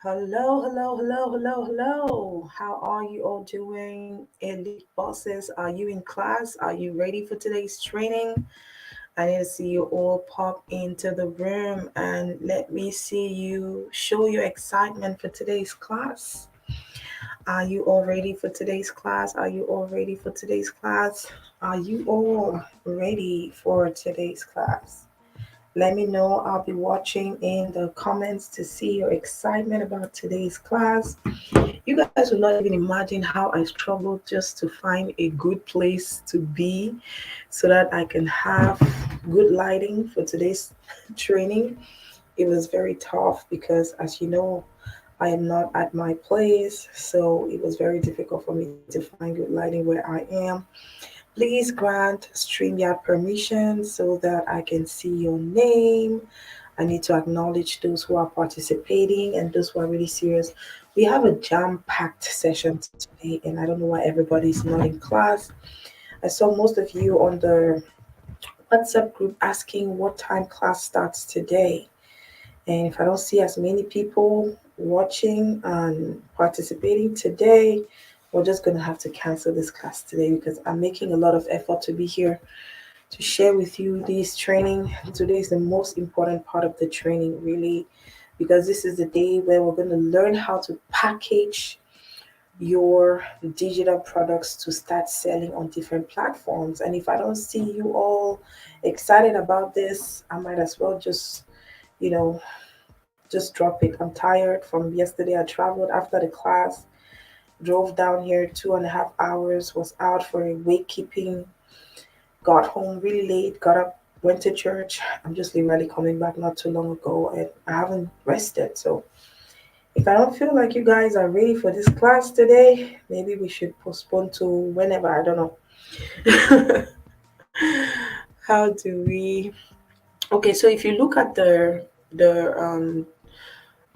Hello, hello, hello, hello, hello. How are you all doing? Elite bosses, are you in class? Are you ready for today's training? I need to see you all pop into the room and let me see you show your excitement for today's class. Are you all ready for today's class? Are you all ready for today's class? Are you all ready for today's class? Let me know. I'll be watching in the comments to see your excitement about today's class. You guys will not even imagine how I struggled just to find a good place to be so that I can have good lighting for today's training. It was very tough because, as you know, I am not at my place, so it was very difficult for me to find good lighting where I am. Please grant StreamYard permission so that I can see your name. I need to acknowledge those who are participating and those who are really serious. We have a jam-packed session today, and I don't know why everybody's not in class. I saw most of you on the WhatsApp group asking what time class starts today. And if I don't see as many people watching and participating today, we're just going to have to cancel this class today because I'm making a lot of effort to be here to share with you this training. Today is the most important part of the training, really, because this is the day where we're going to learn how to package your digital products to start selling on different platforms. And if I don't see you all excited about this, I might as well you know, just drop it. I'm tired from yesterday. I traveled after the class, drove down here 2.5 hours, was out for a wake keeping, got home really late, got up, went to church. I'm just literally coming back not too long ago and I haven't rested. So if I don't feel like you guys are ready for this class today, maybe we should postpone to whenever. I don't know. How do we? Okay, so if you look at the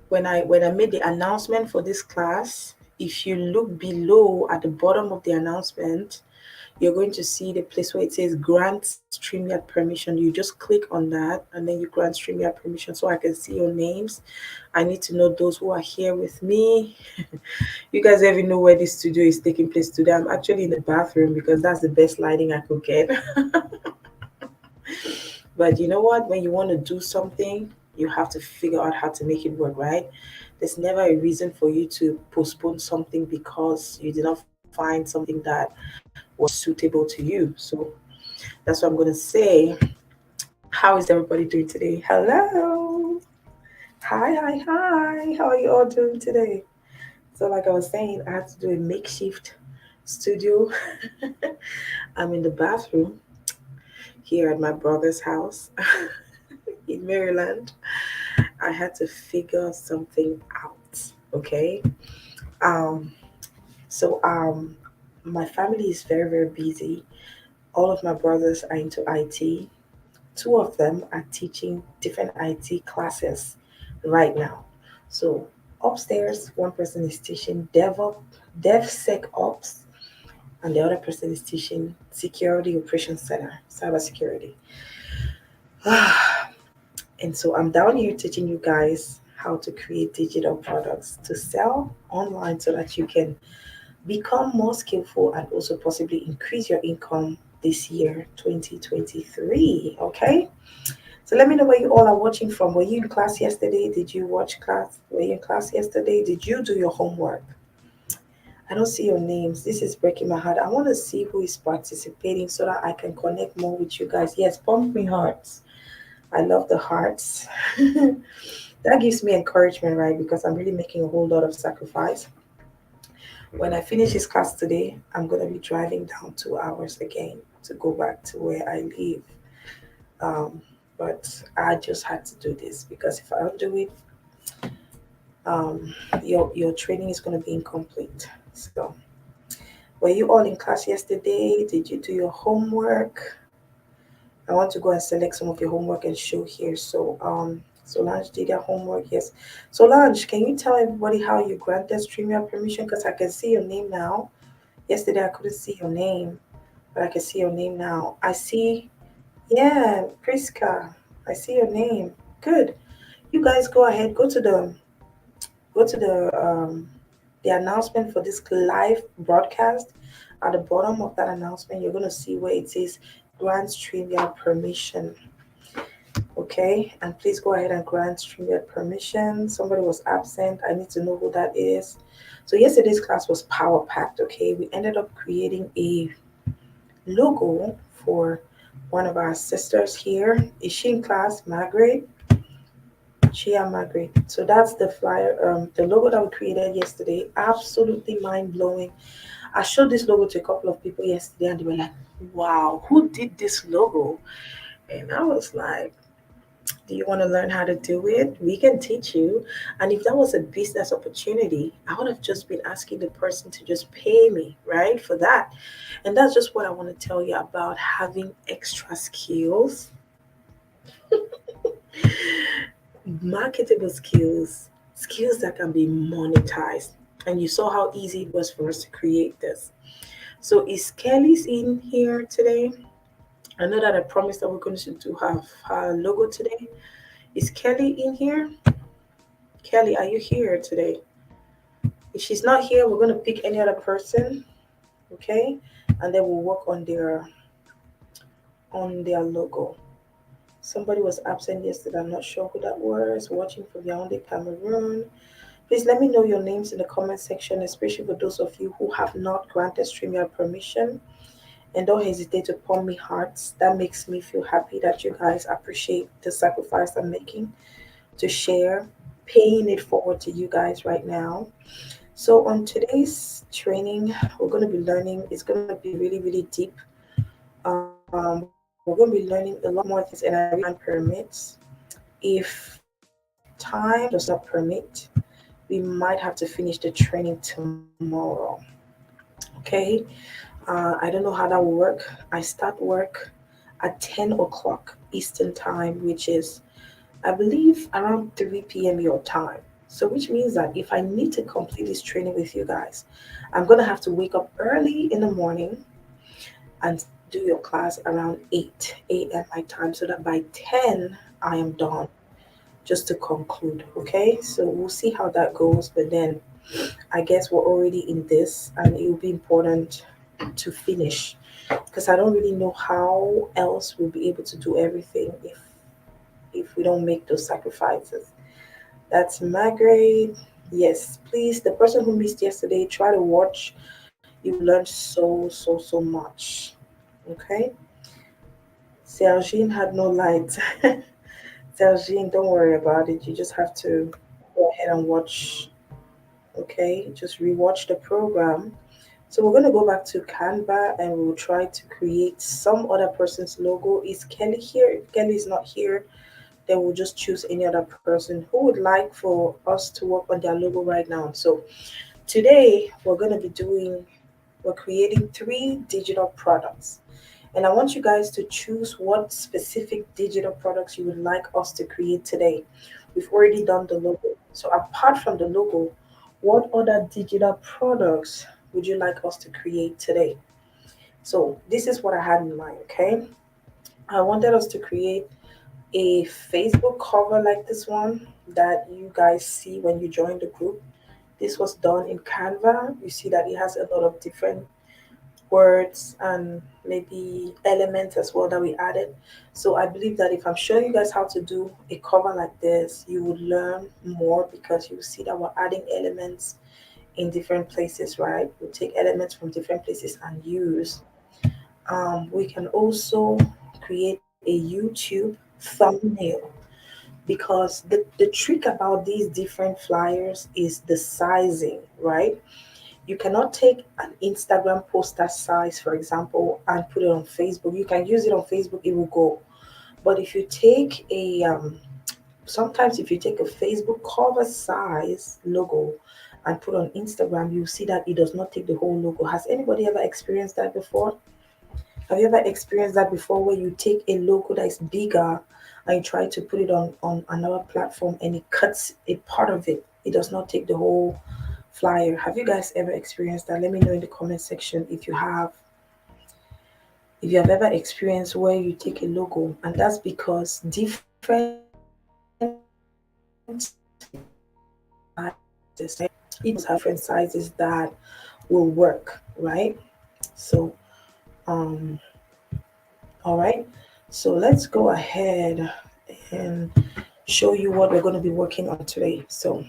when I made the announcement for this class, if you look below at the bottom of the announcement, you're going to see the place where it says grant StreamYard permission. You just click on that and then you grant StreamYard permission so I can see your names. I need to know those who are here with me. You guys even know where this studio is taking place today. I'm actually in the bathroom because that's the best lighting I could get. But you know what? When you want to do something, you have to figure out how to make it work, right? There's never a reason for you to postpone something because you did not find something that was suitable to you. So that's what I'm going to say. How is everybody doing today? Hello. Hi, hi, hi. How are you all doing today? So, like I was saying, I had to do a makeshift studio. I'm in the bathroom here at my brother's house in Maryland. I had to figure something out. Okay. Um. So, my family is very, very busy. All of my brothers are into IT. Two of them are teaching different IT classes right now. So upstairs, one person is teaching DevSecOps, and the other person is teaching Security Operations Center, cybersecurity. And so I'm down here teaching you guys how to create digital products to sell online so that you can become more skillful and also possibly increase your income this year, 2023. Okay. So let me know where you all are watching from. Were you in class yesterday? Did you watch class? Were you in class yesterday? Did you do your homework? I don't see your names. This is breaking my heart. I want to see who is participating so that I can connect more with you guys. Yes, pump me hearts. I love the hearts. That gives me encouragement, right? Because I'm really making a whole lot of sacrifice. When I finish this class today, I'm going to be driving down 2 hours again to go back to where I live. Um, but I just had to do this because if I don't do it, um, your training is going to be incomplete. So, were you all in class yesterday? Did you do your homework? I want to go and select some of your homework and show here. So, Solange did your homework. Yes. Solange, can you tell everybody how you granted StreamYard permission? Because I can see your name now. Yesterday I couldn't see your name, but I can see your name now. I see, yeah, Priska. I see your name. Good. You guys go ahead, go to the Go to the announcement for this live broadcast. At the bottom of that announcement, you're going to see where it says grant StreamYard permission. Okay, and please go ahead and grant StreamYard permission. Somebody was absent. I need to know who that is. So yesterday's class was power packed. Okay, we ended up creating a logo for one of our sisters here. Is she in class, Margaret? Chia Margaret. So that's the flyer, the logo that we created yesterday. Absolutely mind blowing. I showed this logo to a couple of people yesterday, and they were like, "Wow, who did this logo?" And I was like, "Do you want to learn how to do it? We can teach you." And if that was a business opportunity, I would have just been asking the person to just pay me, right, for that. And that's just what I want to tell you about having extra skills, marketable skills, skills that can be monetized. And you saw how easy it was for us to create this. So is Kelly's in here today? I know that I promised that we're going to do have her logo today. Is Kelly in here? Kelly, are you here today? If she's not here, we're going to pick any other person, okay? And then we'll work on their logo. Somebody was absent yesterday. I'm not sure who that was. Watching from Yaoundé, Cameroon. Please let me know your names in the comment section, especially for those of you who have not granted StreamYard permission. And don't hesitate to pump me hearts. That makes me feel happy that you guys appreciate the sacrifice I'm making to share, paying it forward to you guys right now. So on today's training, we're going to be learning. It's going to be really, really deep. We're going to be learning a lot more things, and I really hope time permits. If time does not permit, we might have to finish the training tomorrow. Okay. I don't know how that will work. I start work at 10 o'clock Eastern time, which is, I believe, around 3 p.m. your time. So, which means that if I need to complete this training with you guys, I'm going to have to wake up early in the morning and do your class around 8 a.m. my time so that by 10 I am done just to conclude. Okay, so we'll see how that goes. But then I guess we're already in this, and it will be important to finish because I don't really know how else we'll be able to do everything if we don't make those sacrifices. That's Margaret. Yes, please. The person who missed yesterday, try to watch. You will learn so much. Okay. Sergine had no light. Sergine, don't worry about it. You just have to go ahead and watch. Okay, just rewatch the program. So we're going to go back to Canva and we'll try to create some other person's logo. Is Kelly here? If Kelly is not here, then we'll just choose any other person who would like for us to work on their logo right now. So today we're going to be we're creating 3 digital products. And I want you guys to choose what specific digital products you would like us to create today. We've already done the logo. So apart from the logo, what other digital products would you like us to create today? So this is what I had in mind, okay? I wanted us to create a Facebook cover like this one that you guys see when you join the group. This was done in Canva. You see that it has a lot of different words and maybe elements as well that we added. So I believe that if I'm showing you guys how to do a cover like this, you would learn more because you see that we're adding elements in different places, right? We take elements from different places and use. We can also create a YouTube thumbnail because the trick about these different flyers is the sizing, right? You cannot take an Instagram poster size, for example, and put it on Facebook. You can use it on Facebook, it will go. But if you take sometimes if you take a Facebook cover size logo and put on Instagram, you see that it does not take the whole logo. Has anybody ever experienced that before? Have you ever experienced that before where you take a logo that is bigger and you try to put it on another platform and it cuts a part of it? It does not take the whole flyer. Have you guys ever experienced that? Let me know in the comment section if you have. If you have ever experienced where you take a logo and that's because different size Each have different sizes that will work, right? So, um, all right. So let's go ahead and show you what we're going to be working on today. So,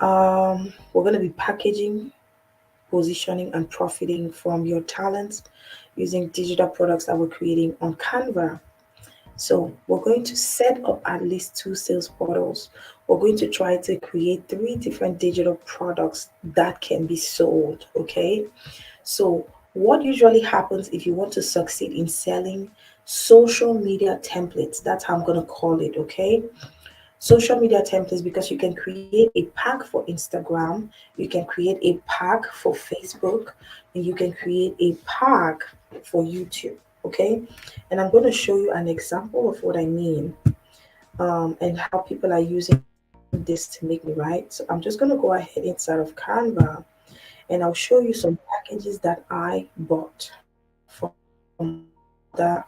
we're going to be packaging, positioning, and profiting from your talents using digital products that we're creating on Canva. So we're going to set up at least two sales portals. We're going to try to create three different digital products that can be sold. Okay. So what usually happens if you want to succeed in selling social media templates? That's how I'm going to call it. Okay. Social media templates, because you can create a pack for Instagram, you can create a pack for Facebook, and you can create a pack for YouTube. Okay, and I'm going to show you an example of what I mean, and how people are using this to make money, right? So I'm just going to go ahead inside of Canva, and I'll show you some packages that I bought from other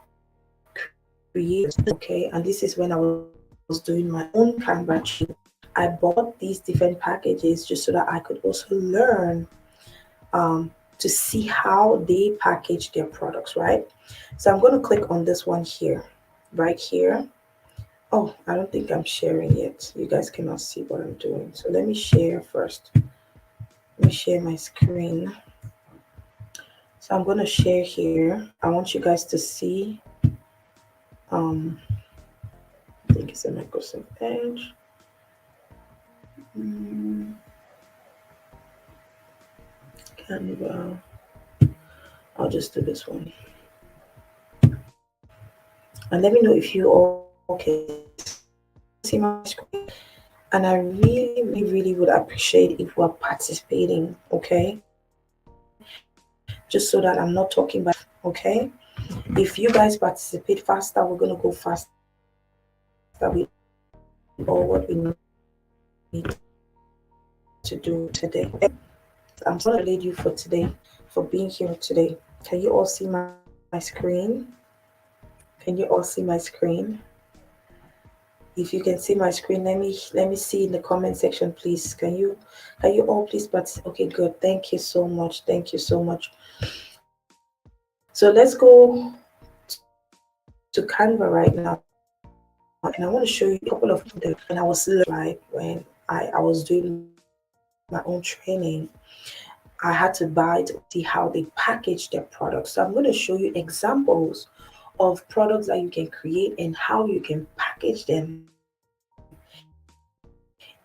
creators. Okay, and this is when I was doing my own Canva training. I bought these different packages just so that I could also learn, to see how they package their products, right? So I'm going to click on this one here, right here. Oh, I don't think I'm sharing yet. You guys cannot see what I'm doing. So let me share first. Let me share my screen. So I'm going to share here. I want you guys to see. Um, I think it's a Microsoft Edge. Mm, Canva. I'll just do this one. And let me know if you all can see my screen. And I really, really, really would appreciate if we're participating, okay? Just so that I'm not talking by myself, okay? If you guys participate faster, we're going to go faster with all what we need to do today. So I'm just going to lead you for today. So I'm just going to lead you for today, for being here today. Can you all see my screen? Can you all see my screen? If you can see my screen, let me see in the comment section, please. Can you all please okay, good. Thank you so much. Thank you so much. So let's go to Canva right now, and I want to show you a couple of when I was learning, right? When I was doing my own training, I had to buy to see how they package their products. So I'm going to show you examples of products that you can create and how you can package them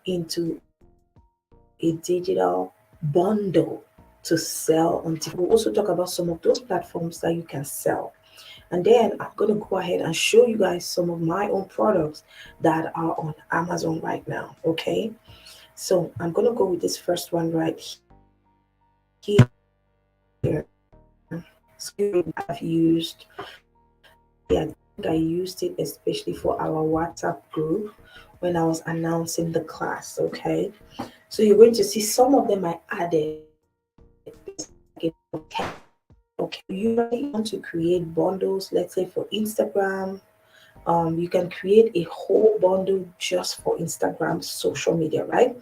into a digital bundle to sell on different platforms. We'll also talk about some of those platforms that you can sell. And then I'm going to go ahead and show you guys some of my own products that are on Amazon right now. Okay. So I'm going to go with this first one right here. So you already know that I've used. So I think I used it especially for our WhatsApp group when I was announcing the class. Okay. So you're going to see some of them I added because I like it for templates. Okay. Usually want to create bundles, let's say for Instagram. You can create a whole bundle just for Instagram social media, right?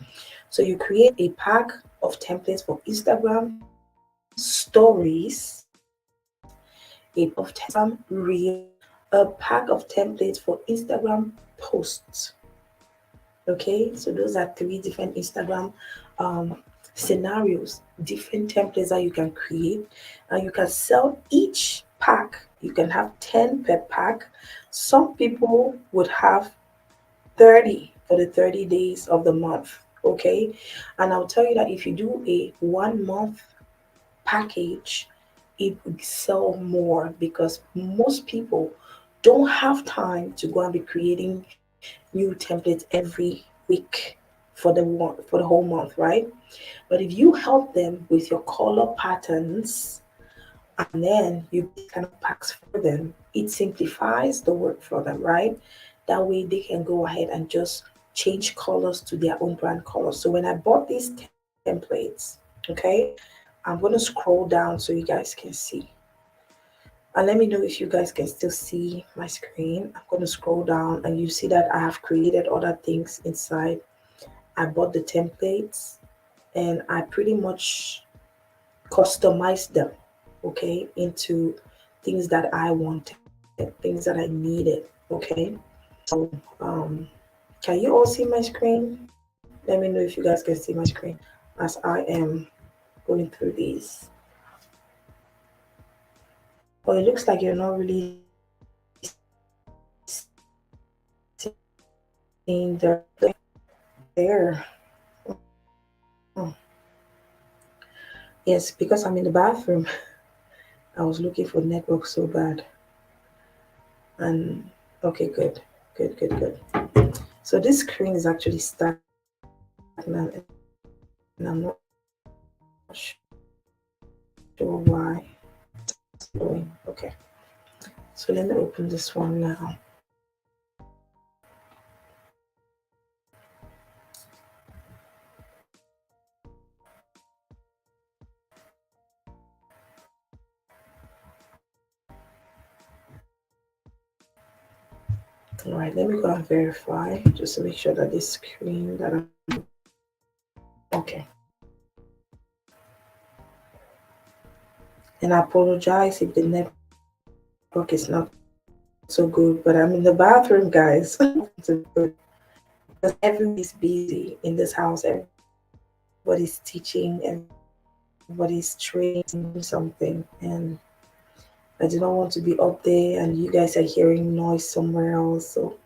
So you create a pack of templates for Instagram stories, a pack of Instagram reels, a pack of templates for Instagram posts. Okay, so those are three different Instagram um, scenarios, different templates that you can create, and you can sell each pack. You can have 10 per pack. Some people would have 30 for the 30 days of the month. Okay, and I'll tell you that if you do a 1 month package, it would sell more because most people don't have time to go and be creating new templates every week for the whole month, right? But if you help them with your color patterns and then you do these kind of packs for them, it simplifies the work for them, right? That way they can go ahead and just change colors to their own brand colors. So when I bought these templates, okay, I'm going to scroll down so you guys can see. And let me know if you guys can still see my screen. I'm going to scroll down and you see that I have created other things inside I bought the templates and I pretty much customized them, okay, into things that I wanted, things that I needed, okay. Um, can you all see my screen? Let me know if you guys can see my screen as I am going through these. Oh, it looks like you're not really seeing the there. Oh, yes, because I'm in the bathroom. I was looking for network so bad. And okay, good, good, good, good. So this screen is actually stagnant, and I'm not sure why it's going. Okay, so let me open this one now. All right, let me go and verify just to make sure that this screen that I'm okay. And I apologize if the network is not so good, but I'm in the bathroom, guys. Because everybody's busy in this house. Everybody's teaching, everybody's training, something, and I do not want to be up there and you guys are hearing noise somewhere else. So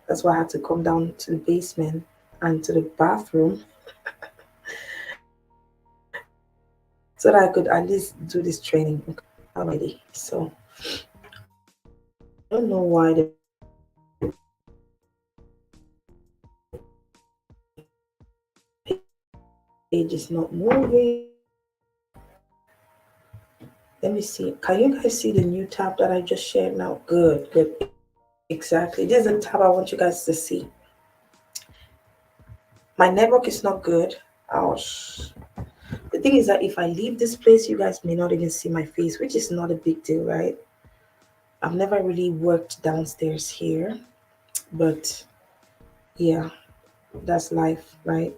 that's why I had to come down to the basement and to the bathroom so that I could at least do this training. Okay. Alrighty. So I don't know why the page is not moving. Let me see. Can you guys see the new tab that I just shared now? Good, good. Exactly. This is a tab I want you guys to see. My network is not good. Ouch. The thing is that if I leave this place, you guys may not even see my face, which is not a big deal, right? I've never really worked downstairs here, but yeah, that's life, right?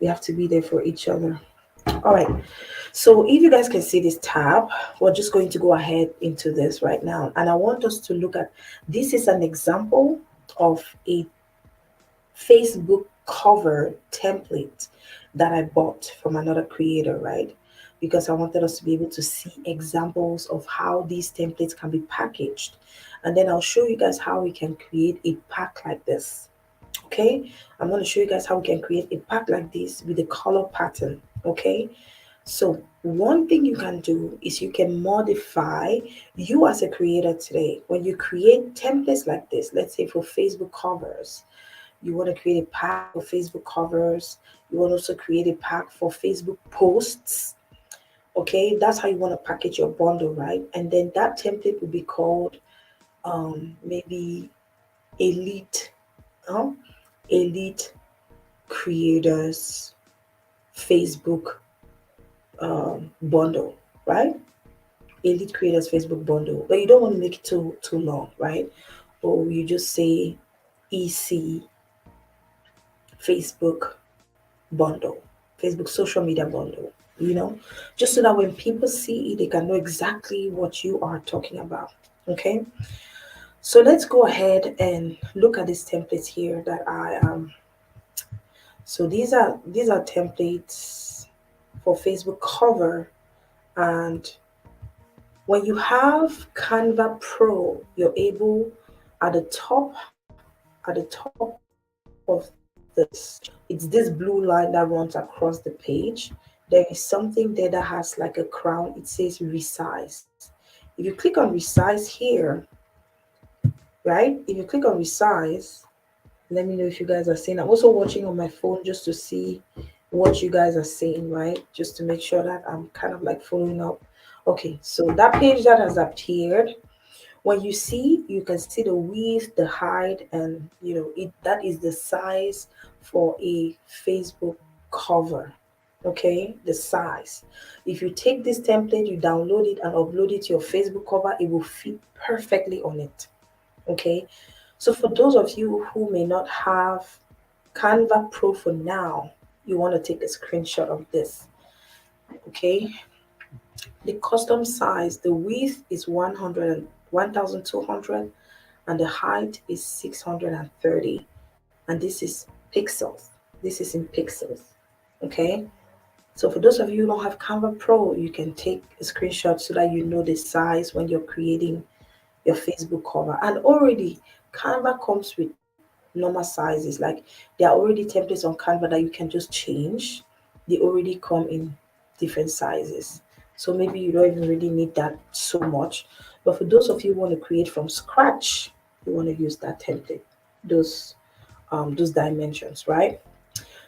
We have to be there for each other. All right. So if you guys can see this tab, we're just going to go ahead into this right now. And I want us to look at, this is an example of a Facebook cover template that I bought from another creator, right? Because I wanted us to be able to see examples of how these templates can be packaged. And then I'll show you guys how we can create a pack like this. Okay, I'm going to show you guys how we can create a pack like this with a color pattern. Okay, so one thing you can do is you can modify, you as a creator today, when you create templates like this, let's say for Facebook covers, you want to create a pack for Facebook covers, you want to also create a pack for Facebook posts. Okay, that's how you want to package your bundle, right? And then that template will be called maybe elite um, elite creators Facebook bundle, right? Elite creators Facebook bundle, but you don't want to make it too long, right? Or you just say EC Facebook bundle, Facebook social media bundle, you know, just so that when people see it, they can know exactly what you are talking about. Okay, so let's go ahead and look at these templates here that I so these are templates for Facebook cover. And when you have Canva Pro, you're able at the top of this, it's this blue line that runs across the page. There is something there that has like a crown. It says resize. If you click on resize here, right? If you click on resize, let me know if you guys are seeing. I'm also watching on my phone just to see what you guys are saying, right? Just to make sure that I'm kind of like following up. Okay, so that page that has appeared, when you see, you can see the width, the height, and you know it. That is the size for a Facebook cover. Okay, the size. If you take this template, you download it and upload it to your Facebook cover, it will fit perfectly on it. Okay, so for those of you who may not have Canva Pro for now. You want to take a screenshot of this. Okay. The custom size, the width is 1,200 and the height is 630. And this is pixels. This is in pixels. Okay. So for those of you who don't have Canva Pro, you can take a screenshot so that you know the size when you're creating your Facebook cover. And already Canva comes with normal sizes. Like there are already templates on Canva that you can just change. They already come in different sizes. So maybe you don't even really need that so much. But for those of you who want to create from scratch, you want to use that template, those dimensions, right?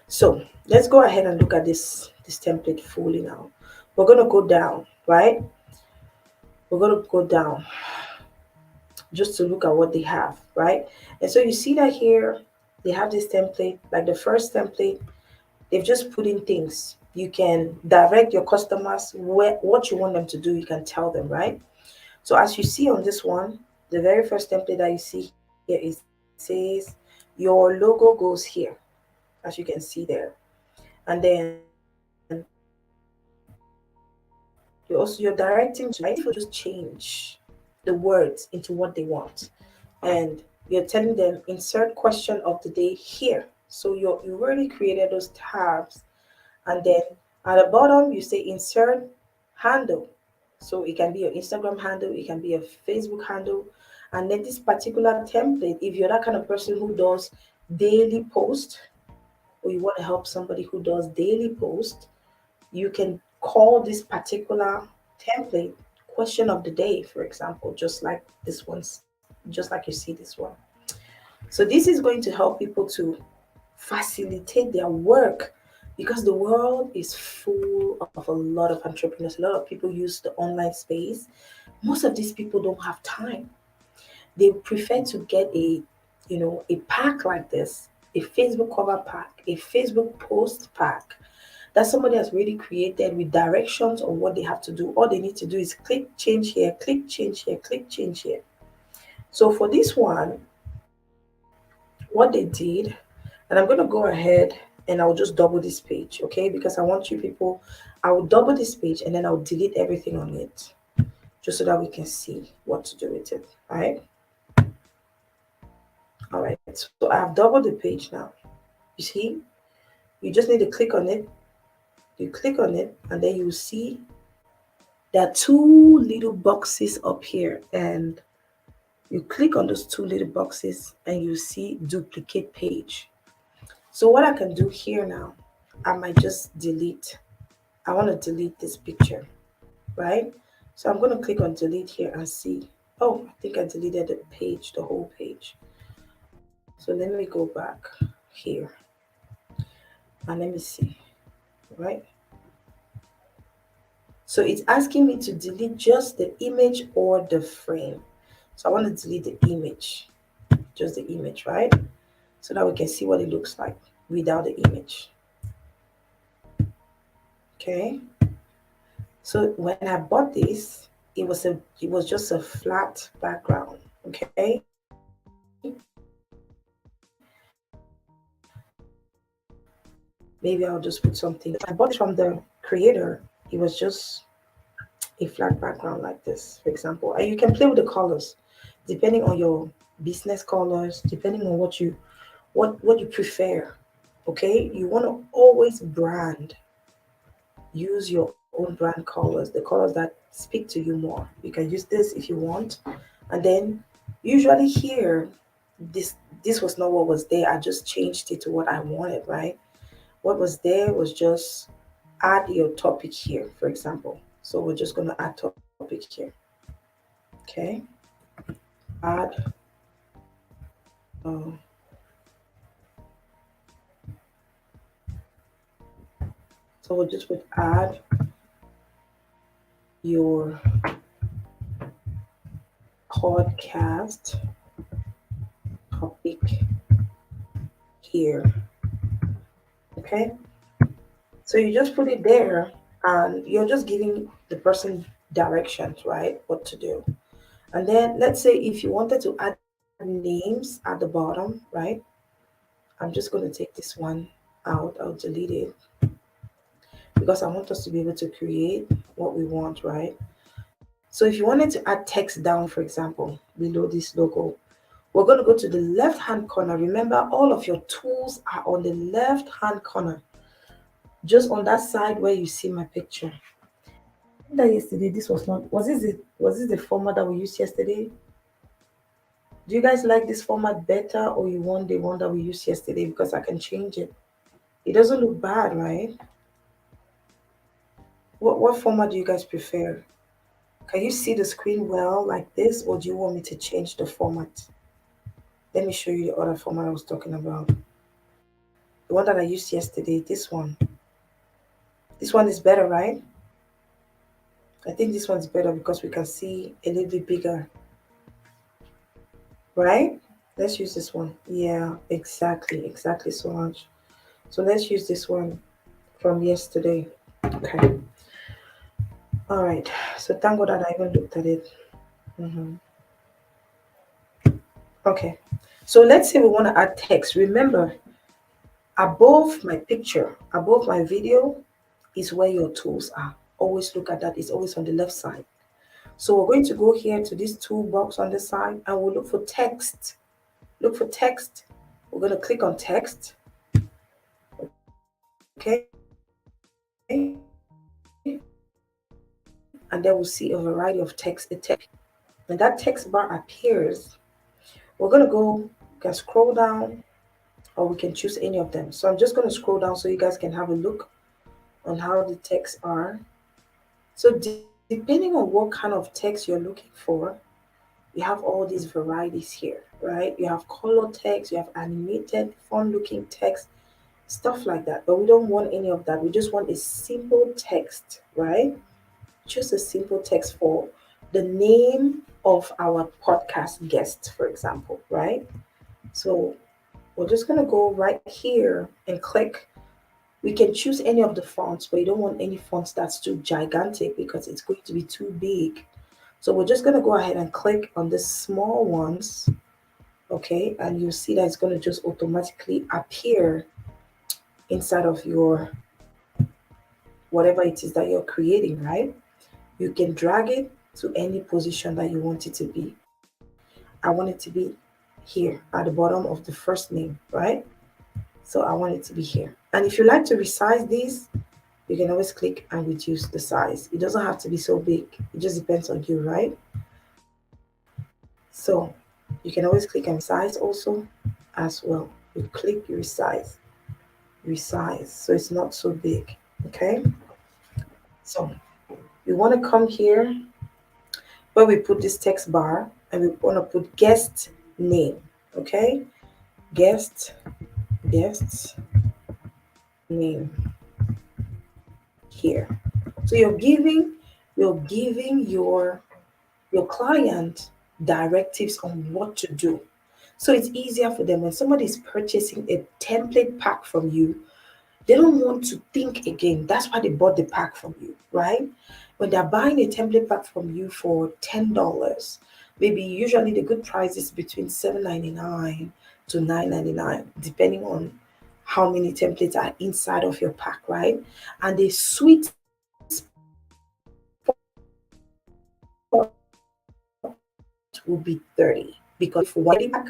So let's go ahead and look at this template fully now. We're gonna go down, right? We're gonna go down just to look at what they have, right? And so you see that here they have this template, like the first template, they've just put in things. You can direct your customers where what you want them to do, you can tell them, right? So as you see on this one, the very first template that you see here, it says your logo goes here, as you can see there. And then you're directing to them, right? People just change the words into what they want. And you're telling them insert question of the day here. So you already created those tabs. And then at the bottom you say insert handle. So it can be your Instagram handle, it can be your Facebook handle. And then this particular template, if you're that kind of person who does daily post, or you want to help somebody who does daily post, you can call this particular template question of the day, for example, just like this one's, just like you see this one. So this is going to help people to facilitate their work, because the world is full of a lot of entrepreneurs. A lot of people use the online space. Most of these people don't have time. They prefer to get a pack like this, a Facebook cover pack, a Facebook post pack that somebody has already created with directions on what they have to do. All they need to do is click change here, click change here, click change here. So for this one, what they did, and I'm going to go ahead and I'll just double this page, okay? Because I want you people, I will double this page and then I'll delete everything on it just so that we can see what to do with it, all right? All right, so I've doubled the page now. You see, you just need to click on it. You click on it and then you see there are two little boxes up here, and you click on those two little boxes and you see duplicate page. So what I can do here now, I might just delete. I want to delete this picture, right? So I'm going to click on delete here and see. Oh, I think I deleted the page, the whole page. So let me go back here and let me see, right? So it's asking me to delete just the image or the frame. So I want to delete the image, just the image, right? So that we can see what it looks like without the image. Okay. So when I bought this, it was just a flat background. Okay. Maybe I'll just put something. I bought it from the creator. It was just a flat background like this, for example. And you can play with the colors depending on your business colors, depending on what you prefer. Okay, you want to always brand, use your own brand colors, the colors that speak to you more. You can use this if you want. And then usually here, this was not what was there. I just changed it to what I wanted, right? What was there was just add your topic here, for example. So we're just going to add topic here. Okay, add uh, so we'll just put add your podcast topic here. Okay, so you just put it there and you're just giving the person directions, right? What to do. And then let's say if you wanted to add names at the bottom, right? I'm just going to take this one out. I'll delete it because I want us to be able to create what we want, right? So if you wanted to add text down, for example, below this logo, we're going to go to the left hand corner. Remember, all of your tools are on the left hand corner, just on that side where you see my picture. I think that yesterday this was not, was this the format that we used yesterday? Do you guys like this format better, or you want the one that we used yesterday? Because I can change it. It doesn't look bad, right? What format do you guys prefer? Can you see the screen well like this, or do you want me to change the format? Let me show you the other format I was talking about. The one that I used yesterday, this one. This one is better, right? I think this one's better because we can see a little bit bigger, right? Let's use this one. Yeah, exactly so much. So let's use this one from yesterday. Okay. All right. So thank God that I even looked at it. Mhm. Okay. So let's say we want to add text. Remember, above my picture, above my video is where your tools are. Always look at that. It's always on the left side. So we're going to go here to this toolbox on the side and we'll look for text. Look for text. We're going to click on text. Okay. And then we'll see a variety of text. When that text bar appears, we're going to go, we can scroll down or we can choose any of them. So I'm just going to scroll down so you guys can have a look on how the texts are. So depending on what kind of text you're looking for, you have all these varieties here, right? You have color text, you have animated, fun looking text, stuff like that. But we don't want any of that. We just want a simple text, right? Just a simple text for the name of our podcast guest, for example, right? So we're just going to go right here and click. We can choose any of the fonts, but you don't want any fonts that's too gigantic because it's going to be too big. So we're just going to go ahead and click on the small ones, okay? And you'll see that it's going to just automatically appear inside of your whatever it is that you're creating, right? You can drag it to any position that you want it to be. I want it to be here at the bottom of the first name, right? So I want it to be here. And if you like to resize these, you can always click and reduce the size. It doesn't have to be so big. It just depends on you, right? So you can always click and resize also as well. You click, you resize. So it's not so big. Okay. So we want to come here where we put this text bar and we want to put guest name. Okay. Guest name here. So you're giving your client directives on what to do. So it's easier for them when somebody is purchasing a template pack from you. They don't want to think again. That's why they bought the pack from you, right? When they're buying a template pack from you for $10, maybe usually the good price is between $7.99 to $9.99, depending on how many templates are inside of your pack, right? And the sweet spot will be 30 because if for one day pack,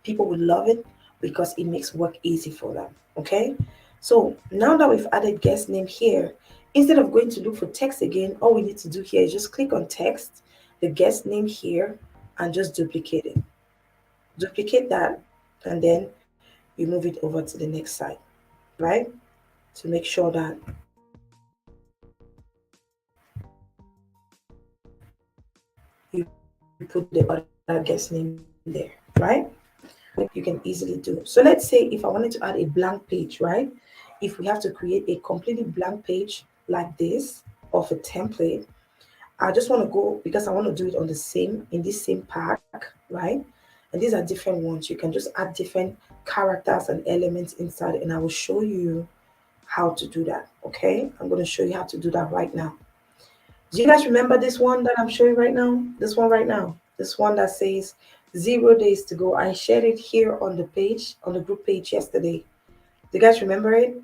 people will love it because it makes work easy for them. Okay. So now that we've added guest name here, instead of going to look for text again, all we need to do here is just click on text, the guest name here, and just duplicate it. Duplicate that, and then you move it over to the next side, right? To make sure that you put the other guest name there, right? You can easily do. So let's say if I wanted to add a blank page, right? If we have to create a completely blank page like this of a template, I just want to go because I want to do it on the same in this same pack, right? And these are different ones. You can just add different characters and elements inside, and I will show you how to do that. Okay, I'm going to show you how to do that right now. Do you guys remember this one that I'm showing right now? This one right now. This one that says 0 days to go. I shared it here on the page, on the group page yesterday. Do you guys remember it?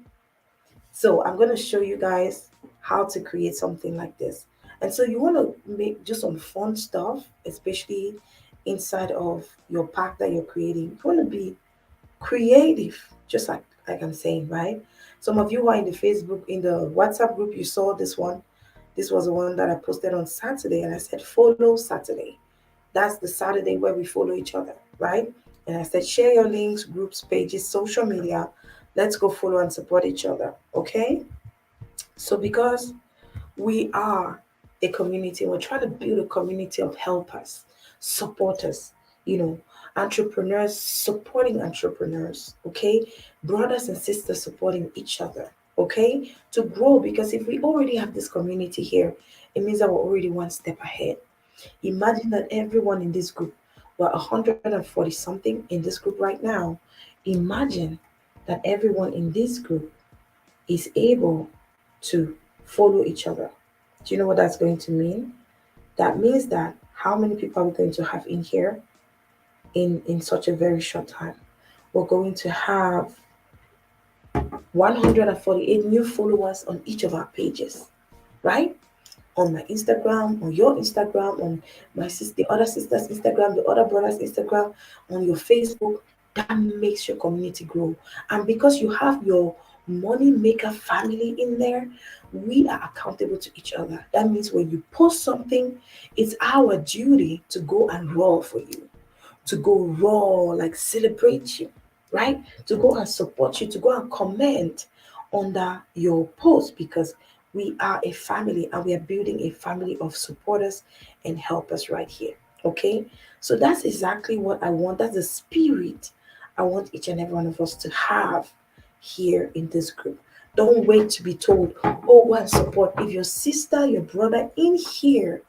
So I'm going to show you guys how to create something like this. And so you want to make just some fun stuff, especially inside of your pack that you're creating. You want to be creative, just like I'm saying, right? Some of you who are in the Facebook, in the WhatsApp group, you saw this one. This was the one that I posted on Saturday, and I said follow Saturday. That's the Saturday where we follow each other, right? And I said share your links, groups, pages, social media. Let's go follow and support each other, okay? So because we are a community, we're trying to build a community of helpers, supporters, you know, entrepreneurs supporting entrepreneurs, okay? Brothers and sisters supporting each other, okay? To grow, because if we already have this community here, it means that we're already one step ahead. Imagine that everyone in this group, we're 140 something in this group right now. Imagine that everyone in this group is able to follow each other. Do you know what that's going to mean? That means that how many people are we going to have in here in such a very short time? We're going to have 148 new followers on each of our pages, right? On my Instagram, on your Instagram, on my sister, the other sister's Instagram, the other brother's Instagram, on your Facebook. That makes your community grow. And because you have your money maker family in there, we are accountable to each other. That means when you post something, it's our duty to go and roar for you, to go raw, like celebrate you, right? To go and support you, to go and comment under your post, because we are a family and we are building a family of supporters and helpers right here. Okay. So that's exactly what I want. That's the spirit I want each and every one of us to have here in this group. Don't wait to be told, oh, go and support. If your sister, your brother in here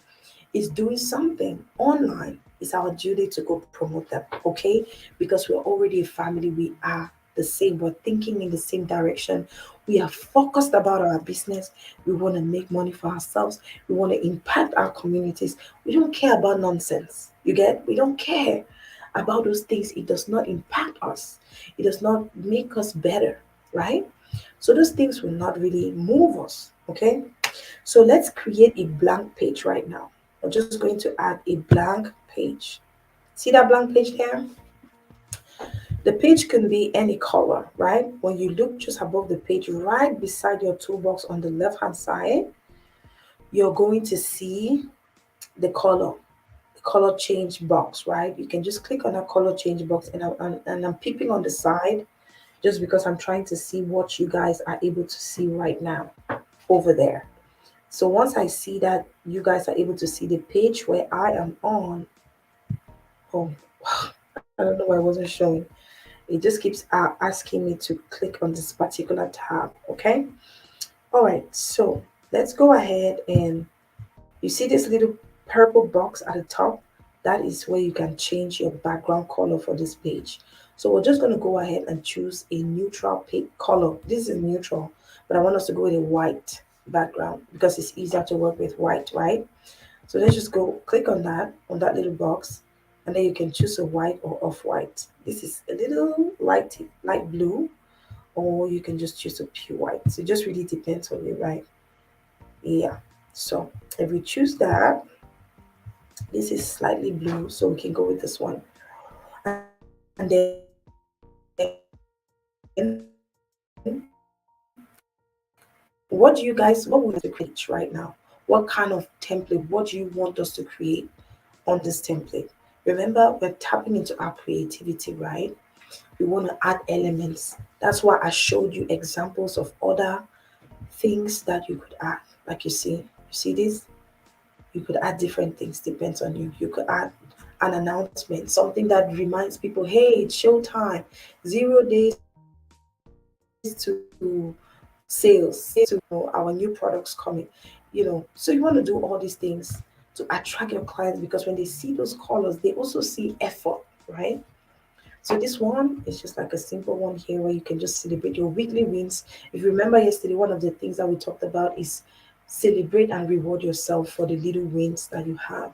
is doing something online, it's our duty to go promote them, okay? Because we're already a family, we are the same, we're thinking in the same direction, we are focused about our business, we want to make money for ourselves, we want to impact our communities. We don't care about nonsense, you get? We don't care about those things. It does not impact us, it does not make us better, right? So those things will not really move us, okay? So let's create a blank page right now. I'm just going to add a blank page. See that blank page there? The page can be any color, right? When you look just above the page, right beside your toolbox on the left hand side, you're going to see the color change box, right? You can just click on that color change box, and I'm peeping on the side just because I'm trying to see what you guys are able to see right now over there. So once I see that you guys are able to see the page where I am on, oh, I don't know why I wasn't showing. It just keeps asking me to click on this particular tab, okay? All right, so let's go ahead, and you see this little purple box at the top? That is where you can change your background color for this page. So we're just going to go ahead and choose a neutral color. This is neutral, but I want us to go with a white background because it's easier to work with white, right? So let's just go click on that little box, and then you can choose a white or off-white. This is a little light blue, or you can just choose a pure white. So it just really depends on you, right? Yeah. So if we choose that, this is slightly blue, so we can go with this one. And then what would you like to create right now? What kind of template? What do you want us to create on this template? Remember, we're tapping into our creativity, right? We want to add elements. That's why I showed you examples of other things that you could add. Like you see this? You could add different things, depends on you. You could add an announcement, something that reminds people, hey, it's showtime, 0 days to sales, to our new products coming. So you want to do all these things to attract your clients, because when they see those colors, they also see effort, right? So this one is just like a simple one here where you can just celebrate your weekly wins. If you remember yesterday, one of the things that we talked about is celebrate and reward yourself for the little wins that you have.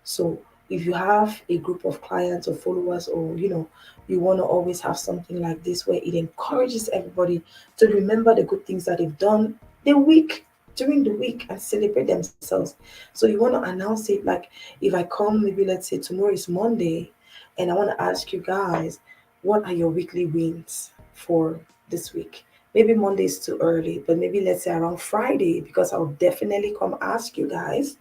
So if you have a group of clients or followers, or you want to always have something like this where it encourages everybody to remember the good things that they've done the week during the week and celebrate themselves. So you want to announce it like, if I come, maybe let's say tomorrow is Monday, and I want to ask you guys, what are your weekly wins for this week? Maybe Monday is too early, but maybe let's say around Friday, because I'll definitely come ask you guys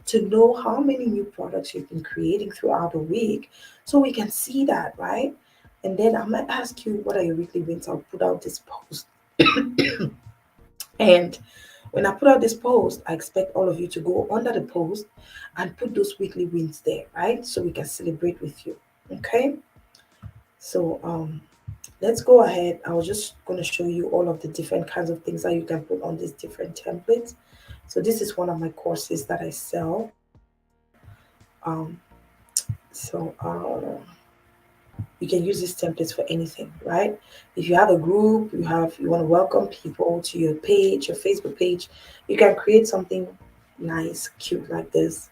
to know how many new products you've been creating throughout the week, so we can see that, right? And then I might ask you, what are your weekly wins? I'll put out this post. And when I put out this post, I expect all of you to go under the post and put those weekly wins there, right? So we can celebrate with you. Okay. So let's go ahead. I was just going to show you all of the different kinds of things that you can put on these different templates. So this is one of my courses that I sell. So you can use these templates for anything, right? If you have a group, you want to welcome people to your page, your Facebook page, you can create something nice, cute like this.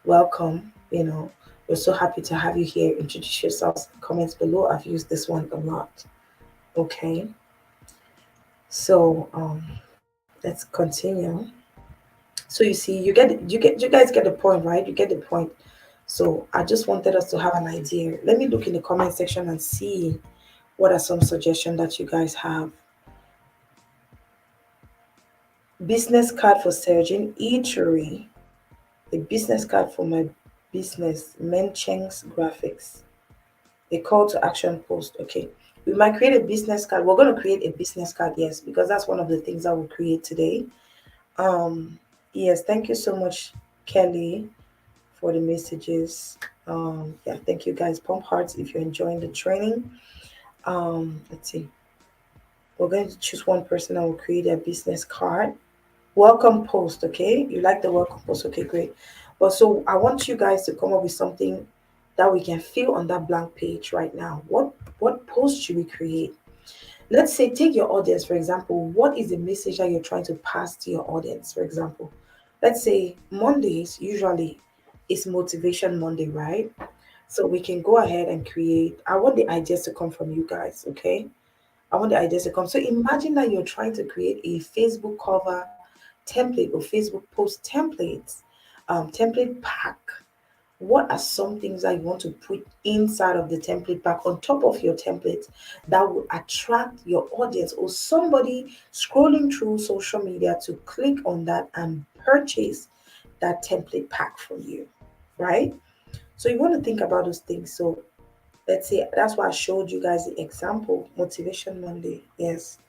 Welcome, we're so happy to have you here. Introduce yourselves. Comments below. I've used this one a lot. Okay. So let's continue. So you see, you guys get the point, right? You get the point. So I just wanted us to have an idea. Let me look in the comment section and see what are some suggestions that you guys have. Business card for Surgeon Eatery. A business card for my business, Mencheng's Graphics. A call to action post. Okay. We might create a business card. We're going to create a business card, yes, because that's one of the things I will create today. Yes, thank you so much, Kelly, for the messages. Yeah, thank you guys. Pump hearts if you're enjoying the training. Let's see. We're going to choose one person that will create a business card. Welcome post, okay? You like the welcome post, okay, great. But so I want you guys to come up with something that we can fill on that blank page right now. What post should we create? Let's say, take your audience, for example. What is the message that you're trying to pass to your audience, for example? Let's say Mondays usually is Motivation Monday, right? So we can go ahead and create. I want the ideas to come from you guys, okay? I want the ideas to come. So imagine that you're trying to create a Facebook cover template or Facebook post template pack. What are some things that you want to put inside of the template pack, on top of your template, that will attract your audience or somebody scrolling through social media to click on that and purchase that template pack from you, right? So you want to think about those things. So let's say that's why I showed you guys the example, Motivation Monday. Yes.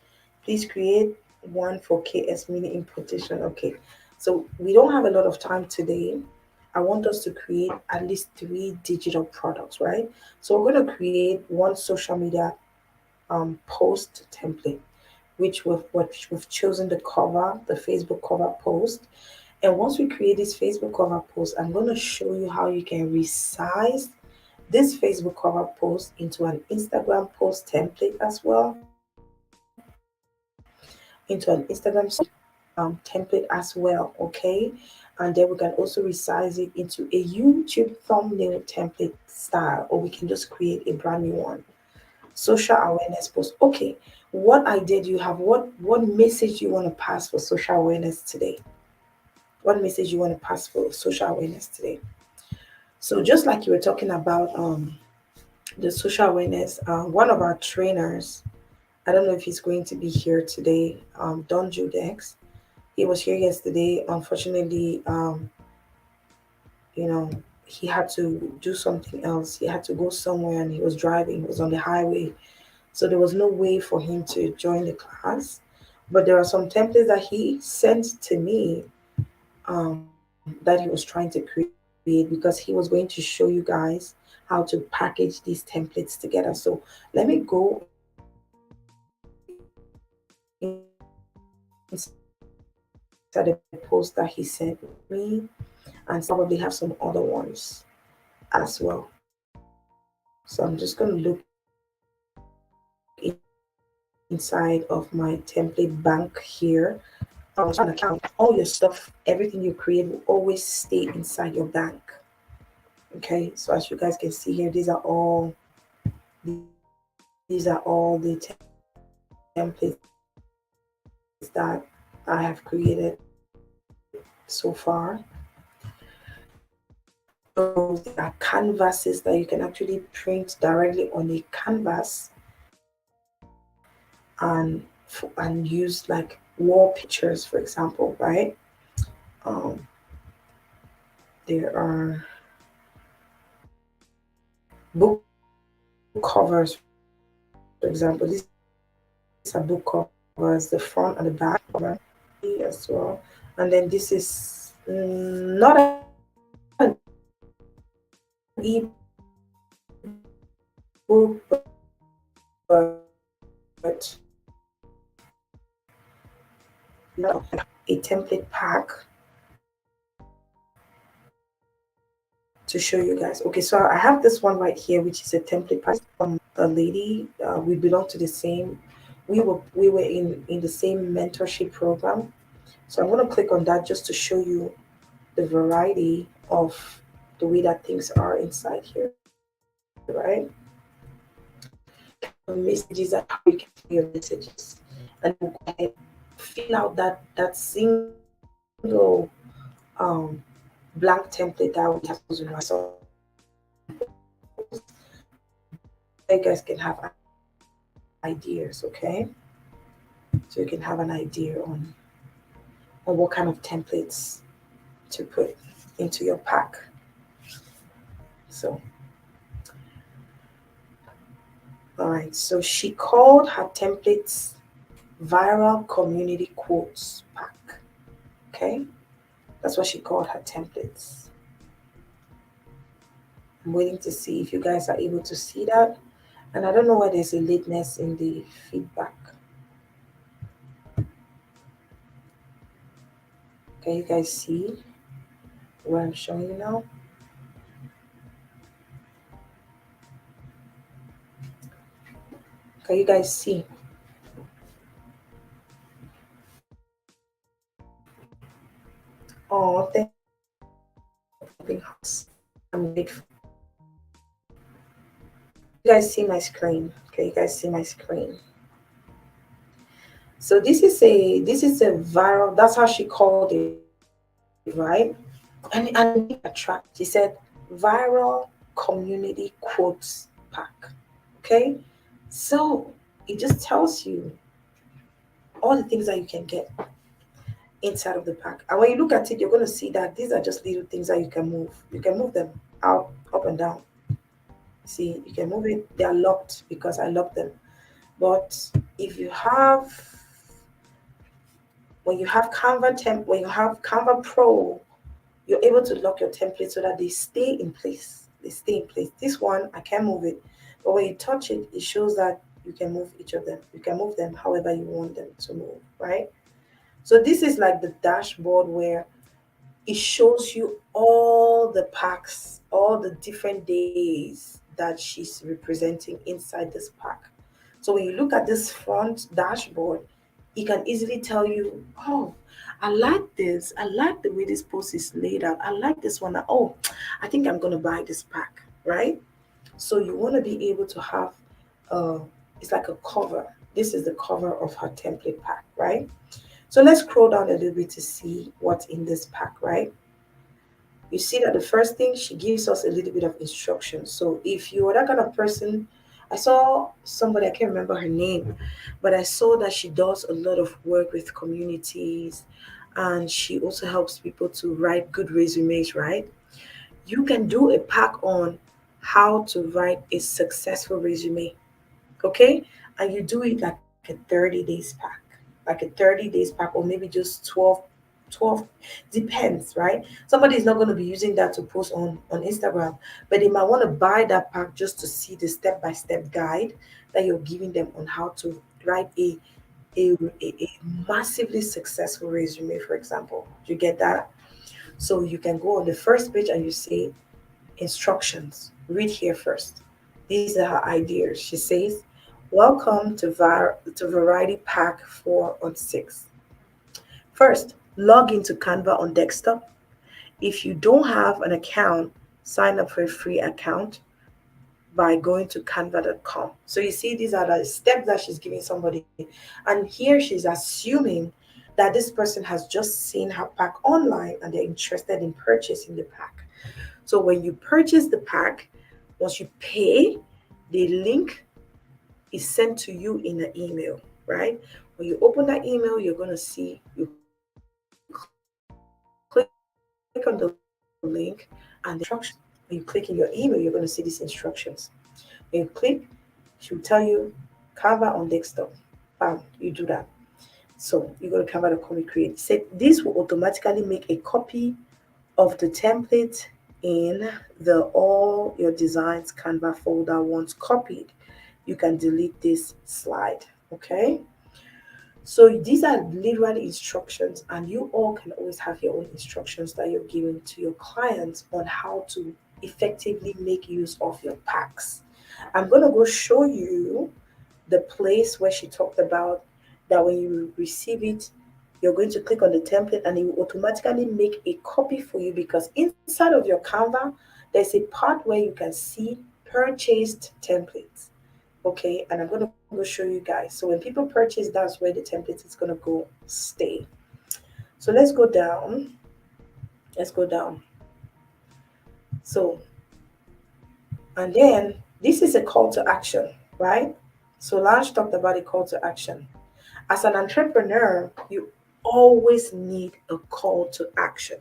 Please create one for KS mini importation. Okay. So we don't have a lot of time today. I want us to create at least 3 digital products, right? So we're going to create one social media post template, which we've chosen the cover, the Facebook cover post. And once we create this Facebook cover post, I'm going to show you how you can resize this Facebook cover post into an Instagram post template as well, into an Instagram template as well, okay? And then we can also resize it into a YouTube thumbnail template style, or we can just create a brand new one. Social awareness post. Okay, what idea do you have? What message do you want to pass for social awareness today? What message you want to pass for social awareness today? So just like you were talking about the social awareness, one of our trainers, I don't know if he's going to be here today, Don Judex. He was here yesterday. Unfortunately, you know, he had to do something else. He had to go somewhere and he was driving, he was on the highway. So there was no way for him to join the class. But there are some templates that he sent to me that he was trying to create, because he was going to show you guys how to package these templates together. So let me go inside the post that he sent me and see if I can find some other ones as well. So I'm just going to look inside of my template bank here. I'm just going to show you guys. Once you have an account, all your stuff, everything you create will always stay inside your bank. Okay, so as you guys can see here, these are all the templates that I have created so far. So there are canvases that you can actually print directly on a canvas and use like wall pictures, for example, right? Um, there are book covers, for example. These are book covers, the front and the back cover as well. And then this is not an ebook, but a template pack to show you guys. Okay, so I have this one right here, which is a template pack a lady. We belong to the same. We were in the same mentorship program. So I'm gonna click on that just to show you the variety of the way that things are inside here, right? Messages and how you can fill your messages, and then we'll go ahead fill out that single um, blank template that we have chosen, right? So you guys can have ideas, okay? So you can have an idea on what kind of templates to put into your pack. So, all right. So she called her templates viral community quotes pack. Okay, that's what she called her templates. I'm waiting to see if you guys are able to see that. And I don't know why there's a lateness in the feedback. Can you guys see what I'm showing you now? Can you guys see? Oh, thank you, I'm grateful. You guys see my screen? Can you guys see my screen? So this is a viral. That's how she called it, right? And the name attract. She said viral community quotes pack. Okay, so it just tells you all the things that you can get inside of the pack. And when you look at it, you're going to see that these are just little things that you can move. You can move them out, up and down. See, you can move it. They are locked because I locked them. But if you have when you have Canva Pro, you're able to lock your templates so that they stay in place. They stay in place. This one, I can't move it. But when you touch it, it shows that you can move each of them. You can move them however you want them to move, right? So this is like the dashboard where it shows you all the packs, all the different days that she's representing inside this pack. So when you look at this front dashboard, it can easily tell you, oh, I like this. I like the way this post is laid out. I like this one. Oh, I think I'm gonna buy this pack, right? So you want to be able to have, uh, it's like a cover. This is the cover of her template pack, right? So let's scroll down a little bit to see what's in this pack, right? You see that the first thing she gives us a little bit of instruction. So if you are that kind of person, I saw somebody, I can't remember her name, but I saw that she does a lot of work with communities and she also helps people to write good resumes, right? You can do a pack on how to write a successful resume, okay? And you do it like a 30 days pack, like a 30 days pack, or maybe just 12, depends, right? Somebody is not going to be using that to post on Instagram, but they might want to buy that pack just to see the step-by-step guide that you're giving them on how to write a massively successful resume, for example. You get that? So you can go on the first page and you say instructions. Read here first. These are her ideas. She says, welcome to Variety Pack 4 on 6. First, log into Canva on desktop. If you don't have an account, sign up for a free account by going to canva.com. So you see, these are the steps that she's giving somebody. And here she's assuming that this person has just seen her pack online and they're interested in purchasing the pack. So when you purchase the pack, once you pay, the link is sent to you in an email, right? When you open that email, you're going to see, you click on the link and the instructions. When you click in your email, you're going to see these instructions. When you click, she will tell you Canva on desktop. Bam, you do that. So you go to Canva.com, you create. Say this will automatically make a copy of the template in the all your designs Canva folder. Once copied, you can delete this slide. Okay. So these are literally instructions, and you all can always have your own instructions that you're giving to your clients on how to effectively make use of your packs. I'm going to go show you the place where she talked about that when you receive it, you're going to click on the template and it will automatically make a copy for you, because inside of your Canva, there's a part where you can see purchased templates. Okay, and I'm going to go show you guys. So when people purchase, that's where the template is going to go stay. So let's go down. Let's go down. So, and then this is a call to action, right? So Lange talked about a call to action. As an entrepreneur, you always need a call to action.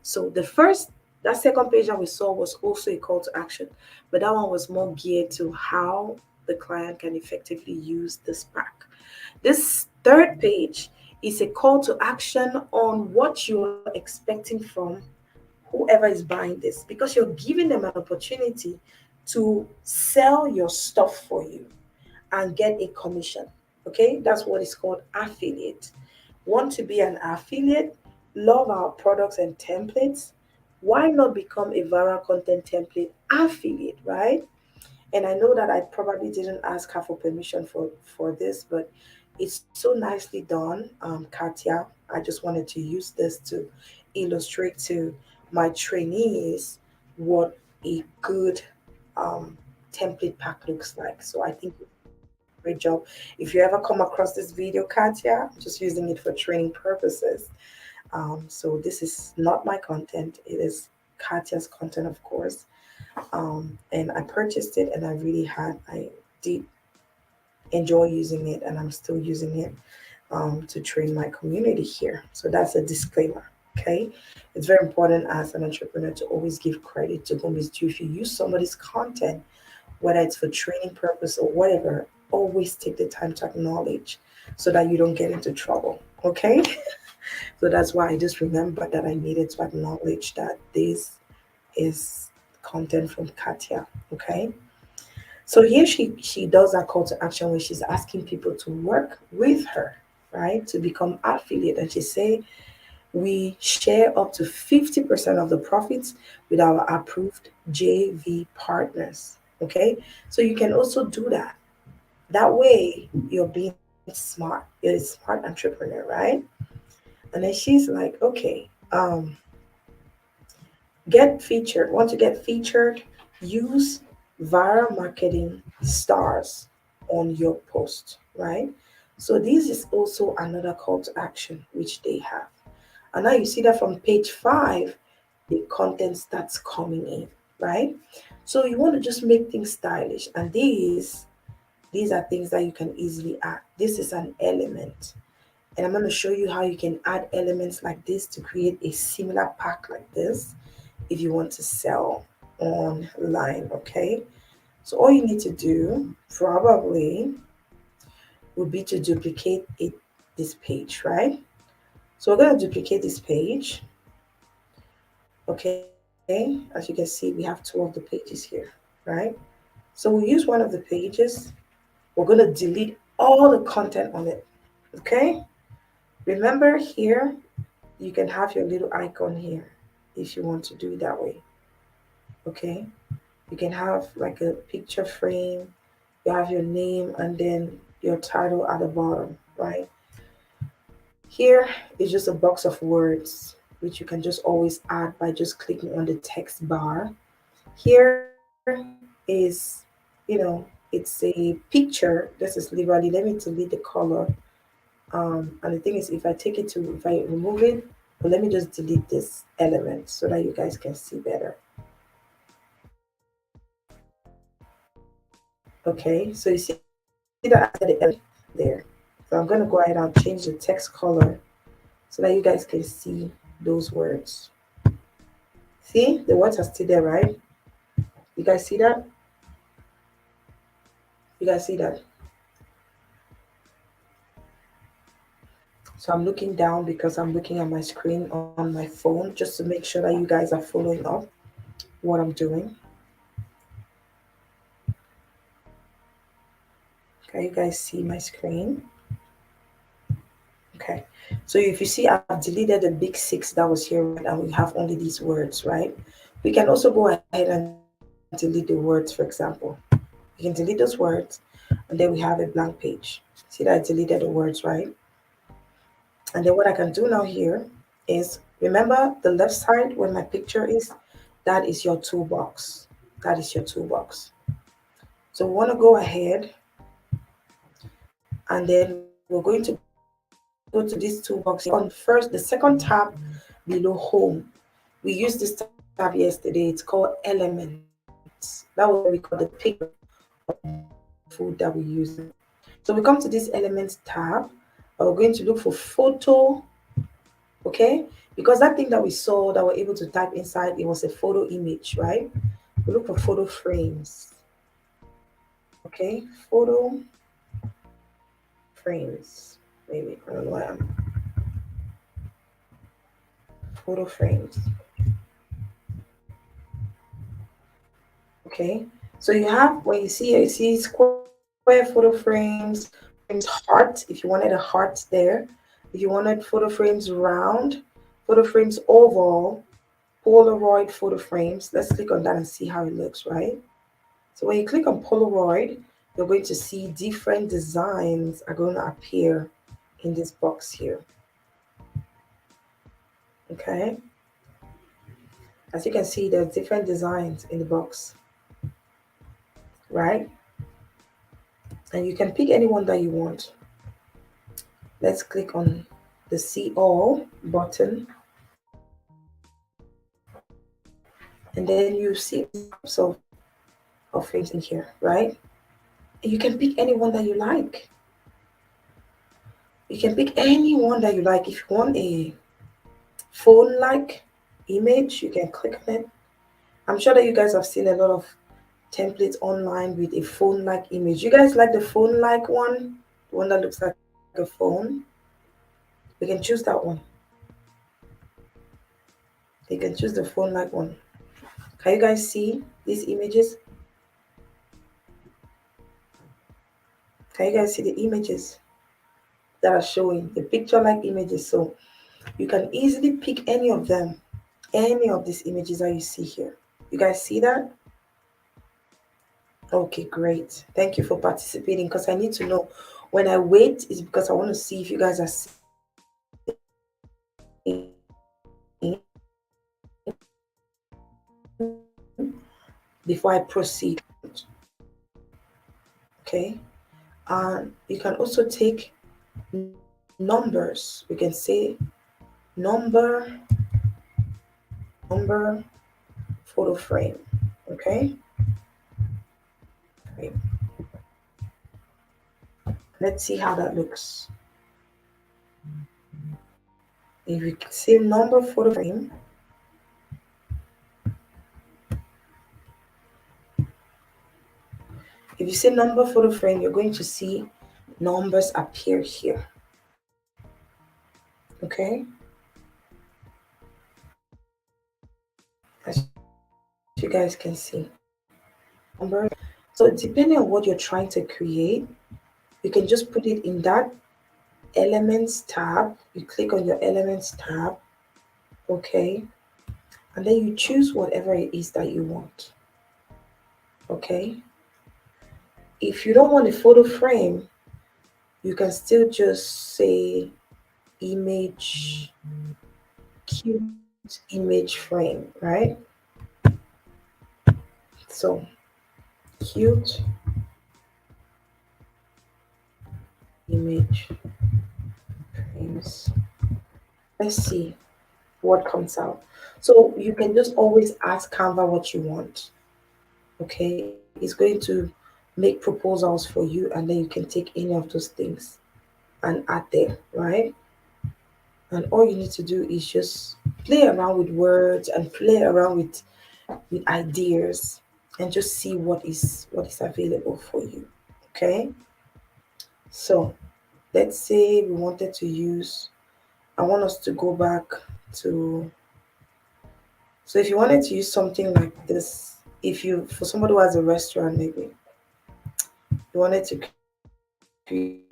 So that second page that we saw was also a call to action, but that one was more geared to how the client can effectively use this pack. This third page is a call to action on what you're expecting from whoever is buying this, because you're giving them an opportunity to sell your stuff for you and get a commission. Okay, that's what is called affiliate. Want to be an affiliate? Love our products and templates? Why not become a viral content template affiliate, right? And I know that I probably didn't ask her for permission for this, but it's so nicely done, Katia. I just wanted to use this to illustrate to my trainees what a good um, template pack looks like. So I think you did a great job. If you ever come across this video, Katia, I'm just using it for training purposes. So this is not my content; it is Katia's content, of course. And I purchased it, and I did enjoy using it, and I'm still using it to train my community here. So that's a disclaimer. Okay, it's very important as an entrepreneur to always give credit to whom is due. If you use somebody's content, whether it's for training purpose or whatever, always take the time to acknowledge so that you don't get into trouble. Okay, so that's why I just remember that I needed to acknowledge that this is content from Katia. Okay. So here she does that call to action where she's asking people to work with her, right, to become affiliate. And she say we share up to 50% of the profits with our approved JV partners. Okay, so you can also do that. That way you're being smart. You're a smart entrepreneur, right? And then she's like, okay, get featured. Want to get featured? Use viral marketing stars on your post, right? So this is also another call to action which they have. And now you see that from page 5, the content starts coming in, right? So you want to just make things stylish. And these are things that you can easily add. This is an element. And I'm going to show you how you can add elements like this to create a similar pack like this if you want to sell online. Okay, so all you need to do probably would be to duplicate this page, right? So we're going to duplicate this page. Okay, as you can see, we have 2 of the pages here, right? So we'll use one of the pages. We're going to delete all the content on it. Okay, remember here you can have your little icon here if you want to do it that way. Okay, you can have like a picture frame, you have your name and then your title at the bottom, right? Here is just a box of words which you can just always add by just clicking on the text bar. Here is, it's a picture. This is literally, let me delete the color. And the thing is, if I take it to, if I remove it, but let me just delete this element so that you guys can see better. Okay, so you see that I added the element there. So I'm going to go ahead and change the text color so that you guys can see those words. See, the words are still there, right? You guys see that? You guys see that? So I'm looking down because I'm looking at my screen on my phone just to make sure that you guys are following up what I'm doing. Okay, you guys see my screen? Okay, so if you see, I've deleted the big six that was here, right? And we have only these words, right? We can also go ahead and delete the words, for example. We can delete those words, and then we have a blank page. See that I deleted the words, right? And then what I can do now here is, remember the left side where my picture is, that is your toolbox. That is your toolbox. So we want to go ahead, and then we're going to go to this toolbox here. On first, the second tab below home. We used this tab yesterday. It's called Elements. That was where we got the picture of the food that we're using. So we come to this Elements tab, and we're going to look for photo. Okay, because that thing that we saw that we're able to type inside, it was a photo image, right? We look for photo frames. Okay, frames. Maybe, I don't know why I'm photo frames. Okay, so you have, when you see it, you see square photo frames heart, if you wanted a heart there, if you wanted photo frames round, photo frames oval, Polaroid photo frames. Let's click on that and see how it looks, right? So when you click on Polaroid, you're going to see different designs are going to appear in this box here. Okay, as you can see, there's different designs in the box, right? And you can pick any one that you want. Let's click on the see all button, and then you see types of frames in here, right? And you can pick any one that you like. You can pick any one that you like. If you want a phone like image, you can click on it. I'm sure that you guys have seen a lot of templates online with a phone like image. You guys like the phone like one? The one that looks like a phone? We can choose that one. You can choose the phone like one. Can you guys see these images? Can you guys see the images that are showing? The picture like images. So you can easily pick any of them, any of these images that you see here. You guys see that? Okay, great. Thank you for participating, because I need to know. When I wait, is because I want to see if you guys are seeing before I proceed. Okay. And you can also take numbers. We can say number, number photo frame. Okay. Great. Let's see how that looks. If you say number photo frame, if you say number photo frame, you're going to see numbers appear here. Okay. As you guys can see, numbers. So depending on what you're trying to create, you can just put it in that elements tab. You click on your elements tab. Okay. And then you choose whatever it is that you want. Okay. If you don't want a photo frame, you can still just say image cute image frame, right? So cute image frames. Let's see what comes out. So you can just always ask Canva what you want. Okay, it's going to make proposals for you, and then you can take any of those things and add there, right? And all you need to do is just play around with words and play around with ideas and just see what is available for you. Okay, so let's say we wanted to use, I want us to go back to, so if you wanted to use something like this, if you, for somebody who has a restaurant, maybe you wanted to create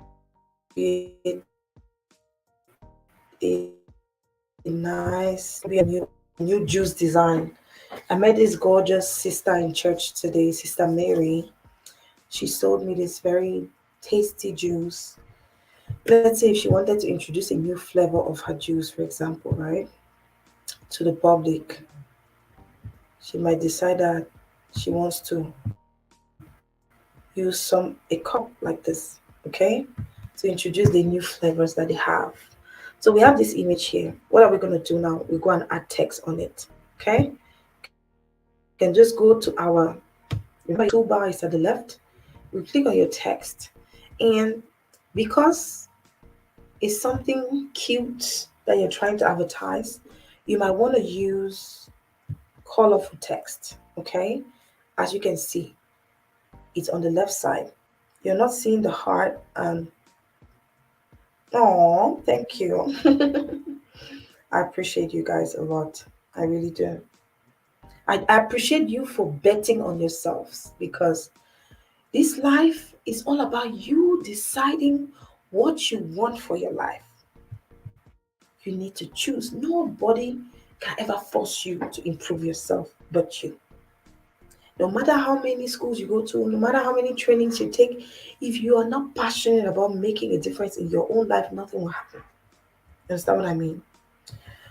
a nice, maybe a new juice design. I met this gorgeous sister in church today, Sister Mary. She sold me this very tasty juice. Let's say if she wanted to introduce a new flavor of her juice, for example, right, to the public, she might decide that she wants to use a cup like this, okay, to introduce the new flavors that they have. So we have this image here. What are we going to do now? We go and add text on it, okay? You can just go to our, remember your toolbar is at the left. You click on your text, and because it's something cute that you're trying to advertise, you might want to use colorful text, okay? As you can see, it's on the left side. You're not seeing the heart and, oh, thank you. I appreciate you guys a lot. I really do. I appreciate you for betting on yourselves, because this life is all about you deciding what you want for your life. You need to choose. Nobody can ever force you to improve yourself but you. No matter how many schools you go to, no matter how many trainings you take, if you are not passionate about making a difference in your own life, nothing will happen. You understand what I mean?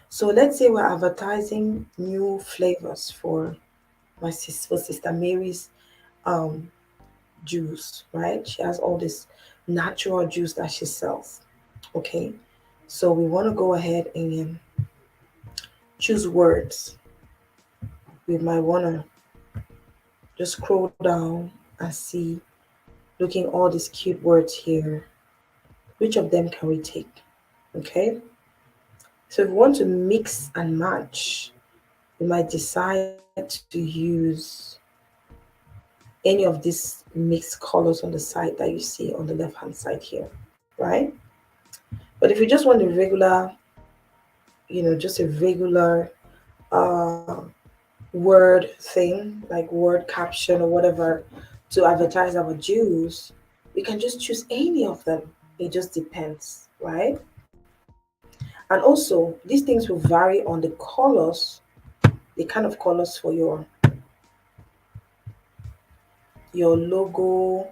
So let's say we're advertising new flavors for for Sister Mary's um juice, right? She has all this natural juice that she sells. Okay. So we want to go ahead and choose words. We might want to just scroll down and see, looking all these cute words here, which of them can we take? Okay. So if we want to mix and match, we might decide to use any of these mixed colors on the side that you see on the left hand side here, right? But if you just want a regular, just a regular uh, word thing, like word caption or whatever, to advertise our juice, we can just choose any of them. It just depends, right? And also, these things will vary on the colors, the kind of colors for your logo,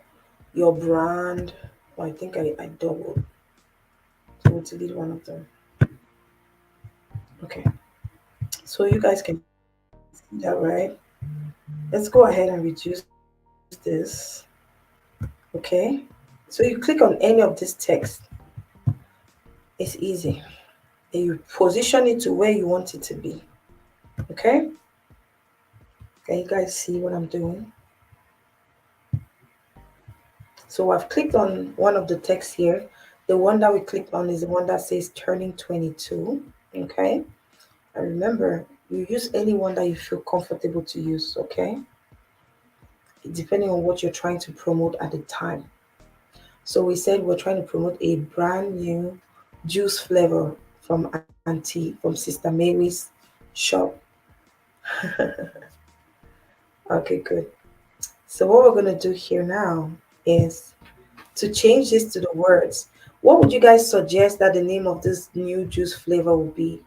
your brand. Oh, I think I doubled. So we'll delete one of them. Okay. So you guys can see that, right? Let's go ahead and reduce this. Okay. So you click on any of this text. It's easy. And you position it to where you want it to be. Okay. Can you guys see what I'm doing? So I've clicked on one of the texts here. The one that we clicked on is the one that says turning 22. Okay. And remember, you use any one that you feel comfortable to use. Okay. Depending on what you're trying to promote at the time. So we said we're trying to promote a brand new juice flavor from Auntie, from Sister Mary's shop. Okay, good. So what we're gonna do here now is to change this to the words. What would you guys suggest that the name of this new juice flavor will be?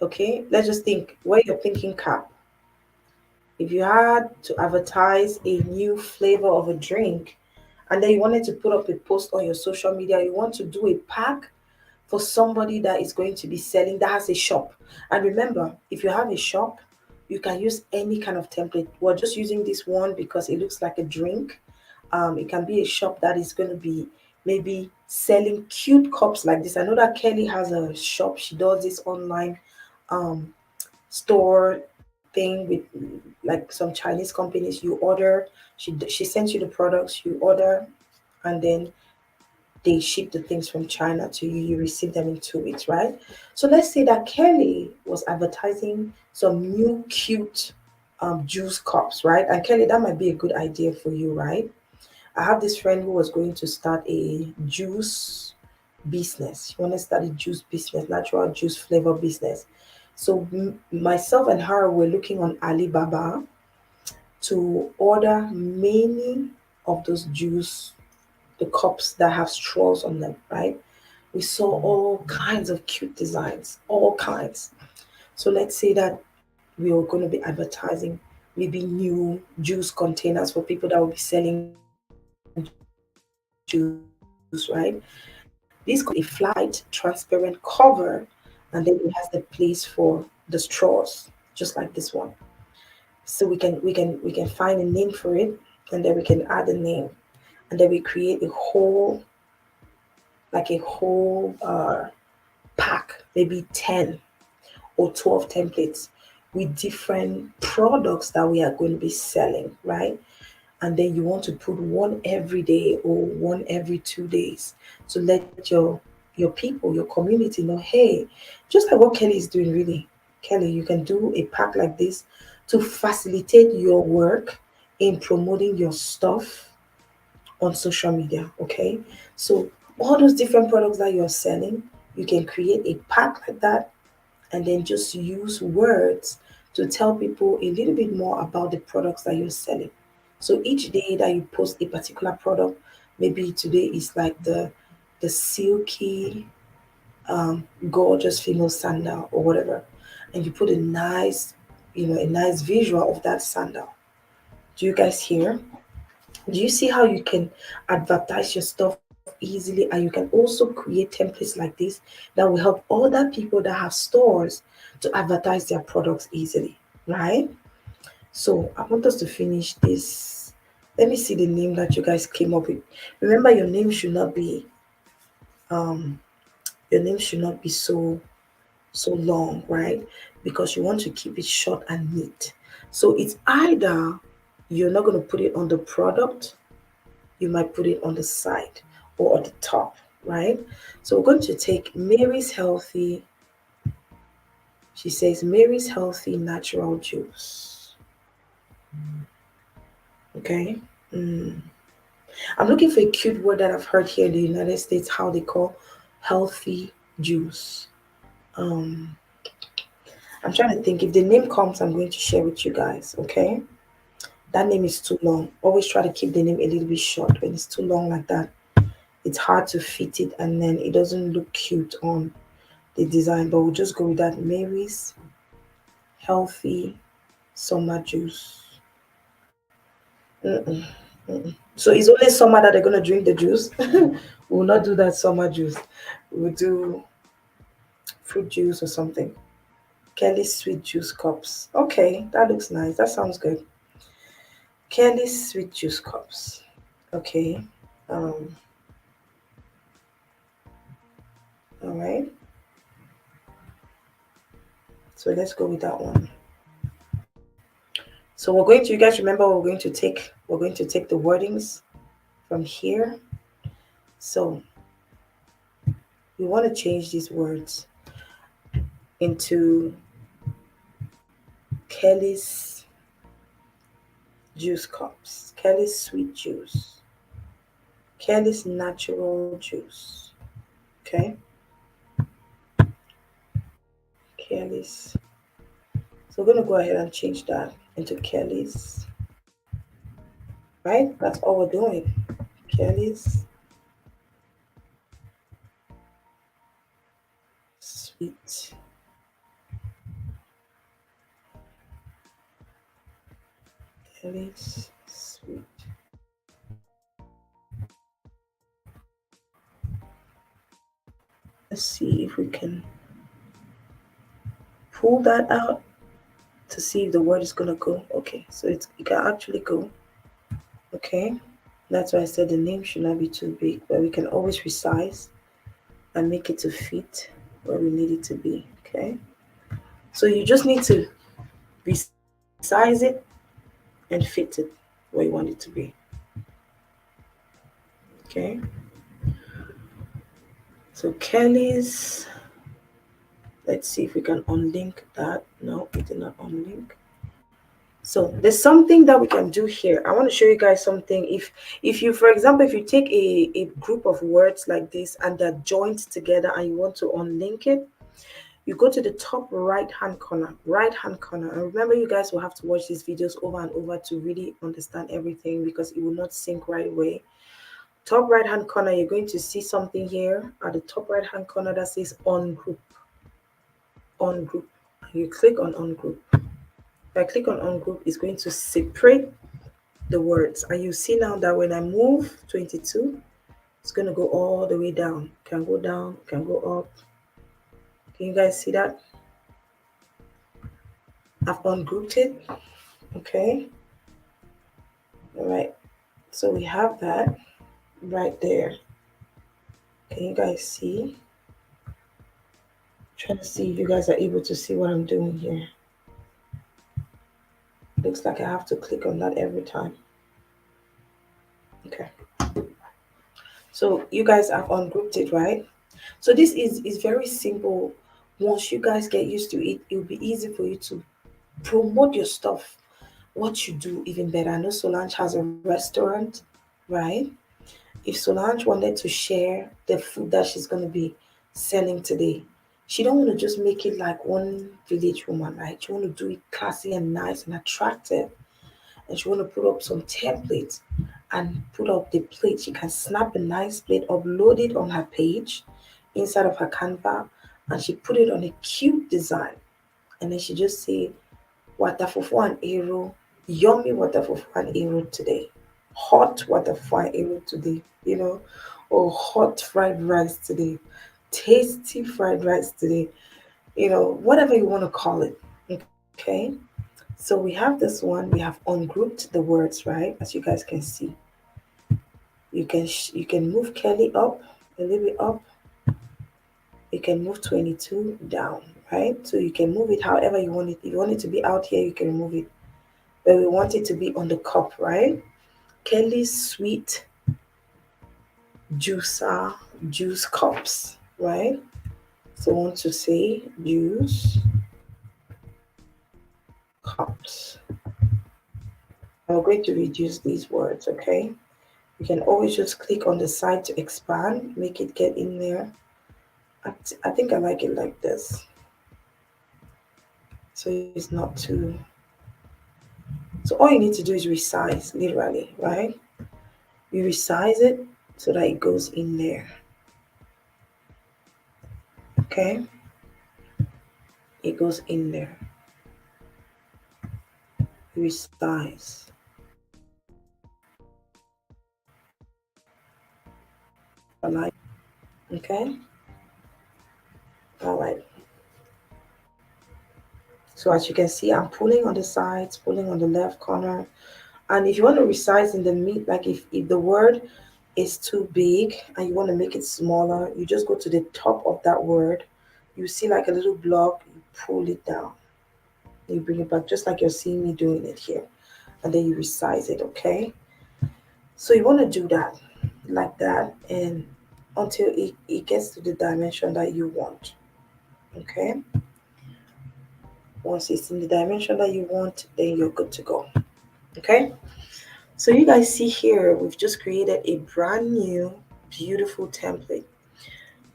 Okay, let's just think. Wear your thinking cap. If you had to advertise a new flavor of a drink, and then you wanted to put up a post on your social media, you want to do a pack for somebody that is going to be selling, that has a shop. And remember, if you have a shop, you can use any kind of template. We're just using this one because it looks like a drink. It can be a shop that is going to be maybe selling cute cups like this. I know that Kelly has a shop. She does this online um, store thing with like some Chinese companies. You order, she sends you the products, you order, and then they ship the things from China to you. You receive them in 2 weeks, right? So let's say that Kelly was advertising some new cute juice cups, right? And Kelly, that might be a good idea for you, right? I have this friend who was going to start a juice business. She wanted to start a juice business, natural juice flavor business. So myself and her were looking on Alibaba to order many of those juice, the cups that have straws on them, right? We saw all kinds of cute designs, all kinds. So let's say that we are going to be advertising maybe new juice containers for people that will be selling juice, right? This could be a flat, transparent cover, and then it has the place for the straws, just like this one. So we can find a name for it, and then we can add a name, and then we create a whole like a whole pack, maybe 10 or 12 templates with different products that we are going to be selling, right? And then you want to put one every day or one every 2 days to let your people, your community know, hey, just like what Kelly is doing, really. Kelly, you can do a pack like this to facilitate your work in promoting your stuff on social media. Okay. So all those different products that you're selling, you can create a pack like that and then just use words to tell people a little bit more about the products that you're selling. So each day that you post a particular product, maybe today is like the silky gorgeous female sandal or whatever, and you put a nice, a nice visual of that sandal. Do you guys hear? Do you see how you can advertise your stuff easily, and you can also create templates like this that will help other people that have stores to advertise their products easily, right? So I want us to finish this. Let me see the name that you guys came up with. Remember, um your name should not be so long, right? Because you want to keep it short and neat. So it's either you're not going to put it on the product, you might put it on the side or at the top, right? So we're going to take Mary's Healthy. She says Mary's Healthy Natural Juice. Okay. Mm. I'm looking for a cute word that I've heard here in the United States, how they call healthy juice. Um, I'm trying to think. If the name comes, I'm going to share with you guys. Okay. That name is too long. Always try to keep the name a little bit short. When it's too long like that, it's hard to fit it and then it doesn't look cute on the design. But we'll just go with that. Mary's Healthy Summer Juice. Mm-mm, mm-mm. So it's only summer that they're gonna drink the juice. We'll not do that summer juice. We'll do fruit juice or something. Kelly's sweet juice cups. Okay, that looks nice. That sounds good. Kelly's sweet juice cups. Okay. Um. All right. So let's go with that one. So we're going to. You guys remember we're going to take. We're going to take the wordings from here. So we want to change these words into Kelly's juice cups, Kelly's sweet juice, Kelly's natural juice. Okay, Kelly's. So we're gonna go ahead and change that into Kelly's. Right? That's all we're doing. Kelly's sweet, Kelly's sweet. Let's see if we can pull that out to see if the word is gonna go. Okay, so it can actually go. Okay, that's why I said the name should not be too big, but we can always resize and make it to fit where we need it to be. Okay, so you just need to resize it and fit it where you want it to be. Okay, so Kelly's, let's see if we can unlink that. No, we did not unlink. So there's something that we can do here. I want to show you guys something. If you, for example, if you take a group of words like this and they're joined together and you want to unlink it, you go to the top right hand corner. And remember, you guys will have to watch these videos over and over to really understand everything because it will not sync right away. Top right hand corner, you're going to see something here at the top right hand corner that says on group. On group. You click on group. If I click on group, it's going to separate the words. And you see now that when I move 22, it's going to go all the way down. Can go down, can go up. Can you guys see that? I've ungrouped it. Okay. All right. So we have that right there. Can you guys see? I'm trying to see if you guys are able to see what I'm doing here. Looks like I have to click on that every time. Okay. So you guys have ungrouped it, right? So this is very simple. Once you guys get used to it, it'll be easy for you to promote your stuff, what you do even better. I know Solange has a restaurant, right? If Solange wanted to share the food that she's going to be selling today, she don't want to just make it like one village woman, right? She want to do it classy and nice and attractive, and she want to put up some templates and put up the plate. She can snap a nice plate, upload it on her page inside of her Canva, and she put it on a cute design, and then she just say water fufu and arrow, yummy water fufu and arrow today, hot water fufu and arrow today, or hot fried rice today, tasty fried rice today, whatever you want to call it. Okay. So we have this one, we have ungrouped the words, right? As you guys can see, you can move Kelly up a little bit up, you can move 22 down, right? So you can move it however you want it. If you want it to be out here, you can move it, but we want it to be on the cup, right? Kelly's sweet juicer juice cups, right? So I want to say juice cups. And we're going to reduce these words, okay? You can always just click on the side to expand, make it get in there. I think I like it like this. So it's not too. So all you need to do is resize, literally, right? You resize it so that it goes in there. Okay? It goes in there. Resize. Okay? All right. So as you can see, I'm pulling on the sides, pulling on the left corner. And if you want to resize in the mid, like if the word is too big and you want to make it smaller, you just go to the top of that word. You see like a little block, you pull it down. You bring it back just like you're seeing me doing it here. And then you resize it, okay? So you want to do that like that and until it gets to the dimension that you want. Okay? Once it's in the dimension that you want, then you're good to go. Okay? So you guys see here, we've just created a brand new, beautiful template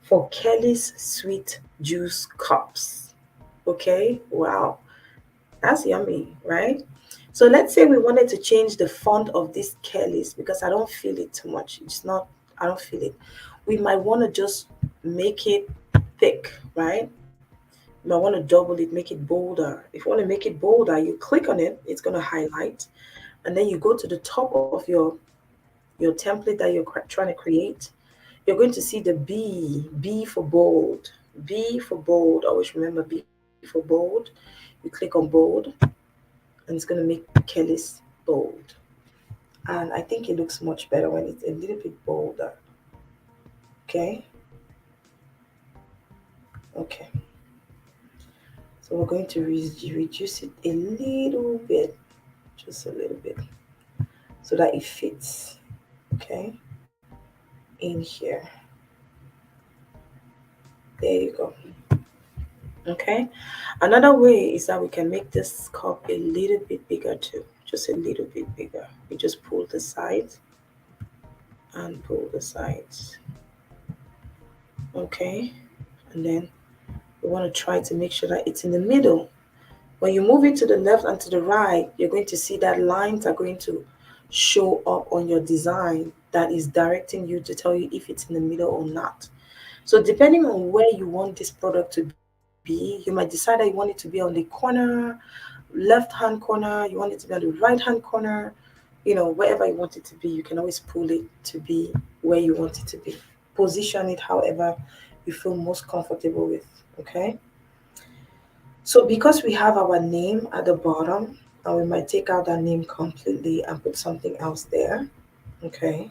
for Kelly's Sweet Juice Cups. Okay? Wow. That's yummy, right? So let's say we wanted to change the font of this Kelly's because I don't feel it too much. It's not, I don't feel it. We might want to just make it thick, right? You might want to double it, make it bolder. If you want to make it bolder, you click on it, it's going to highlight. And then you go to the top of your template that you're trying to create. you're going to see the B for bold. B for bold. Always remember B for bold. You click on bold, and it's going to make Kelly's bold. And I think it looks much better when it's a little bit bolder. Okay. Okay. So we're going to reduce it a little bit, just a little bit, so that it fits. Okay. In here. There you go. Okay. Another way is that we can make this cup a little bit bigger too. Just a little bit bigger. We just pull the sides and pull the sides. Okay. And then we want to try to make sure that it's in the middle. When you move it to the left and to the right, you're going to see that lines are going to show up on your design that is directing you to tell you if it's in the middle or not. So depending on where you want this product to be, you might decide that you want it to be on the corner, left hand corner, you want it to be on the right hand corner, wherever you want it to be, you can always pull it to be where you want it to be. Position it however you feel most comfortable with. Okay. So because we have our name at the bottom, and we might take out that name completely and put something else there. Okay.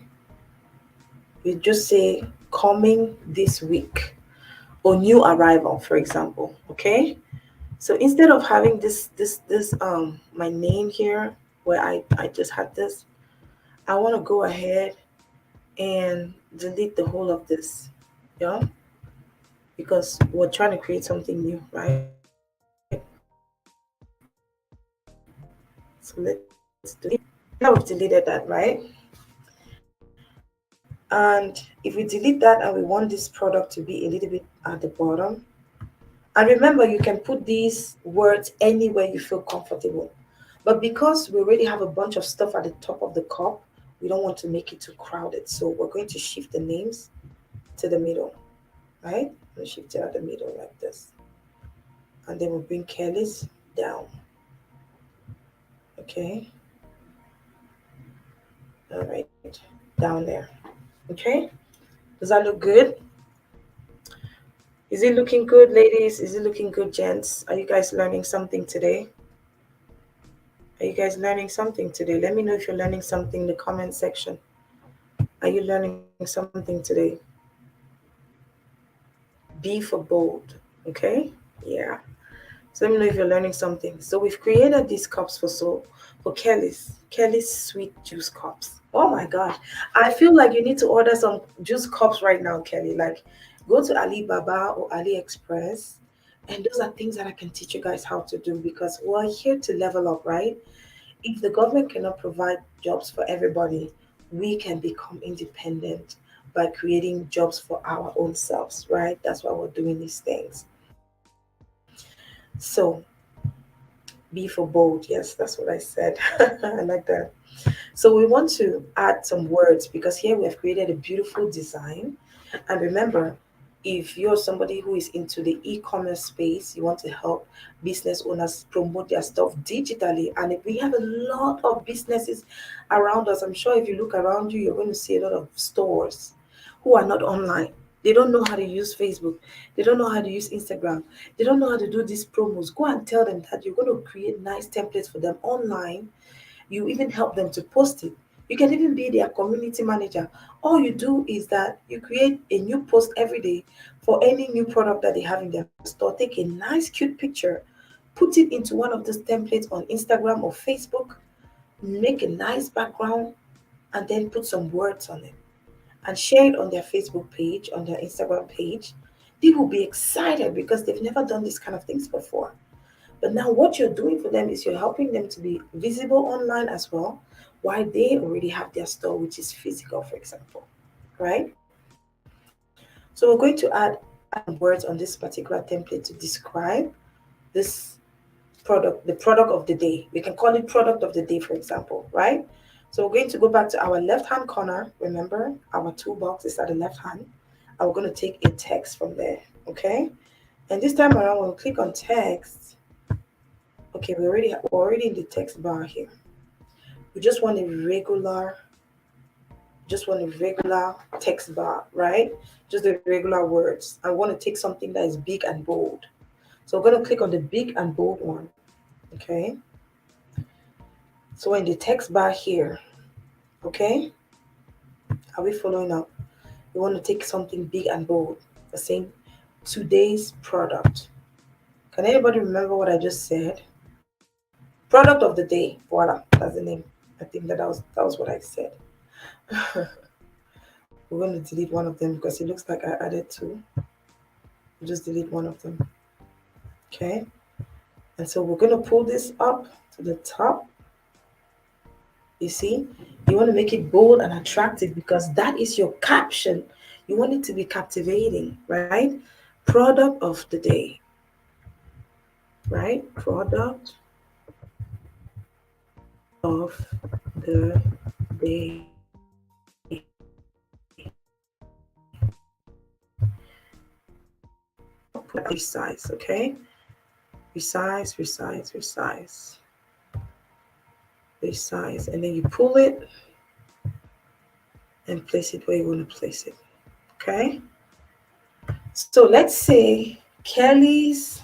We just say coming this week or new arrival, for example. Okay. So instead of having this my name here where I just had this, I want to go ahead and delete the whole of this. Yeah. Because we're trying to create something new, right? So let's delete. Now we've deleted that, right? And if we delete that and we want this product to be a little bit at the bottom, and remember, you can put these words anywhere you feel comfortable. But because we already have a bunch of stuff at the top of the cup, we don't want to make it too crowded. So we're going to shift the names to the middle, right? We'll shift it at the middle like this. And then we'll bring Kelly's down. Okay. All right. Down there. Okay. Does that look good? Is it looking good, ladies? Is it looking good, gents? Are you guys learning something today? Are you guys learning something today? Let me know if you're learning something in the comment section. Are you learning something today? B for bold. Okay? Yeah. So let me know if you're learning something. So we've created these cups for Kelly's sweet juice cups. Oh my gosh. I feel like you need to order some juice cups right now, Kelly. Like go to Alibaba or AliExpress. And those are things that I can teach you guys how to do because we're here to level up, right? If the government cannot provide jobs for everybody, we can become independent by creating jobs for our own selves, right? That's why we're doing these things. So, B for bold. Yes, that's what I said. I like that. So, we want to add some words because here we have created a beautiful design. And remember, if you're somebody who is into the e-commerce space, you want to help business owners promote their stuff digitally. And if we have a lot of businesses around us, I'm sure if you look around you, you're going to see a lot of stores who are not online. They don't know how to use Facebook. They don't know how to use Instagram. They don't know how to do these promos. Go and tell them that you're going to create nice templates for them online. You even help them to post it. You can even be their community manager. All you do is that you create a new post every day for any new product that they have in their store. Take a nice, cute picture, put it into one of those templates on Instagram or Facebook, make a nice background, and then put some words on it and share it on their Facebook page, on their Instagram page. They will be excited because they've never done these kind of things before. But now what you're doing for them is you're helping them to be visible online as well, while they already have their store, which is physical, for example, right? So we're going to add some words on this particular template to describe this product, the product of the day. We can call it product of the day, for example, right? So we're going to go back to our left-hand corner. Remember, our toolbox is at the left hand. And we're going to take a text from there, okay? And this time around, when we click on text, okay, we're already in the text bar here. We just want a regular just want a regular text bar, right? Just the regular words. I want to take something that is big and bold. So I'm going to click on the big and bold one. Okay. So in the text bar here, okay, are we following up? You want to take something big and bold. The same today's product. Can anybody remember what I just said? Product of the day. Voila, that's the name. I think that was what I said. We're going to delete one of them because it looks like I added two. We'll just delete one of them. Okay. And so we're going to pull this up to the top. You see, you want to make it bold and attractive because that is your caption. You want it to be captivating, right? Product of the day, right? Product of the day. Put resize, okay? Resize, and then you pull it and place it where you want to place it, okay? So let's say Kelly's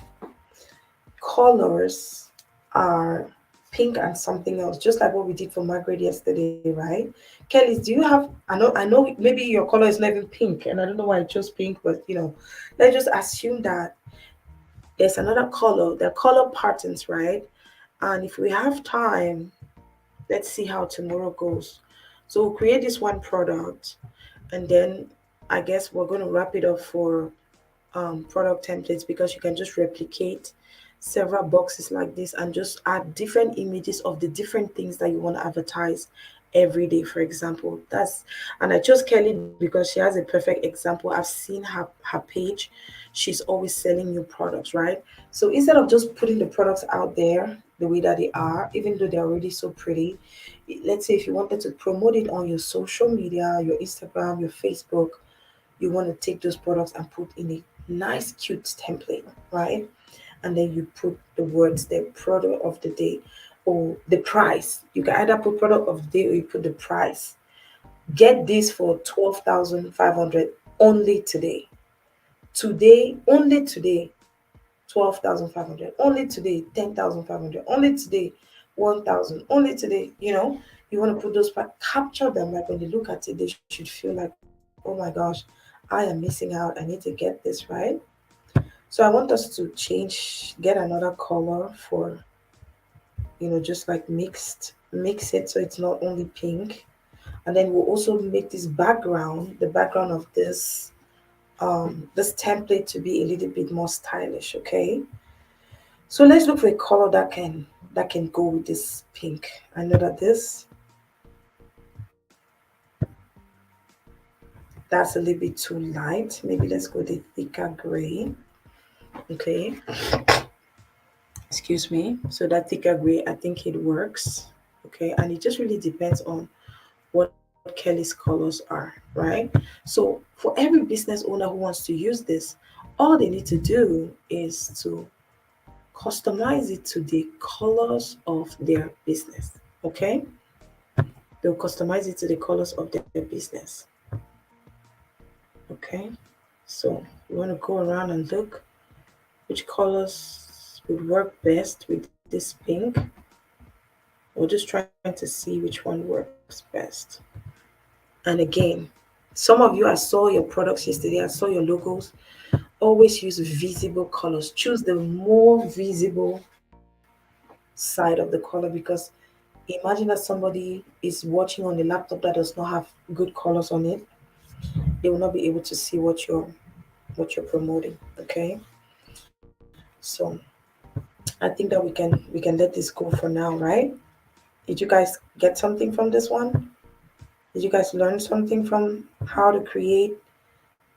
colors are pink and something else, just like what we did for Margaret yesterday, right? Kelly, do you have? I know. Maybe your color is not even pink, and I don't know why I chose pink, but let's just assume that there's another color. They're color patterns, right? And if we have time, let's see how tomorrow goes. So we'll create this one product, and then I guess we're going to wrap it up for product templates because you can just replicate several boxes like this and just add different images of the different things that you want to advertise every day, for example. That's And I chose Kelly because she has a perfect example. I've seen her page. She's always selling new products, right? So instead of just putting the products out there the way that they are, even though they're already so pretty, let's say if you wanted to promote it on your social media, your Instagram, your Facebook, you want to take those products and put in a nice cute template, right? And then you put the words, the product of the day, or the price. You can either put product of the day or you put the price. Get this for 12,500 only today. Today, only today, 12,500. Only today, 10,500. Only today, 1,000. Only today, you want to put those, capture them. Like when they look at it, they should feel like, oh my gosh, I am missing out. I need to get this, right? So I want us to get another color for, just like mix it so it's not only pink. And then we'll also make this background, the background of this template to be a little bit more stylish, okay? So let's look for a color that can go with this pink. I know that that's a little bit too light. Maybe let's go the thicker gray. Okay, excuse me. So that thicker gray, I think it works. Okay, and it just really depends on what Kelly's colors are, right? So for every business owner who wants to use this, all they need to do is to customize it to the colors of their business. Okay, they'll customize it to the colors of their business. Okay, so you want to go around and look which colors would work best with this pink. We're just trying to see which one works best. And again, some of you, I saw your products yesterday, I saw your logos. Always use visible colors. Choose the more visible side of the color because imagine that somebody is watching on the laptop that does not have good colors on it. They will not be able to see what you're promoting. Okay. So I think that we can let this go for now, right? Did you guys get something from this one? Did you guys learn something from how to create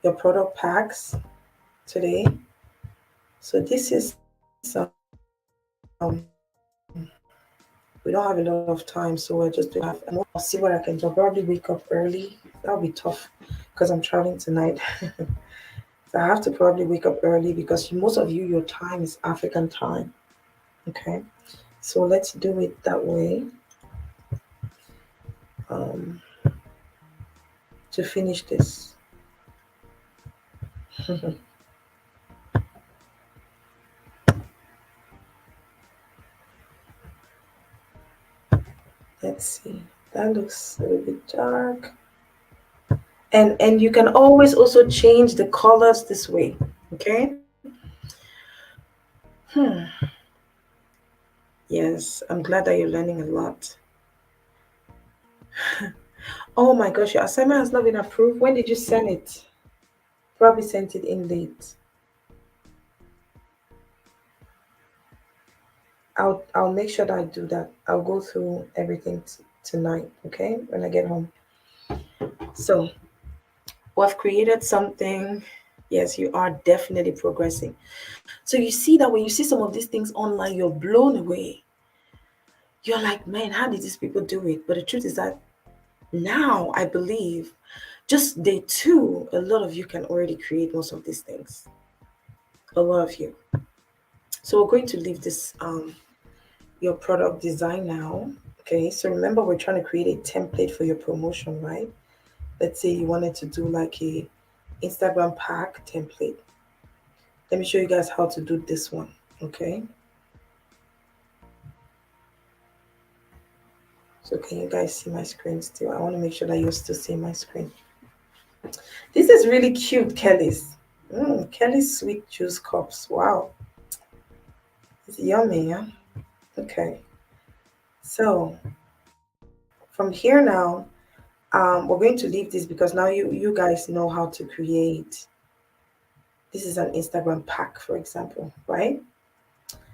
your product packs today? So this is we don't have a lot of time, so we're just doing half, and I'll see what I can do. I'll probably wake up early. That'll be tough because I'm traveling tonight. So I have to probably wake up early because most of you, your time is African time. Okay, so let's do it that way. Um, to finish this. Let's see. That looks a little bit dark. And you can always also change the colors this way. Okay. Hmm. Yes, I'm glad that you're learning a lot. Oh my gosh, your assignment has not been approved. When did you send it? Probably sent it in late. I'll make sure that I do that. I'll go through everything tonight, okay? When I get home. So we've created something. Yes, you are definitely progressing. So you see that when you see some of these things online, you're blown away. You're like, man, how did these people do it? But the truth is that now I believe just day two, a lot of you can already create most of these things. A lot of you. So we're going to leave this your product design now. Okay, so remember we're trying to create a template for your promotion, right? Let's say you wanted to do like a Instagram pack template. Let me show you guys how to do this one. Okay, so can you guys see my screen still? I want to make sure that you're still seeing my screen. This is really cute, Kelly's. Kelly's sweet juice cups. Wow, it's yummy, yeah? Okay, so from here now, we're going to leave this because now you guys know how to create. This is an Instagram pack, for example, right?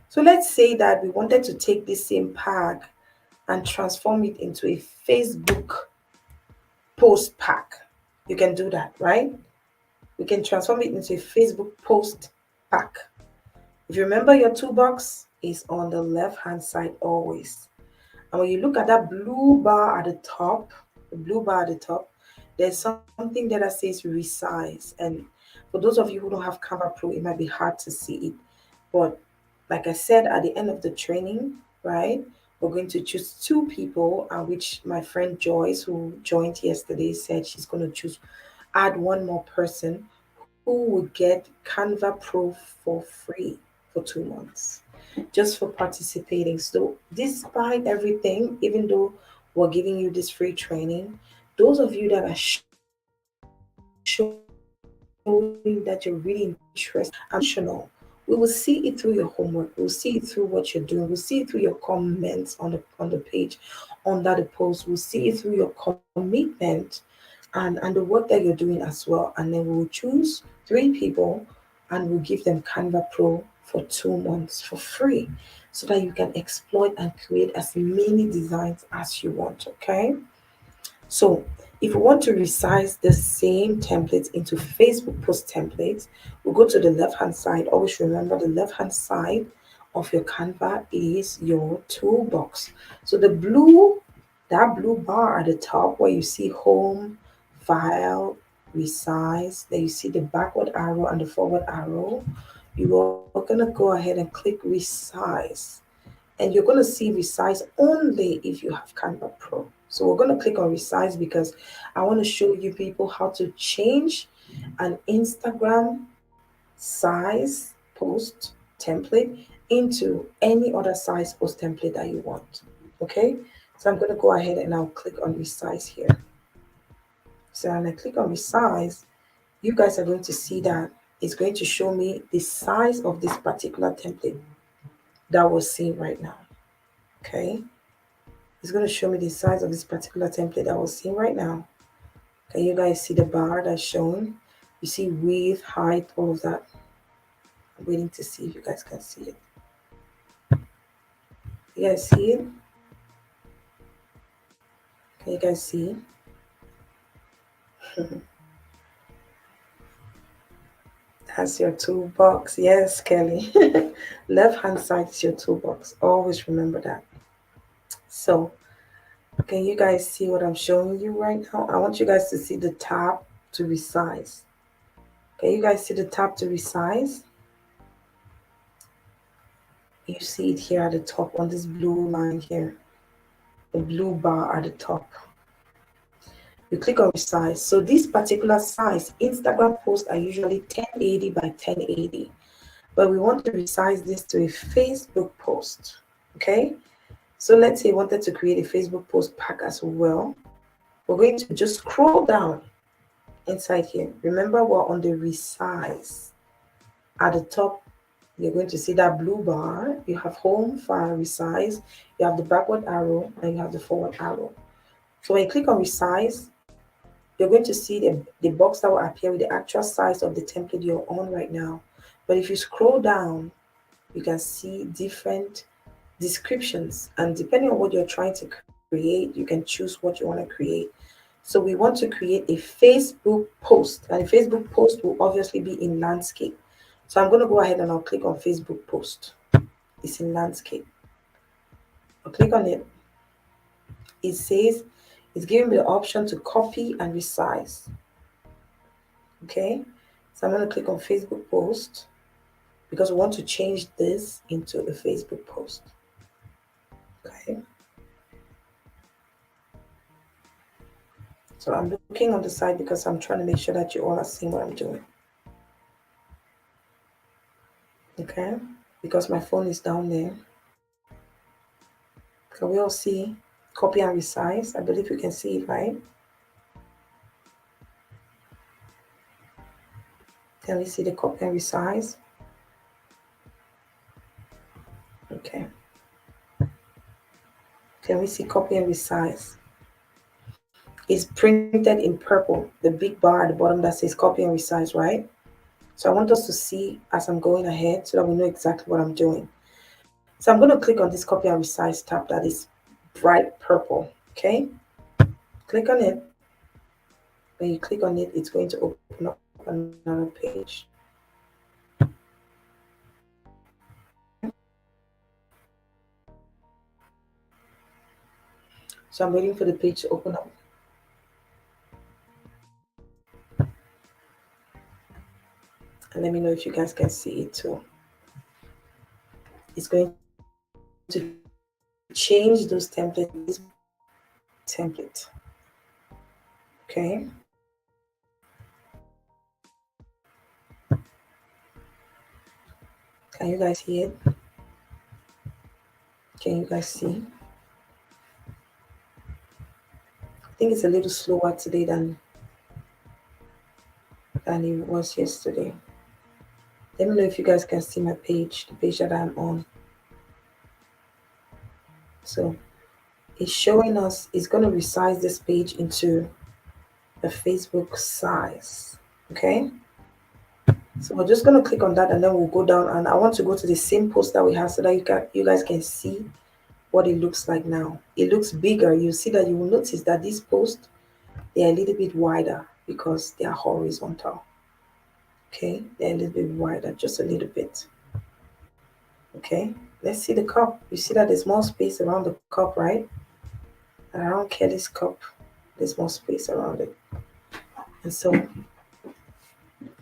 So let's say that we wanted to take this same pack and transform it into a Facebook post pack. You can do that, right? We can transform it into a Facebook post pack. If you remember, your toolbox is on the left hand side always. And when you look at that blue bar at the top, the blue bar at the top, there's something there that says resize. And for those of you who don't have Canva Pro, it might be hard to see it. But like I said at the end of the training, right, we're going to choose two people, which my friend Joyce, who joined yesterday, said she's going to choose, add one more person who will get Canva Pro for free for 2 months just for participating. So, despite everything, even though we're giving you this free training, those of you that are showing that you're really interested and intentional, we will see it through your homework. We'll see it through what you're doing. We'll see it through your comments on the page, under the post. We'll see it through your commitment and the work that you're doing as well. And then we'll choose 3 people and we'll give them Canva Pro for 2 months for free so that you can exploit and create as many designs as you want. Okay. So if you want to resize the same templates into Facebook post templates, we'll go to the left hand side. Always remember the left hand side of your Canva is your toolbox. So that blue bar at the top where you see home, file, resize, then you see the backward arrow and the forward arrow, you are going to go ahead and click resize, and you're going to see resize only if you have Canva Pro. So we're going to click on resize because I want to show you people how to change an Instagram size post template into any other size post template that you want. Okay, so I'm going to go ahead and I'll click on resize here. So when I click on resize, you guys are going to see that it's going to show me the size of this particular template that we're seeing right now. Okay, it's going to show me the size of this particular template that we're seeing right now. Can you guys see the bar that's showing? You see width, height, all of that. I'm waiting to see if you guys can see it. You guys see it? Can you guys see? That's your toolbox. Yes, Kelly. Left hand side is your toolbox. Always remember that. So, can you guys see what I'm showing you right now? I want you guys to see the tab to resize. Can you guys see the tab to resize? You see it here at the top on this blue line here, the blue bar at the top. You click on resize. So this particular size, Instagram posts are usually 1080 by 1080, but we want to resize this to a Facebook post. Okay, so let's say you wanted to create a Facebook post pack as well. We're going to just scroll down inside here. Remember, we're on the resize. At the top, you're going to see that blue bar. You have home, file, resize. You have the backward arrow and you have the forward arrow. So when you click on resize, you're going to see the box that will appear with the actual size of the template you're on right now. But if you scroll down, you can see different descriptions, and depending on what you're trying to create, you can choose what you want to create. So we want to create a Facebook post, and a Facebook post will obviously be in landscape. So I'm going to go ahead and I'll click on Facebook post. It's in landscape. I'll click on it. It says it's giving me the option to copy and resize. Okay, so I'm going to click on Facebook post because we want to change this into a Facebook post. Okay, so I'm looking on the side because I'm trying to make sure that you all are seeing what I'm doing. Okay, because my phone is down there. Can we all see copy and resize? I believe you can see it, right? Can we see the copy and resize? Okay. Can we see copy and resize? It's printed in purple, the big bar at the bottom that says copy and resize, right? So I want us to see as I'm going ahead so that we know exactly what I'm doing. So I'm going to click on this copy and resize tab that is bright purple. Okay, click on it. When you click on it, it's going to open up another page. Okay, so I'm waiting for the page to open up. And let me know if you guys can see it too. It's going to change those templates to this template. Okay. Can you guys hear it? Can you guys see? I think it's a little slower today than it was yesterday. Let me know if you guys can see my page, the page that I'm on. So it's showing us, it's going to resize this page into the Facebook size. Okay. So we're just going to click on that and then we'll go down, and I want to go to the same post that we have so that you guys can see what it looks like now. It looks bigger. You see that you will notice that this post, they are a little bit wider because they are horizontal. Okay, they're a little bit wider, just a little bit. Okay, let's see the cup. You see that there's more space around the cup, right? And around Kelly's cup, there's more space around it. And so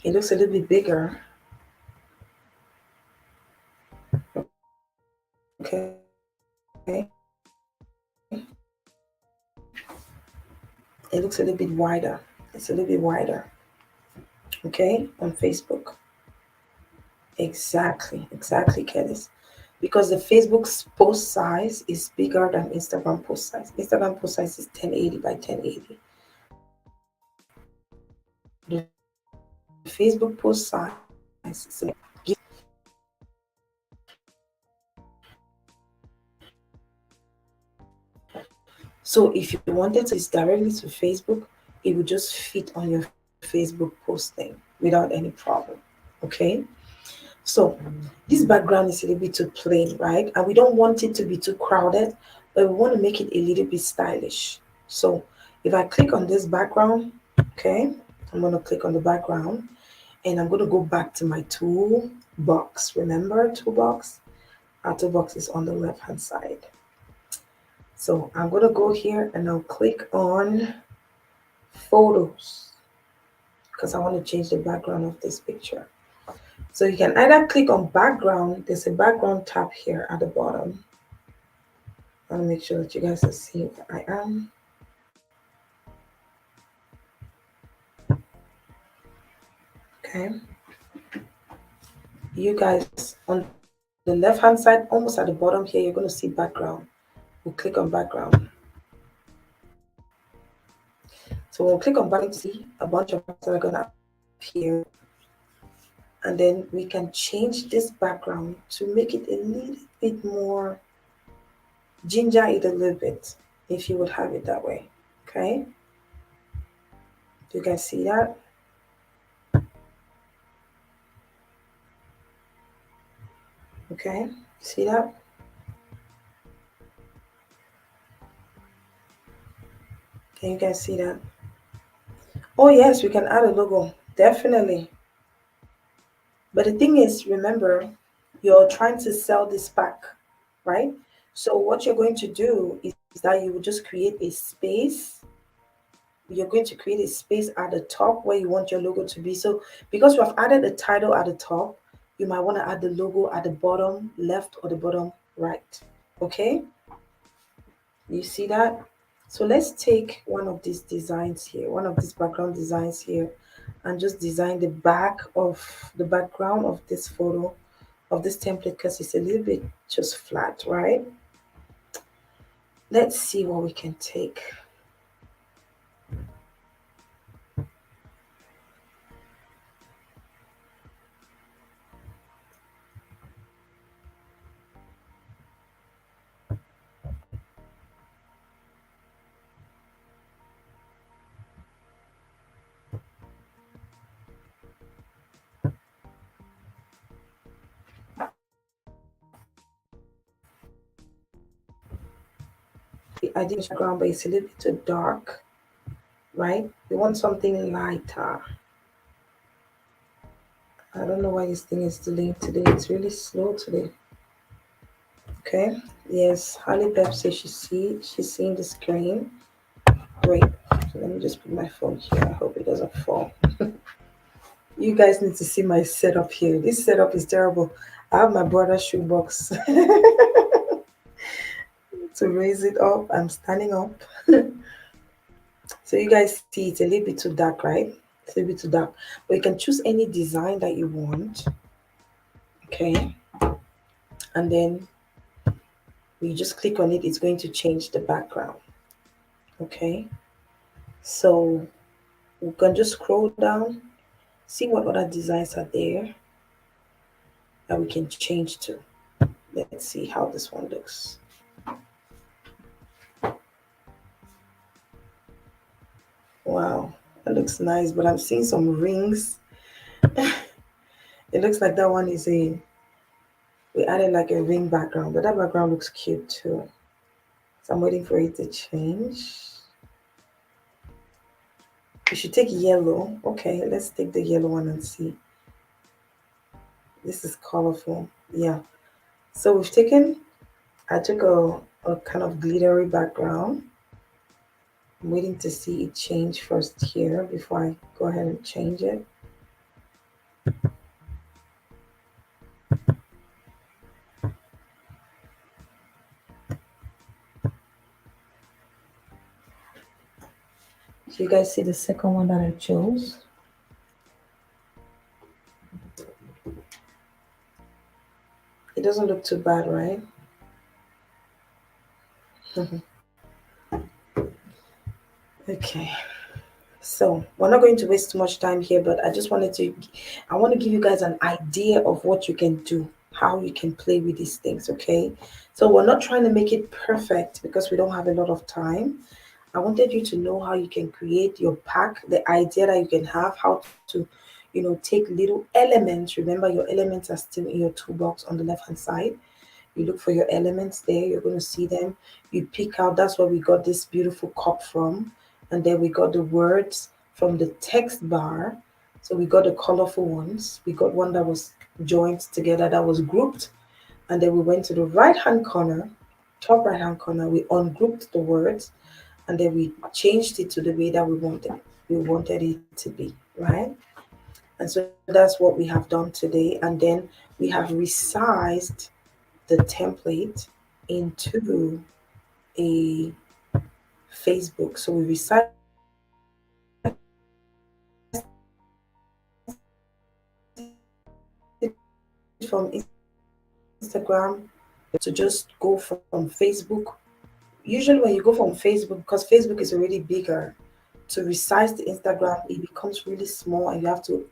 it looks a little bit bigger. Okay. It looks a little bit wider. It's a little bit wider. Okay, on Facebook. Exactly, Kelly. Because the Facebook's post size is bigger than Instagram post size. Instagram post size is 1080 by 1080. The Facebook post size is so if you wanted to this directly to Facebook, it would just fit on your Facebook posting without any problem. Okay. So this background is a little bit too plain, right? And we don't want it to be too crowded, but we want to make it a little bit stylish. So if I click on this background, okay, I'm going to click on the background and I'm going to go back to my toolbox. Remember toolbox? Our toolbox is on the left hand side. So I'm going to go here and I'll click on photos because I want to change the background of this picture. So you can either click on background. There's a background tab here at the bottom. I'll make sure that you guys are seeing where I am. Okay, you guys on the left hand side, almost at the bottom here, you're going to see background. We'll click on background. So we'll click on background to see a bunch of backgrounds that are going to appear. And then we can change this background to make it a little bit more, ginger it a little bit, if you would have it that way. Okay, do you guys see that? Okay, see that? Can you guys see that? Oh yes, we can add a logo, definitely. But the thing is, remember, you're trying to sell this pack, right? So what you're going to do is that you will just create a space. You're going to create a space at the top where you want your logo to be. So because we have added a title at the top, you might want to add the logo at the bottom left or the bottom right. Okay, you see that? So let's take one of these designs here, one of these background designs here, and just design the background of this photo, of this template, because it's a little bit just flat, right? Let's see what we can take. I did background, but it's a little bit too dark, right? We want something lighter. I don't know why this thing is delaying today. It's really slow today. Okay. Yes, Harley Pep says she's seeing the screen. Great. So let me just put my phone here. I hope it doesn't fall. You guys need to see my setup here. This setup is terrible. I have my brother's shoebox to raise it up. I'm standing up. So you guys see it's a little bit too dark, right? It's a little bit too dark. But you can choose any design that you want. Okay. And then we just click on it. It's going to change the background. Okay. So we can just scroll down, see what other designs are there that we can change to. Let's see how this one looks. Wow, that looks nice, but I'm seeing some rings. It looks like that one is we added like a ring background, but that background looks cute too. So I'm waiting for it to change. We should take yellow. Okay, let's take the yellow one and see. This is colorful. Yeah. So I took a kind of glittery background. I'm waiting to see it change first here before I go ahead and change it. So you guys see the second one that I chose? It doesn't look too bad, right? Okay. So we're not going to waste too much time here, but I want to give you guys an idea of what you can do, how you can play with these things, okay? So we're not trying to make it perfect because we don't have a lot of time. I wanted you to know how you can create your pack, the idea that you can have, how to, take little elements. Remember, your elements are still in your toolbox on the left hand side. You look for your elements there, you're going to see them. You pick out, that's where we got this beautiful cup from. And then we got the words from the text bar. So we got the colorful ones. We got one that was joined together, that was grouped. And then we went to the right hand corner, top right hand corner, we ungrouped the words, and then we changed it to the way that we wanted it to be, right? And so that's what we have done today. And then we have resized the template into a Facebook. So we resized the template into a Facebook. from Instagram to just go from Facebook. Usually, when you go from Facebook, because Facebook is already bigger, to resize the Instagram, it becomes really small, and you have to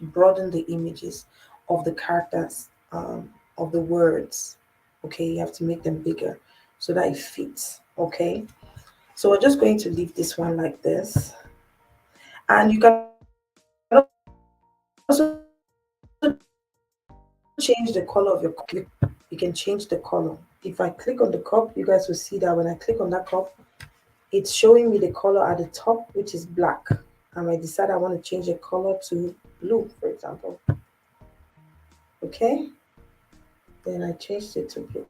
broaden the images of the characters, of the words. Okay, you have to make them bigger so that it fits. Okay, so we're just going to leave this one like this, and you can also change the color of your you can change the color. If I click on the cup, you guys will see that when I click on that cup, it's showing me the color at the top, which is black. I might decide I want to change the color to blue, for example. Okay, then I changed it to blue.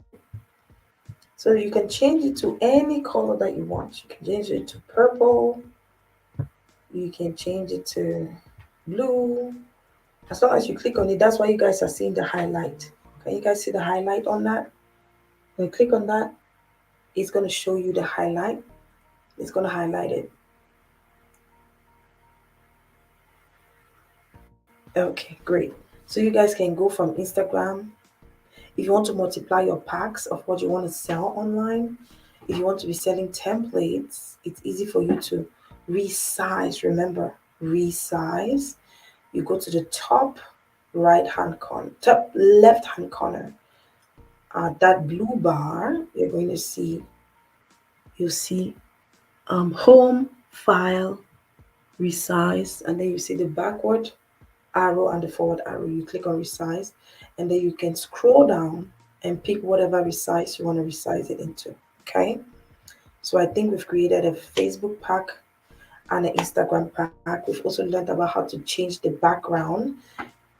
So you can change it to any color that you want. You can change it to purple, you can change it to blue. As long as you click on it, that's why you guys are seeing the highlight. Can you guys see the highlight on that? When you click on that, it's going to show you the highlight. It's going to highlight it. Okay, great. So you guys can go from Instagram. If you want to multiply your packs of what you want to sell online, if you want to be selling templates, it's easy for you to resize. Remember, resize. You go to the top right hand corner, top left hand corner. That blue bar, you're going to see, you see home, file, resize, and then you see the backward arrow and the forward arrow. You click on resize, and then you can scroll down and pick whatever resize you want to resize it into. Okay, so I think we've created a Facebook pack and an Instagram pack. We've also learned about how to change the background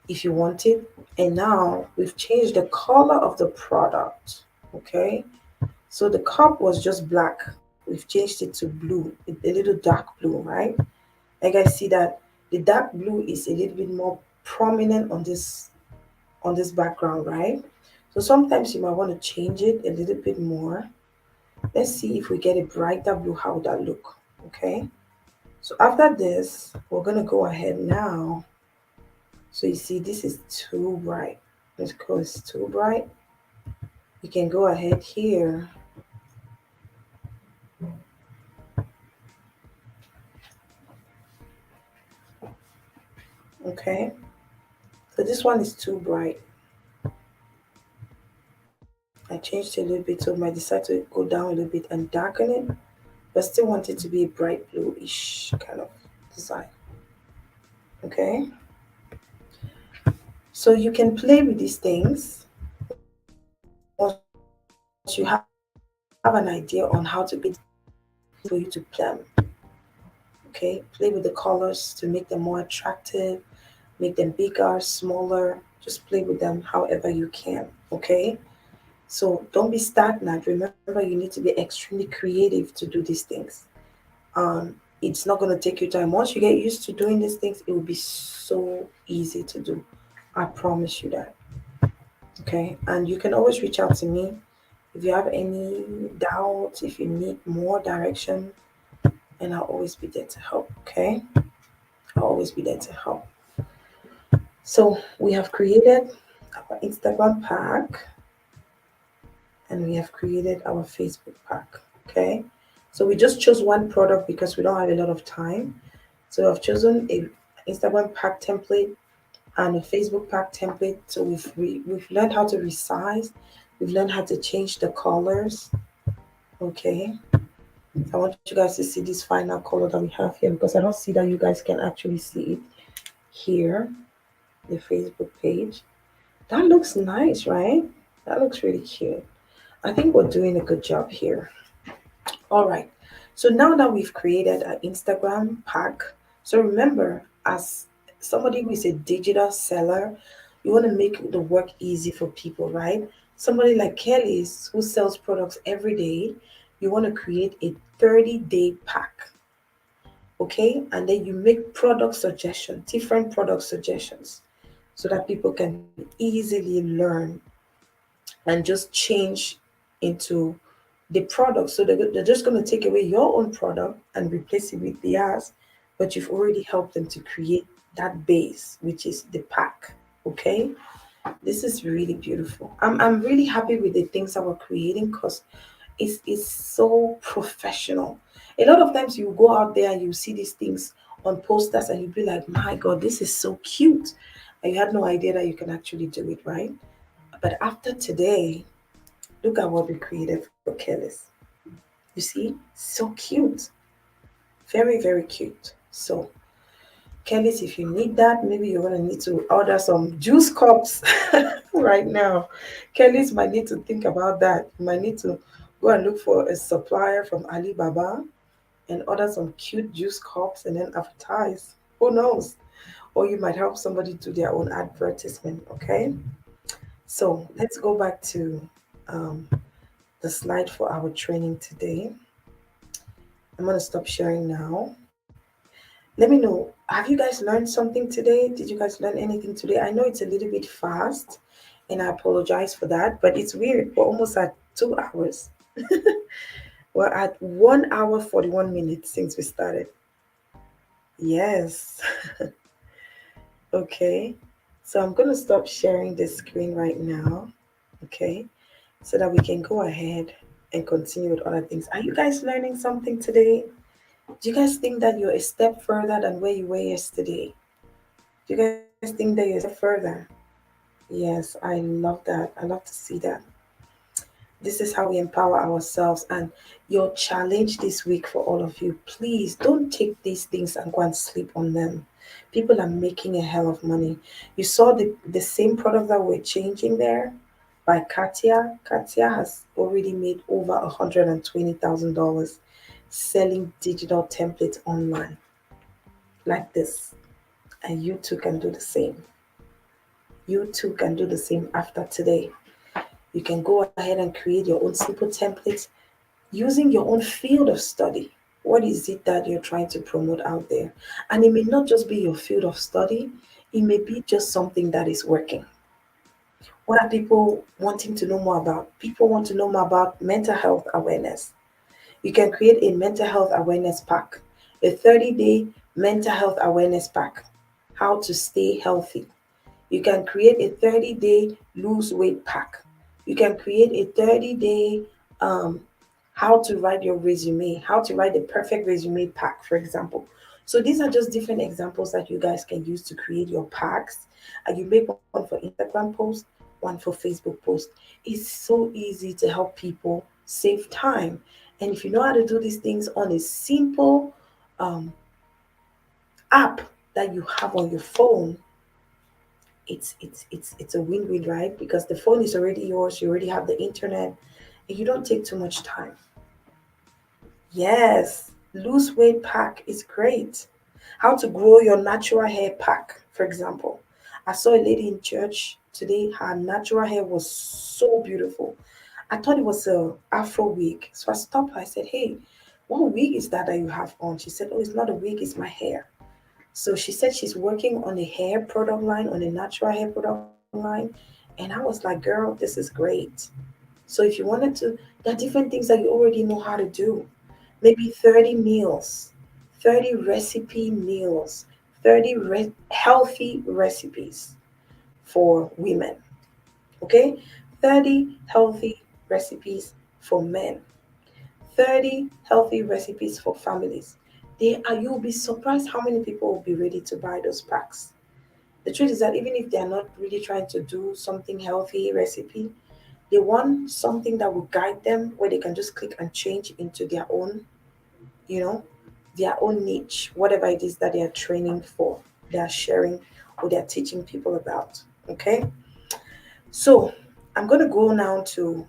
if you want it, and now we've changed the color of the product. Okay, so the cup was just black, we've changed it to blue, a little dark blue, right? You guys see that the dark blue is a little bit more prominent on this background, right? So sometimes you might want to change it a little bit more. Let's see if we get a brighter blue, how would that look? Okay, so after this, we're gonna go ahead now. So you see this is too bright. Let's go, it's too bright. You can go ahead here. Okay, so this one is too bright. I changed it a little bit, so I might decide to go down a little bit and darken it, but still want it to be a bright bluish kind of design. Okay, so you can play with these things once you have an idea on how to create for you to play them. Okay, play with the colors to make them more attractive, make them bigger, smaller. Just play with them however you can. Okay, so don't be stagnant. Remember, you need to be extremely creative to do these things. It's not going to take you time. Once you get used to doing these things, it will be so easy to do. I promise you that. Okay, and you can always reach out to me if you have any doubts, if you need more direction, and I'll always be there to help. Okay, I'll always be there to help. So we have created our Instagram pack and we have created our Facebook pack. Okay, so we just chose one product because we don't have a lot of time. So I've chosen a Instagram pack template and a Facebook pack template. So we've learned how to resize, we've learned how to change the colors. Okay, I want you guys to see this final color that we have here because I don't see that you guys can actually see it here, the Facebook page. That looks nice, right? That looks really cute. I think we're doing a good job here. All right. So now that we've created an Instagram pack, so remember, as somebody who is a digital seller, you want to make the work easy for people, right? Somebody like Kelly's who sells products every day, you want to create a 30-day pack. Okay, and then you make product suggestions, different product suggestions, so that people can easily learn and just change into the product. So they're just going to take away your own product and replace it with theirs, but you've already helped them to create that base, which is the pack. Okay, This is really beautiful. I'm really happy with the things that we're creating because it's so professional. A lot of times you go out there and you see these things on posters and you be like, my God, this is so cute. And you had no idea that you can actually do it, right? But after today, look at what we created for Kelly's. You see? So cute. Very, very cute. So, Kelly's, if you need that, maybe you're going to need to order some juice cups right now. Kelly's might need to think about that. You might need to go and look for a supplier from Alibaba and order some cute juice cups and then advertise. Who knows? Or you might help somebody do their own advertisement, okay? So let's go back to um, the slide for our training today. I'm going to stop sharing now. Let me know, have you guys learned something today? Did you guys learn anything today? I know it's a little bit fast, and I apologize for that, but it's weird. We're almost at 2 hours. We're at 1 hour 41 minutes since we started. Yes. Okay. So I'm going to stop sharing this screen right now. Okay. So that we can go ahead and continue with other things. Are you guys learning something today? Do you guys think that you're a step further than where you were yesterday? Do you guys think that you're a step further? Yes, I love that. I love to see that. This is how we empower ourselves. And your challenge this week for all of you, please don't take these things and go and sleep on them. People are making a hell of money. You saw the same product that we're changing there by Katia. Katia has already made over $120,000 selling digital templates online like this. And you too can do the same. You too can do the same after today. You can go ahead and create your own simple templates using your own field of study. What is it that you're trying to promote out there? And it may not just be your field of study, it may be just something that is working. What are people wanting to know more about? People want to know more about mental health awareness. You can create a mental health awareness pack, a 30-day mental health awareness pack, how to stay healthy. You can create a 30-day lose weight pack. You can create a 30-day um, how to write your resume, how to write the perfect resume pack, for example. So these are just different examples that you guys can use to create your packs. And you make one for Instagram post, one for Facebook post. It's so easy to help people save time. And if you know how to do these things on a simple um, app that you have on your phone, it's a win-win, right? Because the phone is already yours, you already have the internet, and you don't take too much time. Yes, lose weight pack is great. How to grow your natural hair pack, for example. I saw a lady in church today, her natural hair was so beautiful. I thought it was a afro wig. So I stopped her. I said, "Hey, what wig is that you have on?" She said, "Oh, it's not a wig, it's my hair." So she said she's working on a hair product line, on a natural hair product line. And I was like, girl, this is great. So if you wanted to, there are different things that you already know how to do. Maybe 30 meals, 30 recipe meals, 30 healthy recipes for women. Okay? 30 healthy recipes for men. 30 healthy recipes for families. You'll be surprised how many people will be ready to buy those packs. The truth is that even if they're not really trying to do something healthy recipe, they want something that will guide them where they can just click and change into their own, you know, their own niche, whatever it is that they are training for, they are sharing or they're teaching people about. Okay. So I'm gonna go now to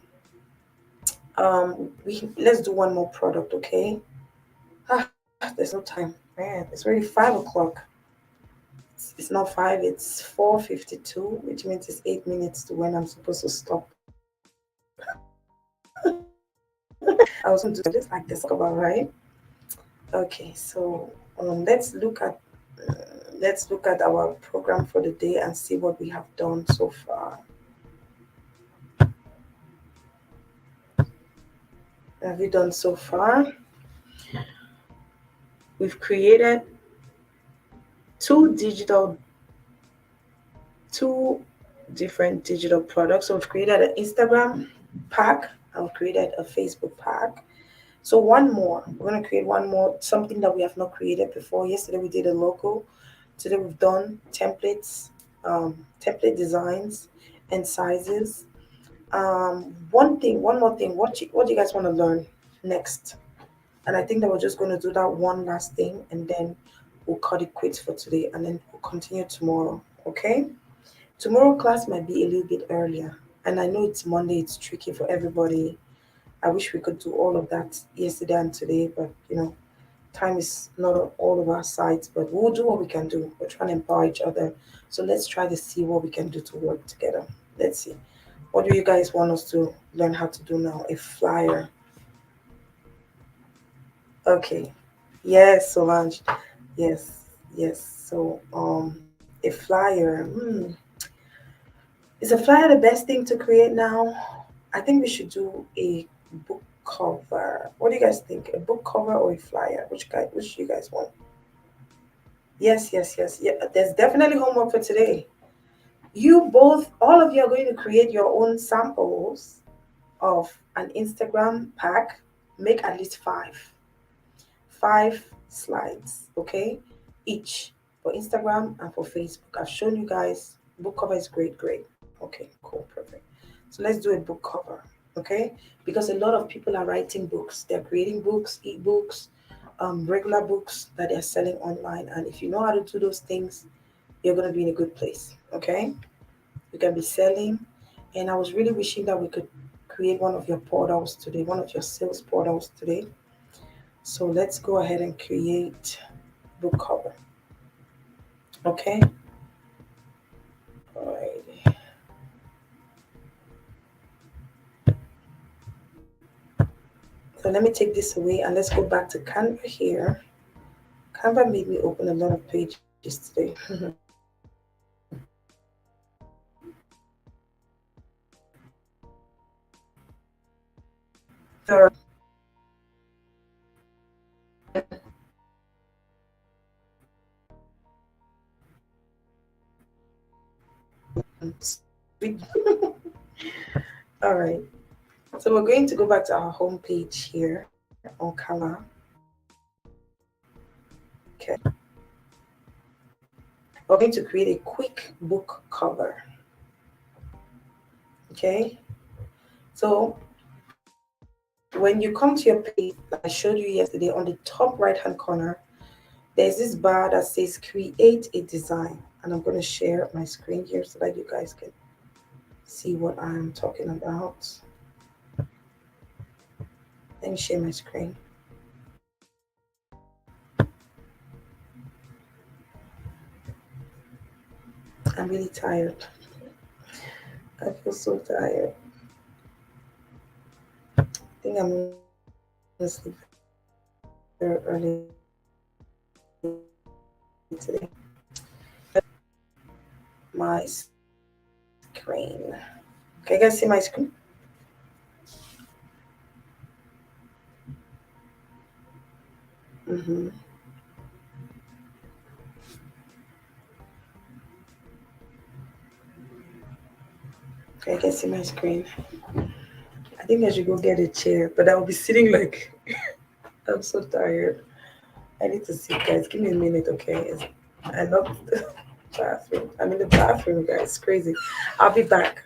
let's do one more product, okay? There's no time. Man, it's already 5 o'clock. It's not five, it's 4:52, which means it's 8 minutes to when I'm supposed to stop. I was going to do just like this cover, right? Okay, so let's look at our program for the day and see what we have done so far. What have we done so far? We've created two digital two different digital products. So we've created an Instagram pack. I've created a Facebook pack. So one more. We're gonna create one more, something that we have not created before. Yesterday we did a logo. Today we've done templates, template designs and sizes. One more thing. What do you guys want to learn next? And I think that we're just going to do that one last thing, and then we'll cut it quits for today, and then we'll continue tomorrow. Okay? Tomorrow class might be a little bit earlier, and I know it's Monday. It's tricky for everybody. I wish we could do all of that yesterday and today, but time is not on all of our sides. But we'll do what we can do. We're trying to empower each other. So let's try to see what we can do to work together. Let's see. What do you guys want us to learn how to do now? A flyer. Okay. Yes, Solange. Yes, yes. So, a flyer. Is a flyer the best thing to create now? I think we should do a book cover. What do you guys think? A book cover or a flyer? Which do you guys want? Yes, yes, yes. Yeah, there's definitely homework for today. You both, all of you are going to create your own samples of an Instagram pack. Make at least five slides, okay? Each for Instagram and for Facebook. I've shown you guys. Book cover is great, great. Okay, cool, perfect. So let's do a book cover, okay? Because a lot of people are writing books. They're creating books, ebooks, regular books that they're selling online. And if you know how to do those things, you're gonna be in a good place, okay? You can be selling. And I was really wishing that we could create one of your portals today, one of your sales portals today. So let's go ahead and create book cover. Okay. All right. So let me take this away and let's go back to Canva here. Canva made me open a lot of pages today. All right. So we're going to go back to our home page here on Canva. Okay. We're going to create a quick book cover. Okay. So when you come to your page, like I showed you yesterday, on the top right hand corner, there's this bar that says create a design. And I'm going to share my screen here so that you guys can see what I'm talking about. Let me share my screen. I'm really tired. I feel so tired. I think I'm going to sleep very early today. My screen. Okay, you guys see my screen? Mm-hmm. Okay, I can see my screen. I think I should go get a chair, but I'll be sitting like I'm so tired. I need to sit, guys. Give me a minute, okay? I love the bathroom. I'm in the bathroom, guys. It's crazy. I'll be back.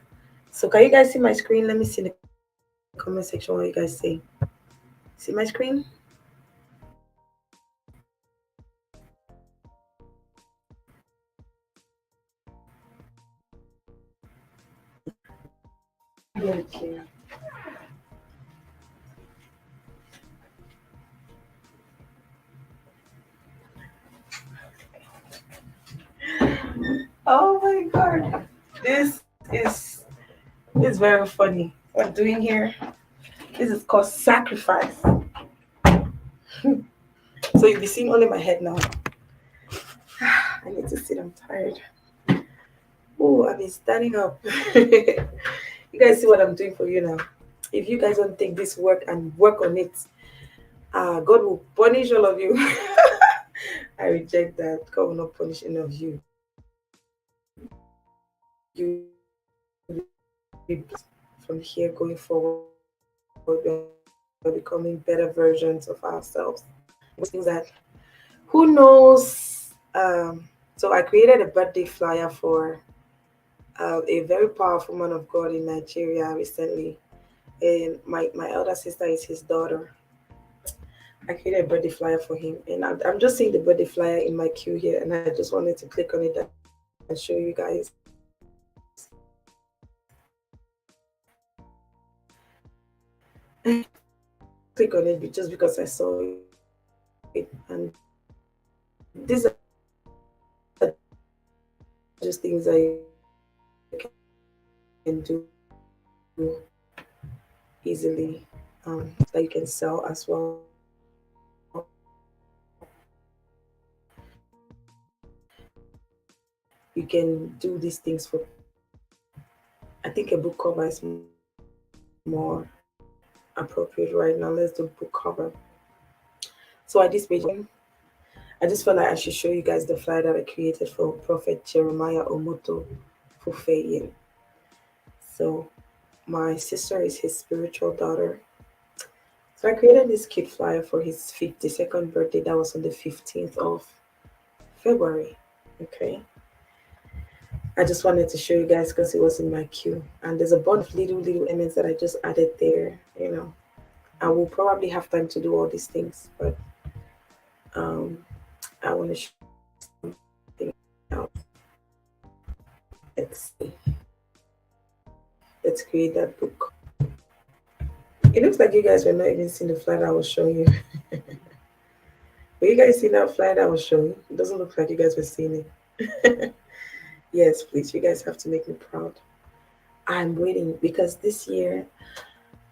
So, can you guys see my screen? Let me see in the comment section what you guys say. See my screen? Get a chair. Oh my god. This is very funny. What I'm doing here. This is called sacrifice. So you'll be seeing only my head now. I need to sit. I'm tired. Oh, I've been standing up. You guys see what I'm doing for you now. If you guys don't take this work and work on it, God will punish all of you. I reject that. God will not punish any of you. You will from here going forward. We are becoming better versions of ourselves. Things that who knows? So I created a birthday flyer for a very powerful man of God in Nigeria recently, and my elder sister is his daughter. I created a birthday flyer for him, and I'm just seeing the birthday flyer in my queue here, and I just wanted to click on it and show you guys. Click on it just because I saw it, and these are just things that you can do easily, that you can sell as well. You can do these things for. I think a book cover is more appropriate right now. Let's do book cover. So at this page, I just felt like I should show you guys the flyer that I created for Prophet Jeremiah Omoto Fufeyin. So my sister is his spiritual daughter. So I created this kid flyer for his 52nd birthday. That was on the 15th of February. Okay. I just wanted to show you guys because it was in my queue. And there's a bunch of little elements that I just added there. I will probably have time to do all these things, but um, I want to show you something else. Let's see. Let's create that book. It looks like you guys were not even seeing the flyer I was showing you. Were you guys seeing that flyer that I was showing? It doesn't look like you guys were seeing it. Yes, please. You guys have to make me proud. I'm waiting because this year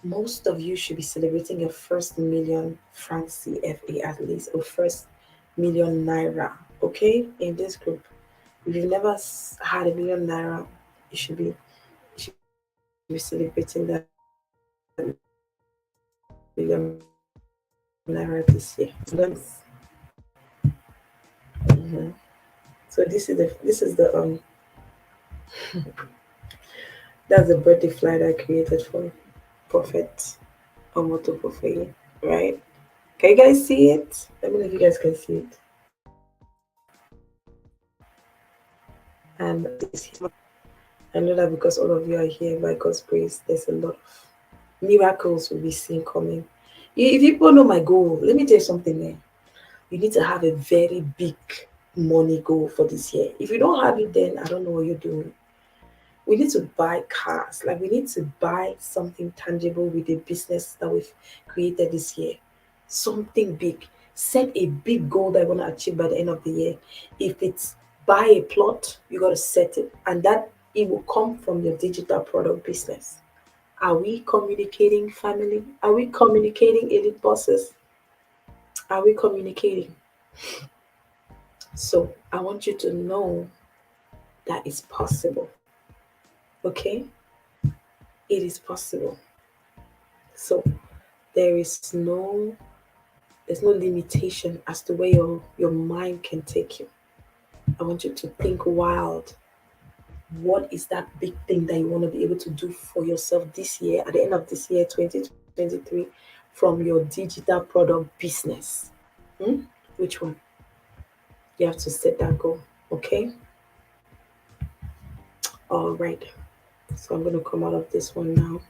most of you should be celebrating your first million franc CFA at least, or first million naira. Okay, in this group, if you've never had a million naira, you should be celebrating that million naira this year. Mhm. So this is the that's the birthday flyer I created for Prophet Omoto Profile, right? Can you guys see it? Let me know if you guys can see it. And I know that because all of you are here by God's grace, there's a lot of miracles will be seen coming. If people know my goal, let me tell you something, man. You need to have a very big money goal for this year. If you don't have it, then I don't know what you're doing. We need to buy cars. Like we need to buy something tangible with the business that we've created this year. Something big. Set a big goal that you want to achieve by the end of the year. If it's buy a plot, you got to set it. And that it will come from your digital product business. Are we communicating, family? Are we communicating, elite bosses? Are we communicating? So I want you to know that it's possible. Okay? It is possible. So there is there's no limitation as to where your mind can take you. I want you to think wild. What is that big thing that you want to be able to do for yourself this year, at the end of this year, 2023, from your digital product business? Hmm? Which one? You have to set that goal. Okay? All right. So I'm going to come out of this one now.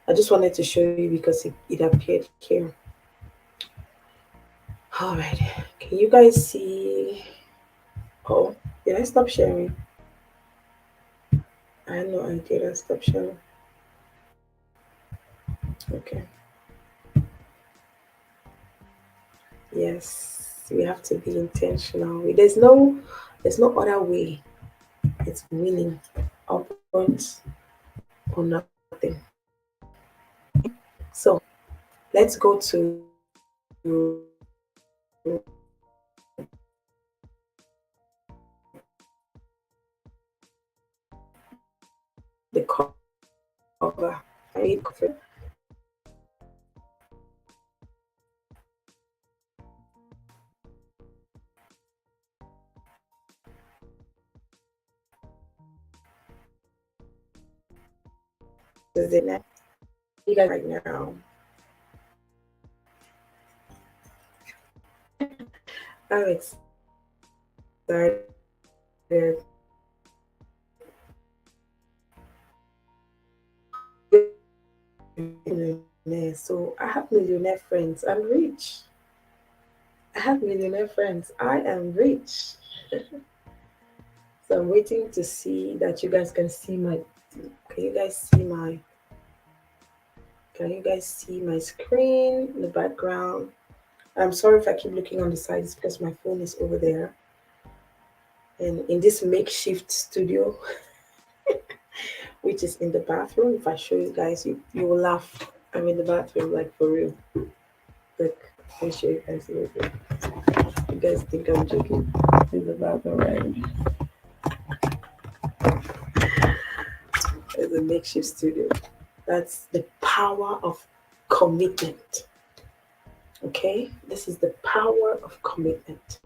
I just wanted to show you because it appeared here. All right. Can you guys see? Oh, did I stop sharing? I had no idea I stopped sharing. Okay. Yes, we have to be intentional. There's no other way. It's winning, upwards or nothing. So let's go to the cover. I need cover. is it now? You guys right now. I'm excited. Millionaire. So I have millionaire friends. I'm rich. I have millionaire friends. I am rich. So I'm waiting to see that you guys can see my. Can you guys see my? Can you guys see my screen in the background? I'm sorry if I keep looking on the side. It's because my phone is over there. And in this makeshift studio, which is in the bathroom, if I show you guys, you will laugh. I'm in the bathroom, like for real. Look, let me show you guys a little bit. You guys think I'm joking? In the bathroom, right? It's a makeshift studio. That's the power of commitment. Okay? This is the power of commitment.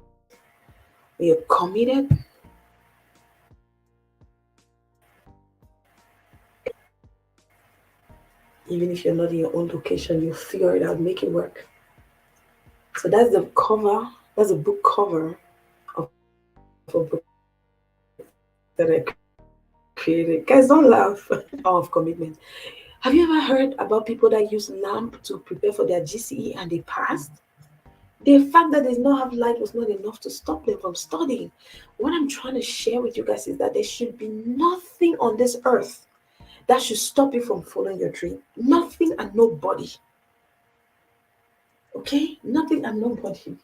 When you're committed, even if you're not in your own location, you figure it out, make it work. So that's the cover, that's a book cover of a book that I created. Guys, don't laugh. Power of commitment. Have you ever heard about people that use lamp to prepare for their GCE and they passed? The fact that they did not have light was not enough to stop them from studying. What I'm trying to share with you guys is that there should be nothing on this earth that should stop you from following your dream. Nothing and nobody. Okay? Nothing and nobody.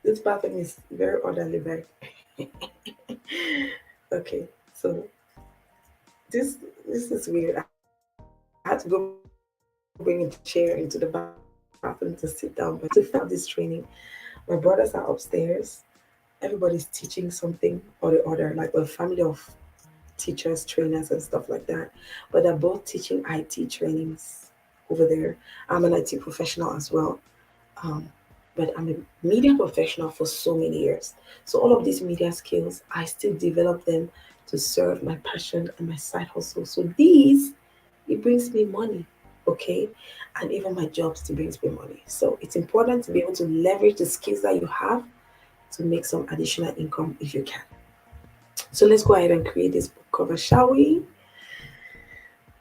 This bathroom is very orderly, right? Okay, so this this is weird. I had to go bring a chair into the bathroom to sit down, but to film this training. My brothers are upstairs. Everybody's teaching something or the other, like a family of teachers, trainers, and stuff like that. But they're both teaching IT trainings over there. I'm an IT professional as well. Um, but I'm a media professional for so many years. So all of these media skills, I still develop them to serve my passion and my side hustle. So these, it brings me money, okay? And even my job still brings me money. So it's important to be able to leverage the skills that you have to make some additional income if you can. So let's go ahead and create this book cover, shall we?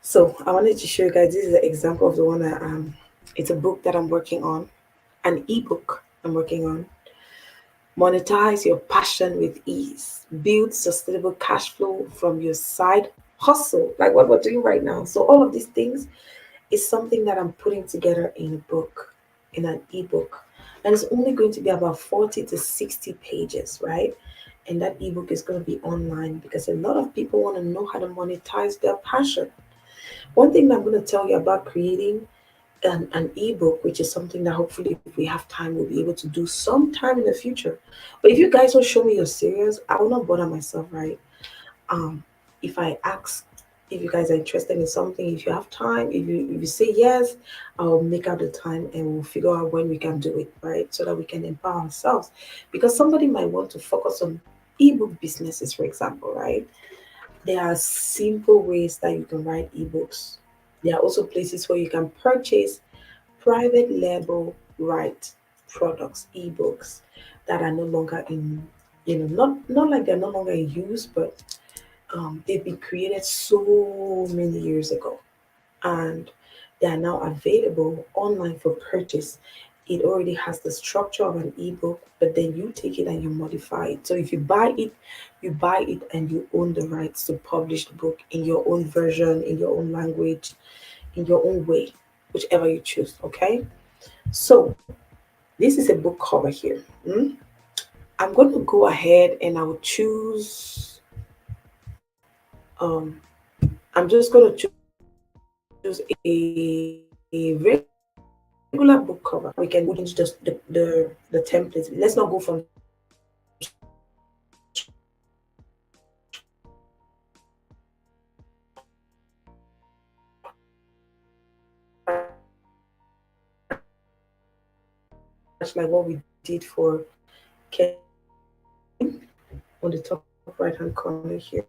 So I wanted to show you guys, this is an example of the one that it's a book that I'm working on, an ebook I'm working on. Monetize your passion with ease. Build sustainable cash flow from your side hustle, like what we're doing right now. So all of these things is something that I'm putting together in a book, in an ebook. And it's only going to be about 40 to 60 pages, right? And that ebook is going to be online because a lot of people want to know how to monetize their passion. One thing that I'm going to tell you about creating an ebook, which is something that hopefully, if we have time, we'll be able to do sometime in the future. But if you guys will show me you're serious, I will not bother myself, right? If I ask if you guys are interested in something, if you have time, if you say yes, I'll make out the time and we'll figure out when we can do it, right? So that we can empower ourselves. Because somebody might want to focus on ebook businesses, for example, right? There are simple ways that you can write ebooks. There are also places where you can purchase private label right products, ebooks that are no longer in, not like they're no longer in use, but they've been created so many years ago and they are now available online for purchase. It already has the structure of an ebook, but then you take it and you modify it. So if you buy it and you own the rights to publish the book in your own version, in your own language, in your own way, whichever you choose. Okay. So this is a book cover here. I'm going to go ahead and I will choose. I'm just going to choose a regular book cover. We can change just the template. Let's not go from scratch like what we did for on the top right hand corner here.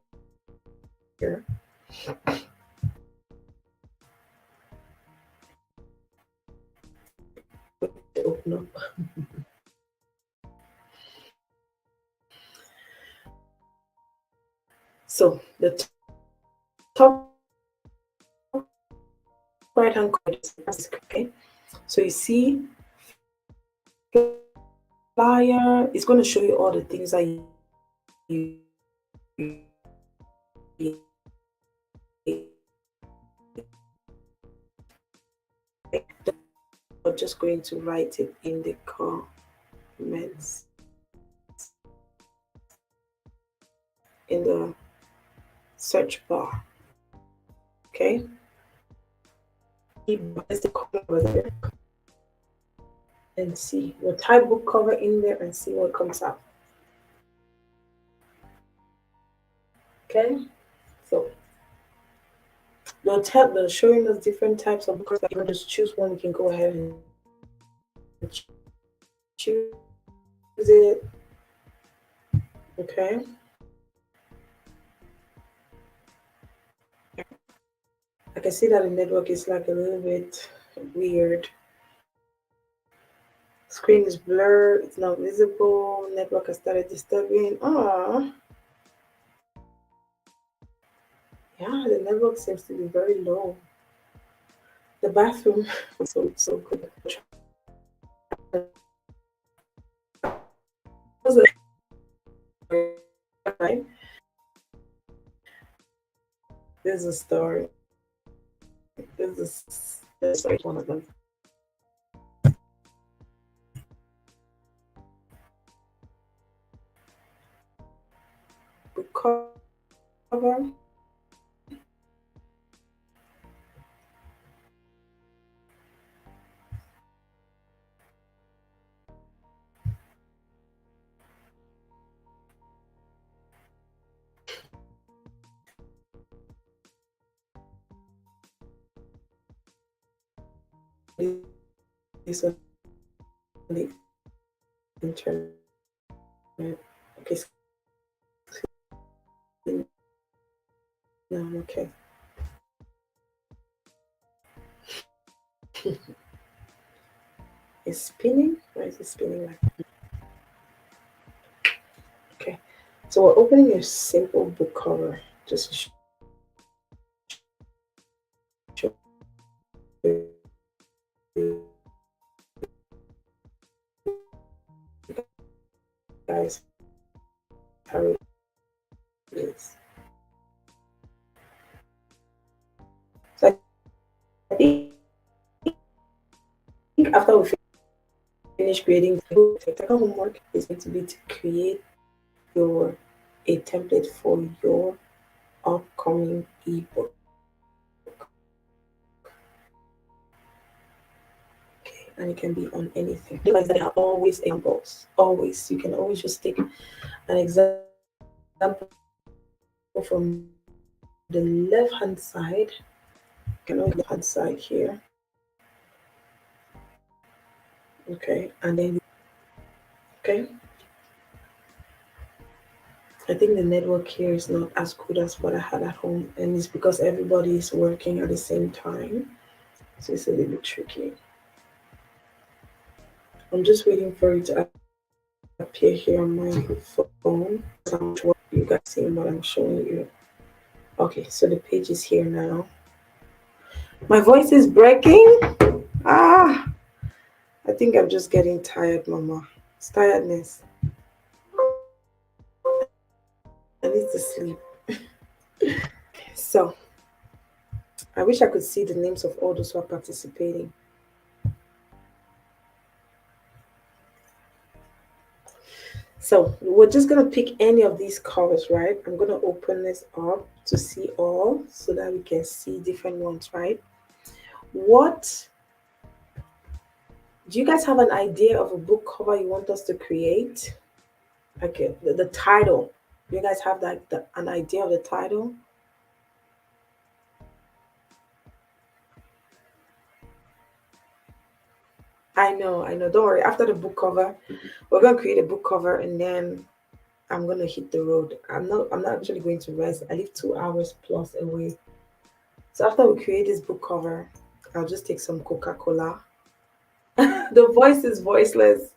right hand corner, okay? So you see flyer, it's going to show you all the things that I'm just going to write it in the comments in the search bar. Okay. There's the cover there. And see. We'll type book cover in there and see what comes up. Okay. So they're showing us different types of books. You can just choose one. You can go ahead and choose it. Okay. I can see that the network is like a little bit weird. Screen is blurred, it's not visible, network has started disturbing. Yeah, the network seems to be very low. The bathroom was so good. Right? There's a story. There's one of them. Book cover. This on the internet. Okay. No, okay. It's spinning? Why is it spinning like that? Okay. So we're opening a simple book cover just to show you guys how it is. So I think after we finish creating the book, the second homework is going to be to create your a template for your upcoming ebook. Okay, and it can be on anything. Like there are always examples. Always. You can always just take an example from the left hand side. You can always left hand side here. Okay, and then okay. I think the network here is not as good as what I had at home, and it's because everybody is working at the same time, so it's a little bit tricky. I'm just waiting for it to appear here on my phone. You guys seeing what I'm showing you. Okay, so the page is here now. My voice is breaking. Ah, I think I'm just getting tired, Mama. It's tiredness. I need to sleep. So, I wish I could see the names of all those who are participating. So, we're just going to pick any of these covers, right? I'm going to open this up to see all so that we can see different ones, right? What do you guys have an idea of a book cover you want us to create? Okay, the title. Do you guys have an idea of the title? I know. Don't worry. After the book cover, we're gonna create a book cover, and then I'm gonna hit the road. I'm not actually going to rest. I live 2 hours plus away. So after we create this book cover, I'll just take some Coca-Cola. The voice is voiceless.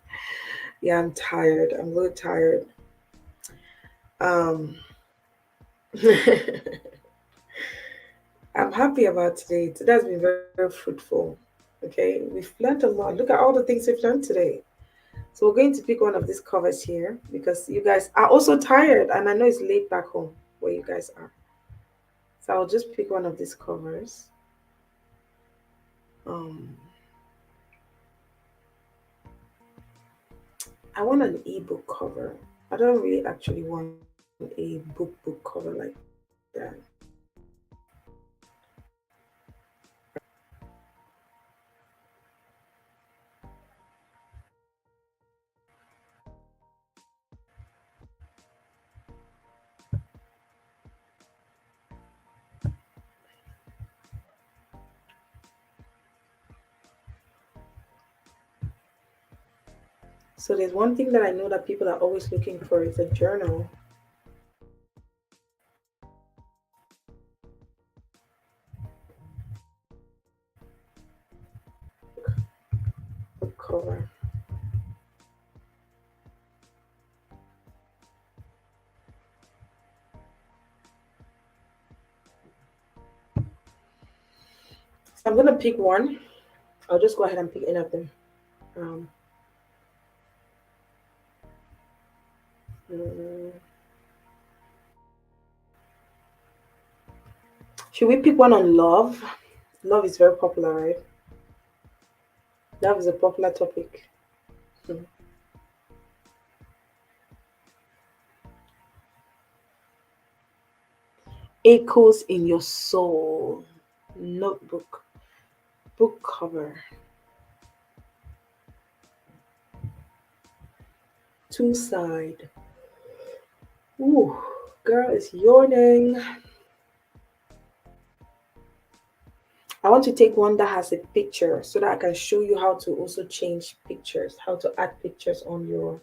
Yeah, I'm tired. I'm a little tired. Um happy about today. Today has been very, very fruitful. Okay, we've learned a lot. Look at all the things we've learned today. So we're going to pick one of these covers here because you guys are also tired, and I know it's late back home where you guys are. So I'll just pick one of these covers. Um, I want an ebook cover. I don't really actually want a book cover like that. So there's one thing that I know that people are always looking for is a journal book cover. So I'm gonna pick one. I'll just go ahead and pick any of them. Um, mm, should we pick one on love? Love is very popular, right? Love is a popular topic. Hmm. Echoes in your soul. Notebook. Book cover. Two side. Ooh, girl is yawning. I want to take one that has a picture so that I can show you how to also change pictures, how to add pictures on your.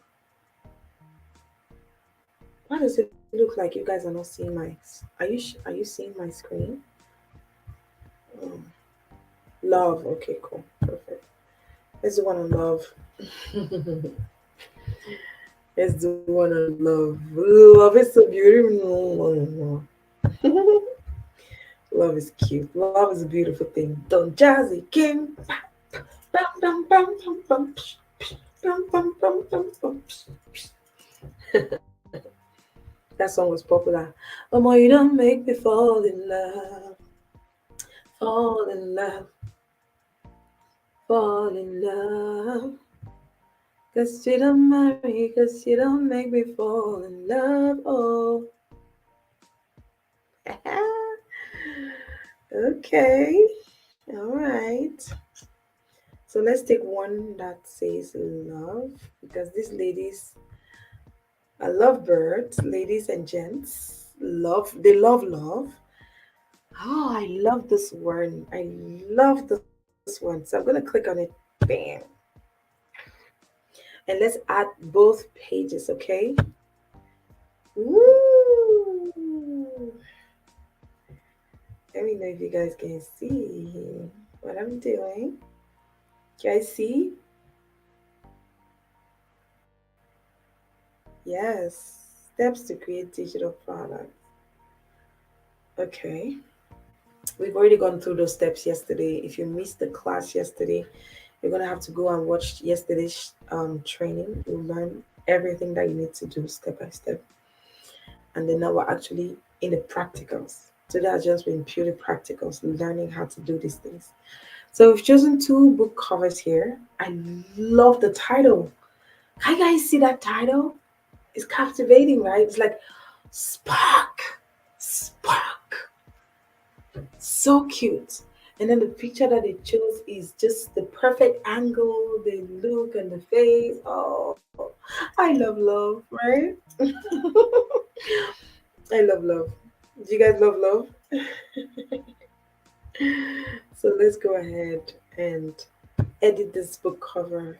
Why does it look like you guys are not seeing my? Are you seeing my screen? Mm. Love. Okay, cool, perfect. Let's do one on love. Let's do one on love. Love is so beautiful. Love is cute. Love is a beautiful thing. Don't Jazzy King. Bum, bum, bum, bum, bum, psh, psh, bum, bum, bum, bum, bum, psh, psh. That song was popular. Oh, you don't make me fall in love, fall in love, fall in love. Cause you don't marry, cause you don't make me fall in love. Oh, okay, all right. So let's take one that says love because these ladies are lovebirds, ladies and gents. They love love. Oh, I love this one. I love this one. So I'm gonna click on it. Bam. And let's add both pages, okay? Woo! Let me know if you guys can see what I'm doing. Can you guys see? Yes. Steps to create digital products. Okay. We've already gone through those steps yesterday. If you missed the class yesterday, you're gonna have to go and watch yesterday's training. You'll learn everything that you need to do step by step. And then now we're actually in the practicals. So that's just been purely practicals, learning how to do these things. So we've chosen two book covers here. I love the title. Can you guys see that title? It's captivating, right? It's like spark, spark. So cute. And then the picture that they chose is just the perfect angle, the look and the face. Oh, I love love, right? I love love. Do you guys love love? So let's go ahead and edit this book cover.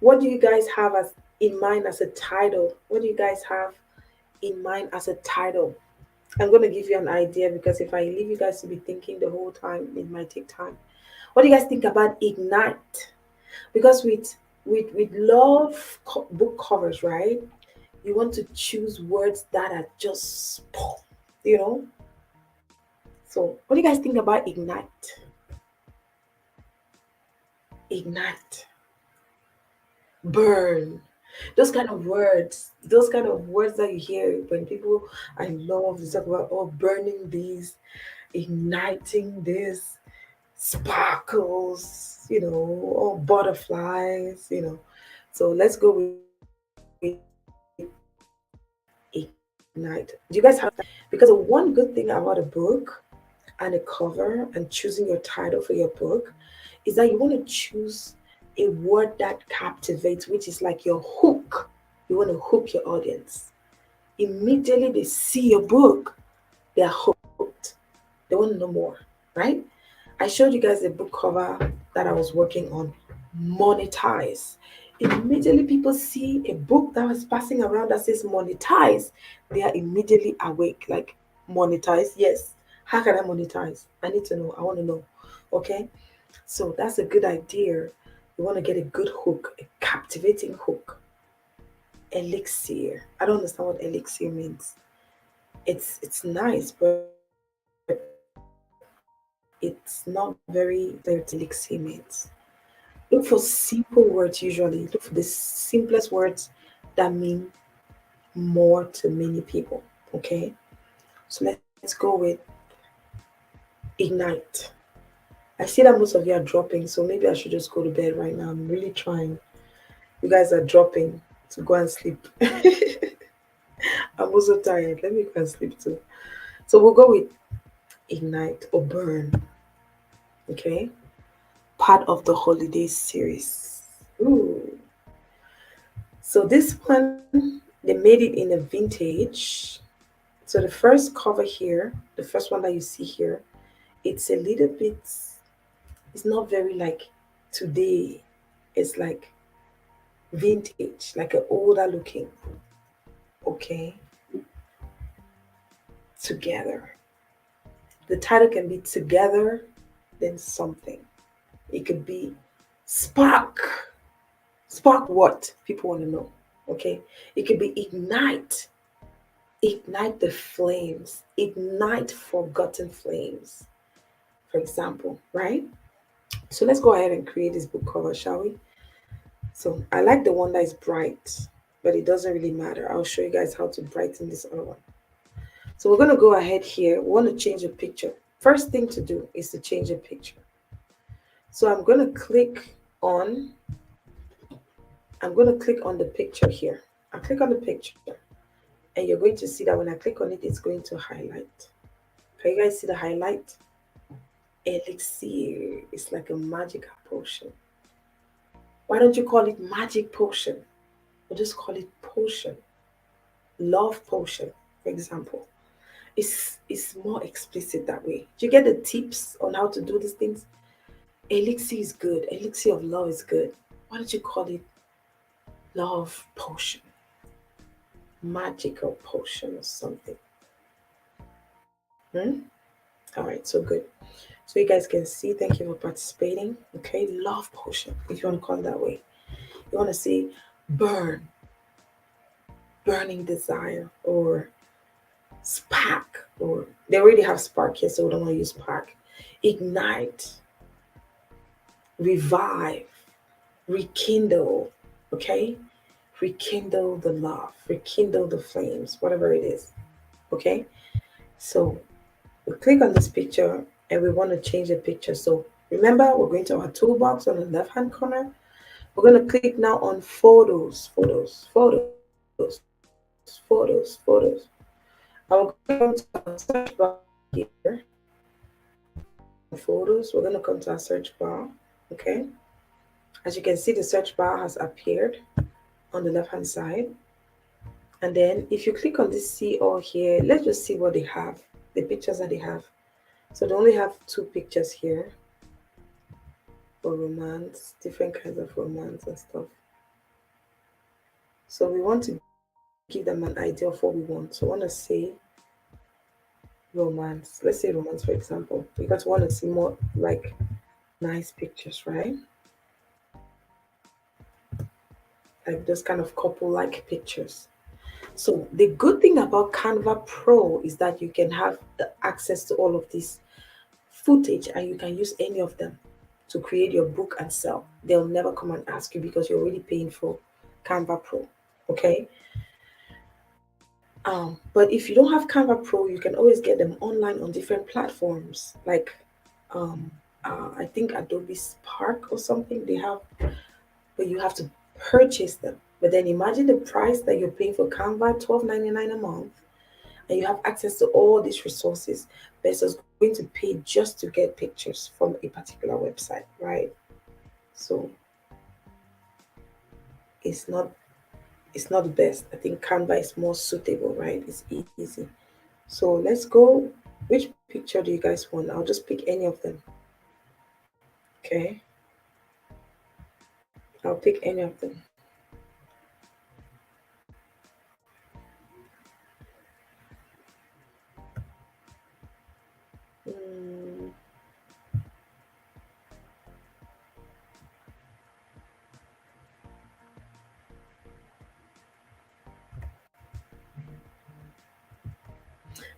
What do you guys have as in mind as a title? What do you guys have in mind as a title? I'm going to give you an idea because if I leave you guys to be thinking the whole time, it might take time. What do you guys think about ignite? Because with love book covers, right? You want to choose words that are just, you know, So, what do you guys think about ignite? Ignite, burn. Those kind of words that you hear when people I love to talk about oh burning these, igniting this, sparkles, or butterflies, So let's go with ignite. Do you guys have because the one good thing about a book and a cover and choosing your title for your book is that you want to choose a word that captivates, which is like your hook. You want to hook your audience. Immediately they see your book, they are hooked. They want to know more, right? I showed you guys a book cover that I was working on, monetize. Immediately people see a book that was passing around that says monetize, they are immediately awake. Like, monetize? Yes. How can I monetize? I need to know. I want to know. Okay. So that's a good idea. You want to get a good hook, a captivating hook. Elixir. I don't understand what elixir means. It's nice, but it's not very elixir means. Look for simple words usually. Look for the simplest words that mean more to many people. Okay? So let's go with ignite. I see that most of you are dropping, so maybe I should just go to bed right now. I'm really trying. You guys are dropping to go and sleep. I'm also tired. Let me go and sleep too. So we'll go with ignite or burn. Okay? Part of the holiday series. Ooh. So this one, they made it in a vintage. So the first cover here, the first one that you see here, it's a little bit, it's not very like today. It's like vintage, like an older looking. Okay, together. The title can be together, then something. It could be spark. Spark what? People want to know. Okay. It could be ignite. Ignite the flames. Ignite forgotten flames, for example, right? So let's go ahead and create this book cover, shall we? So I like the one that is bright, but it doesn't really matter. I'll show you guys how to brighten this other one. So we're going to go ahead here. We want to change a picture. First thing to do is to change a picture. So on, I'm going to click on the picture here. I'll click on the picture and you're going to see that when I click on it, it's going to highlight. Can you guys see the highlight? Elixir. It's like a magical potion. Why don't you call it magic potion? Or just call it potion. Love potion, for example. It's more explicit that way. Do you get the tips on how to do these things? Elixir is good. Elixir of love is good. Why don't you call it love potion? Magical potion or something. All right, so good. So you guys can see, thank you for participating. Okay, love potion, if you want to call it that way. You want to see burn, burning desire, or spark, or they already have spark here, so we don't want to use spark. Ignite, revive, rekindle, okay? Rekindle the love, rekindle the flames, whatever it is, okay? So we click on this picture and we want to change the picture. So remember, we're going to our toolbox on the left hand corner. We're going to click now on photos, photos, photos, photos, photos. And we're going to come to our search bar here. On photos, we're going to come to our search bar, okay? As you can see, the search bar has appeared on the left hand side. And then if you click on this see all here, let's just see what they have, the pictures that they have. So they only have two pictures here for romance, different kinds of romance and stuff. So we want to give them an idea of what we want. So I want to say romance. Let's say romance, for example, because we want to see more like nice pictures, right? Like those kind of couple like pictures. So the good thing about Canva Pro is that you can have the access to all of this footage and you can use any of them to create your book and sell. They'll never come and ask you because you're already paying for Canva Pro. Okay. But if you don't have Canva Pro, you can always get them online on different platforms like um, I think Adobe Spark or something they have, but you have to purchase them. But then imagine the price that you're paying for Canva, 12.99 a month, and you have access to all these resources versus going to pay just to get pictures from a particular website, right? So it's not it's not the best. I think Canva is more suitable, right? It's easy. So let's go. Which picture do you guys want? I'll just pick any of them. Okay. I'll pick any of them. Mm,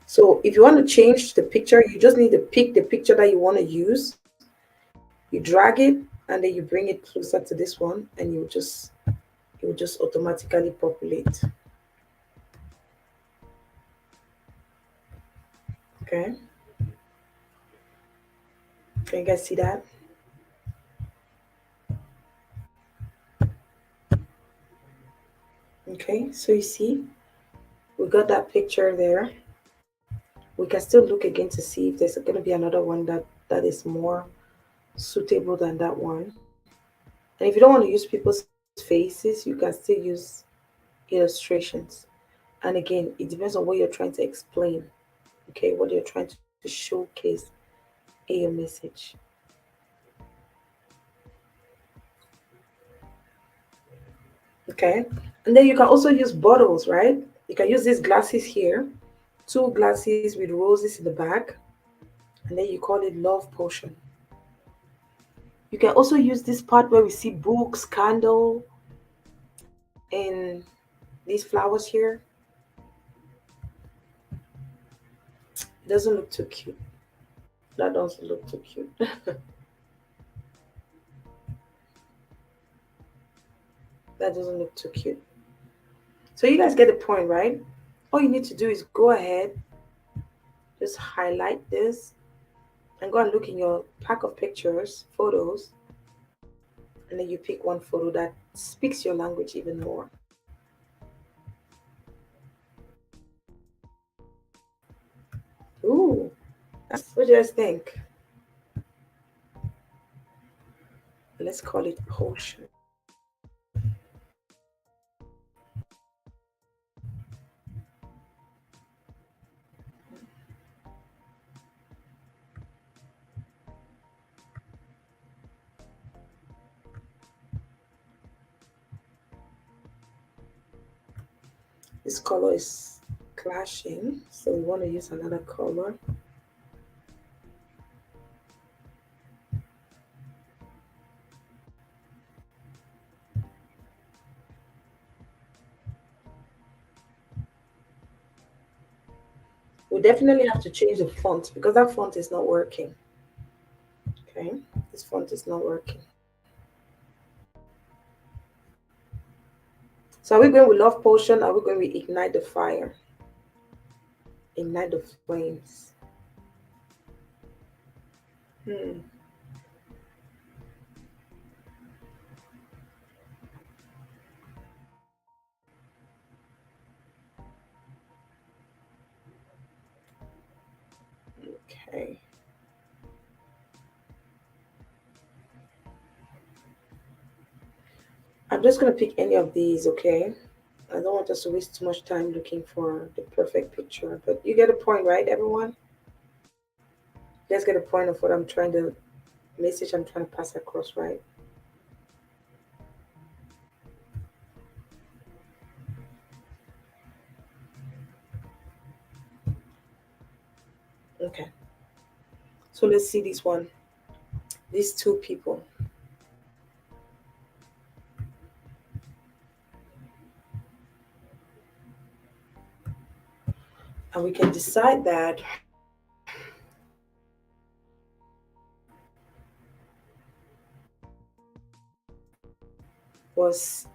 So if you want to change the picture, you just need to pick the picture that you want to use. You drag it and then you bring it closer to this one, and it will just automatically populate. Okay. Can you guys see that? Okay. So you see, we got that picture there. We can still look again to see if there's going to be another one that is more suitable than that one. And if you don't want to use people's faces, you can still use illustrations. And again, it depends on what you're trying to explain. Okay, what you're trying to showcase in your message. Okay, and then you can also use bottles, right? You can use these glasses here, two glasses with roses in the back, and then you call it love potion. You can also use this part where we see books, candle, and these flowers here. It doesn't look too cute. That doesn't look too cute. That doesn't look too cute. So you guys get the point, right? All you need to do is go ahead, just highlight this, and go and look in your pack of pictures, photos, and then you pick one photo that speaks your language even more. Ooh, that's nice. What do you guys think? Let's call it potion. This color is clashing, so we want to use another color. We definitely have to change the font because that font is not working. Okay, this font is not working. So are we going with love potion? Are we going with ignite the fire? Ignite the flames. Hmm. Okay. I'm just gonna pick any of these, okay? I don't want us to waste too much time looking for the perfect picture, but you get a point, right, everyone? You guys get a point of what I'm trying to message I'm trying to pass across, right? Okay. So let's see this one. These two people. And we can decide that was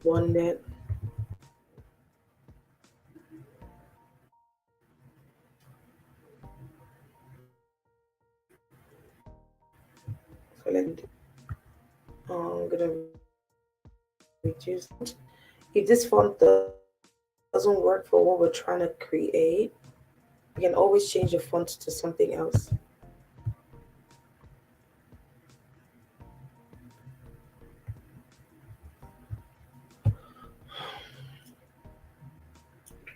bonded. So I'm gonna reduce. If this font doesn't work for what we're trying to create, you can always change the font to something else.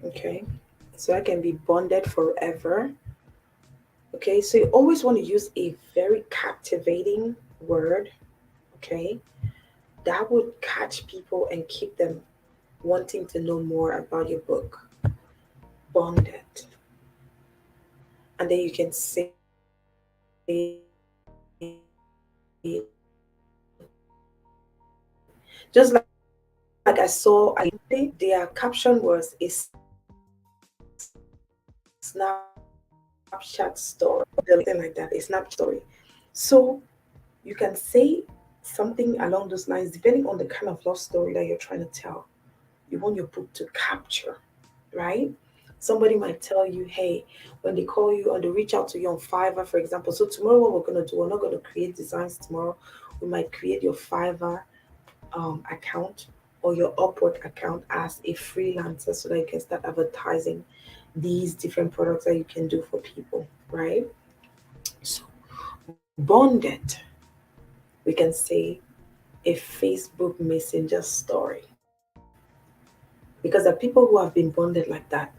Okay, so I can be bonded forever. Okay, so you always want to use a very captivating word. Okay, that would catch people and keep them wanting to know more about your book. Bonded. And then you can say, just like I saw, their caption was a Snapchat story, something like that, a Snapchat story. So you can say something along those lines, depending on the kind of love story that you're trying to tell. You want your book to capture, right? Somebody might tell you, hey, when they call you and they reach out to you on Fiverr, for example. So tomorrow, what we're gonna do, we're not gonna create designs tomorrow. We might create your Fiverr account or your Upwork account as a freelancer so that you can start advertising these different products that you can do for people, right? So bonded, we can say a Facebook Messenger story because there are people who have been bonded like that.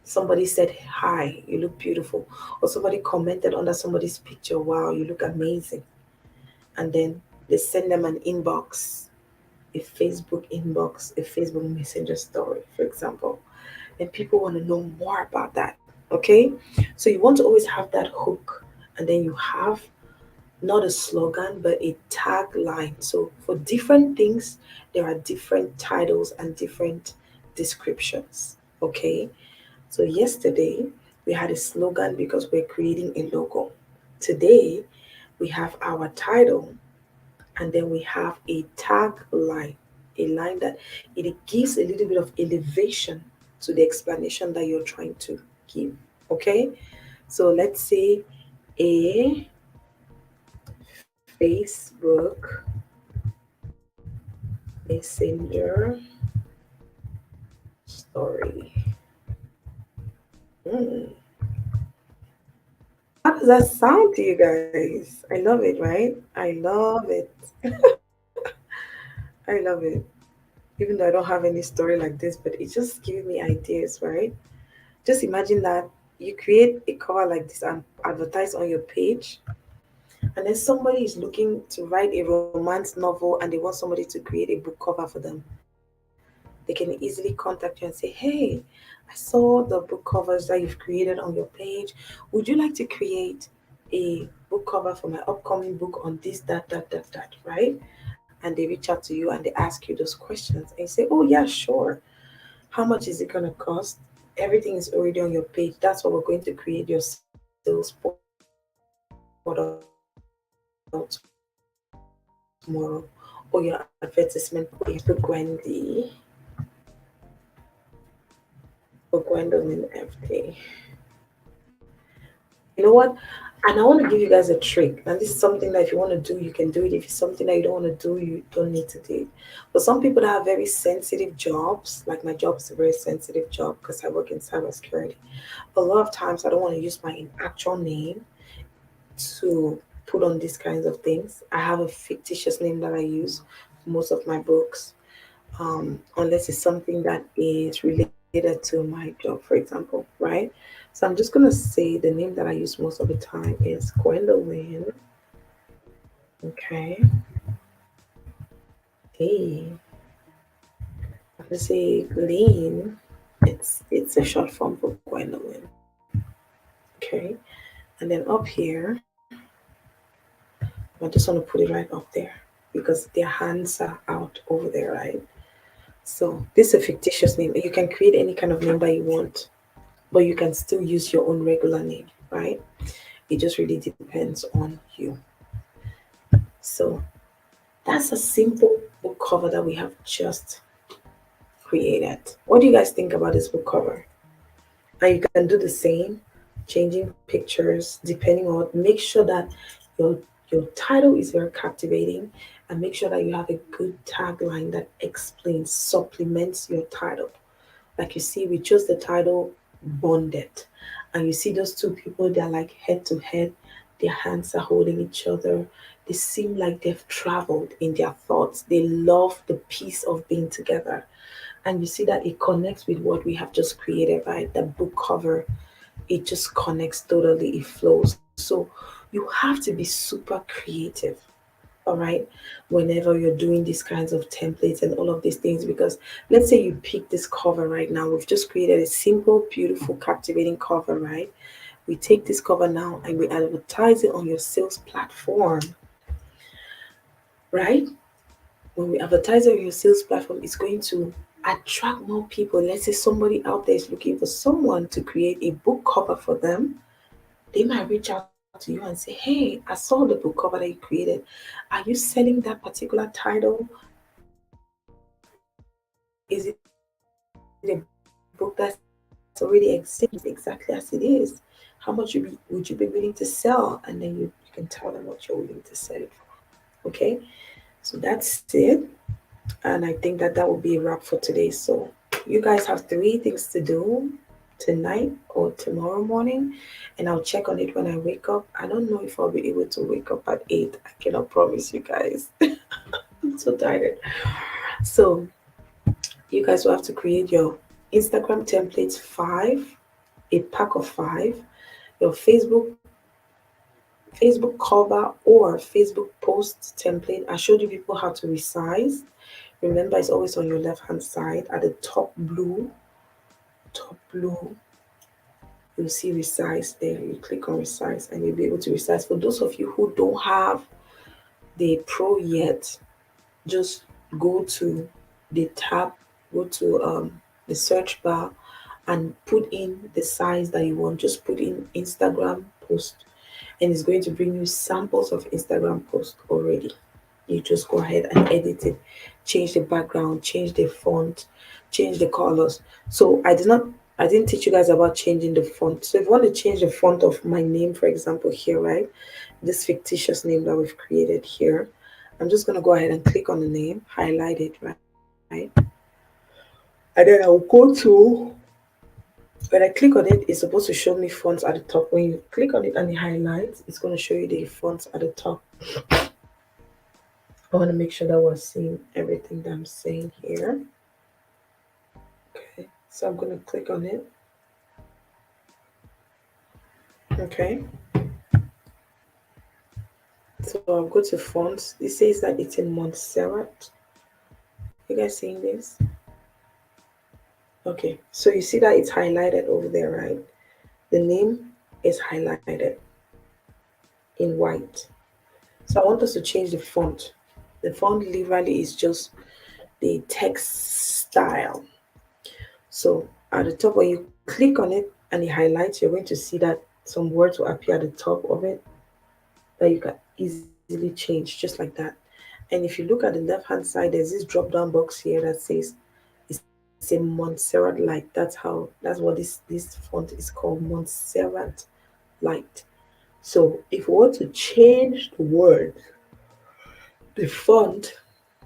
Somebody said, hi, you look beautiful. Or somebody commented under somebody's picture, wow, you look amazing. And then they send them an inbox, a Facebook inbox, a Facebook Messenger story, for example. And people want to know more about that. Okay? So you want to always have that hook. And then you have not a slogan, but a tagline. So for different things, there are different titles and different descriptions. Okay? So yesterday we had a slogan because we're creating a logo. Today we have our title and then we have a tagline, a line that it gives a little bit of elevation to the explanation that you're trying to give. Okay? So let's say a Facebook Messenger story. Hmm. How does that sound to you guys? I love it, right? I love it. I love it. Even though I don't have any story like this, but it just gives me ideas, right? Just imagine that you create a cover like this and advertise on your page, and then somebody is looking to write a romance novel and they want somebody to create a book cover for them. They can easily contact you and say, hey, I saw the book covers that you've created on your page. Would you like to create a book cover for my upcoming book on this, that, right? And they reach out to you and they ask you those questions. And you say, oh, yeah, sure. How much is it going to cost? Everything is already on your page. That's what we're going to create your sales portal tomorrow, or your advertisement for Gwendolyn FD. You know what? And I want to give you guys a trick. And this is something that if you want to do, you can do it. If it's something that you don't want to do, you don't need to do it. But some people that have very sensitive jobs, like my job is a very sensitive job because I work in cybersecurity. A lot of times I don't want to use my actual name to put on these kinds of things. I have a fictitious name that I use for most of my books, unless it's something that is related to my job, for example, right? So I'm just gonna say the name that I use most of the time is Gwendolyn. Okay. Hey, I'm gonna say Lean. It's a short form for Gwendolyn. Okay. And then up here, I just want to put it right up there because their hands are out over there, right? So this is a fictitious name. You can create any kind of name that you want, but you can still use your own regular name, right? It just really depends on you. So that's a simple book cover that we have just created. What do you guys think about this book cover? And you can do the same, changing pictures depending on. Make sure that your your title is very captivating, and make sure that you have a good tagline that explains, supplements your title. Like you see, we chose the title Bonded, and you see those two people, they're like head to head, their hands are holding each other. They seem like they've traveled in their thoughts. They love the peace of being together. And you see that it connects with what we have just created, right? The book cover, it just connects totally, it flows. So you have to be super creative, all right, whenever you're doing these kinds of templates and all of these things. Because let's say you pick this cover right now, we've just created a simple, beautiful, captivating cover, right? We take this cover now and we advertise it on your sales platform, right? When we advertise it on your sales platform, it's going to attract more people. Let's say somebody out there is looking for someone to create a book cover for them. They might reach out to you and say, hey, I saw the book cover that you created. Are you selling that particular title? Is it a book that's already existing? Is it exactly as it is? How much would you be willing to sell? And then you can tell them what you're willing to sell it for. Okay? So that's it. And I think that that will be a wrap for today. So you guys have 3 things to do tonight or tomorrow morning, and I'll check on it when I wake up. I don't know if I'll be able to wake up at 8. I cannot promise you guys. I'm so tired. So you guys will have to create your Instagram templates 5, a pack of 5, your Facebook cover or Facebook post template. I showed you people how to resize. Remember, it's always on your left hand side at the top blue, you'll see resize there. You click on resize and you'll be able to resize. For those of you who don't have the pro yet, just go to the tab, go to the search bar and put in the size that you want. Just put in Instagram post and it's going to bring you samples of Instagram post already. You just go ahead and edit it, change the background, change the font, change the colors. So I didn't teach you guys about changing the font. So if you want to change the font of my name, for example, here, right? This fictitious name that we've created here, I'm just gonna go ahead and click on the name, highlight it, right? And then I'll go to, when I click on it, it's supposed to show me fonts at the top. When you click on it and it highlights, it's going to show you the fonts at the top. I want to make sure that we're seeing everything that I'm saying here. Okay, so I'm going to click on it. Okay, so I'll go to fonts. It says that it's in Montserrat. You guys seeing this? Okay, so you see that it's highlighted over there, right? The name is highlighted in white. So I want us to change the font. The font literally is just the text style. So at the top, when you click on it and it highlights, you're going to see that some words will appear at the top of it that you can easily change just like that. And if you look at the left hand side, there's this drop down box here that says it's a Montserrat light. That's what this font is called, Montserrat light. So if we want to change the word, the font,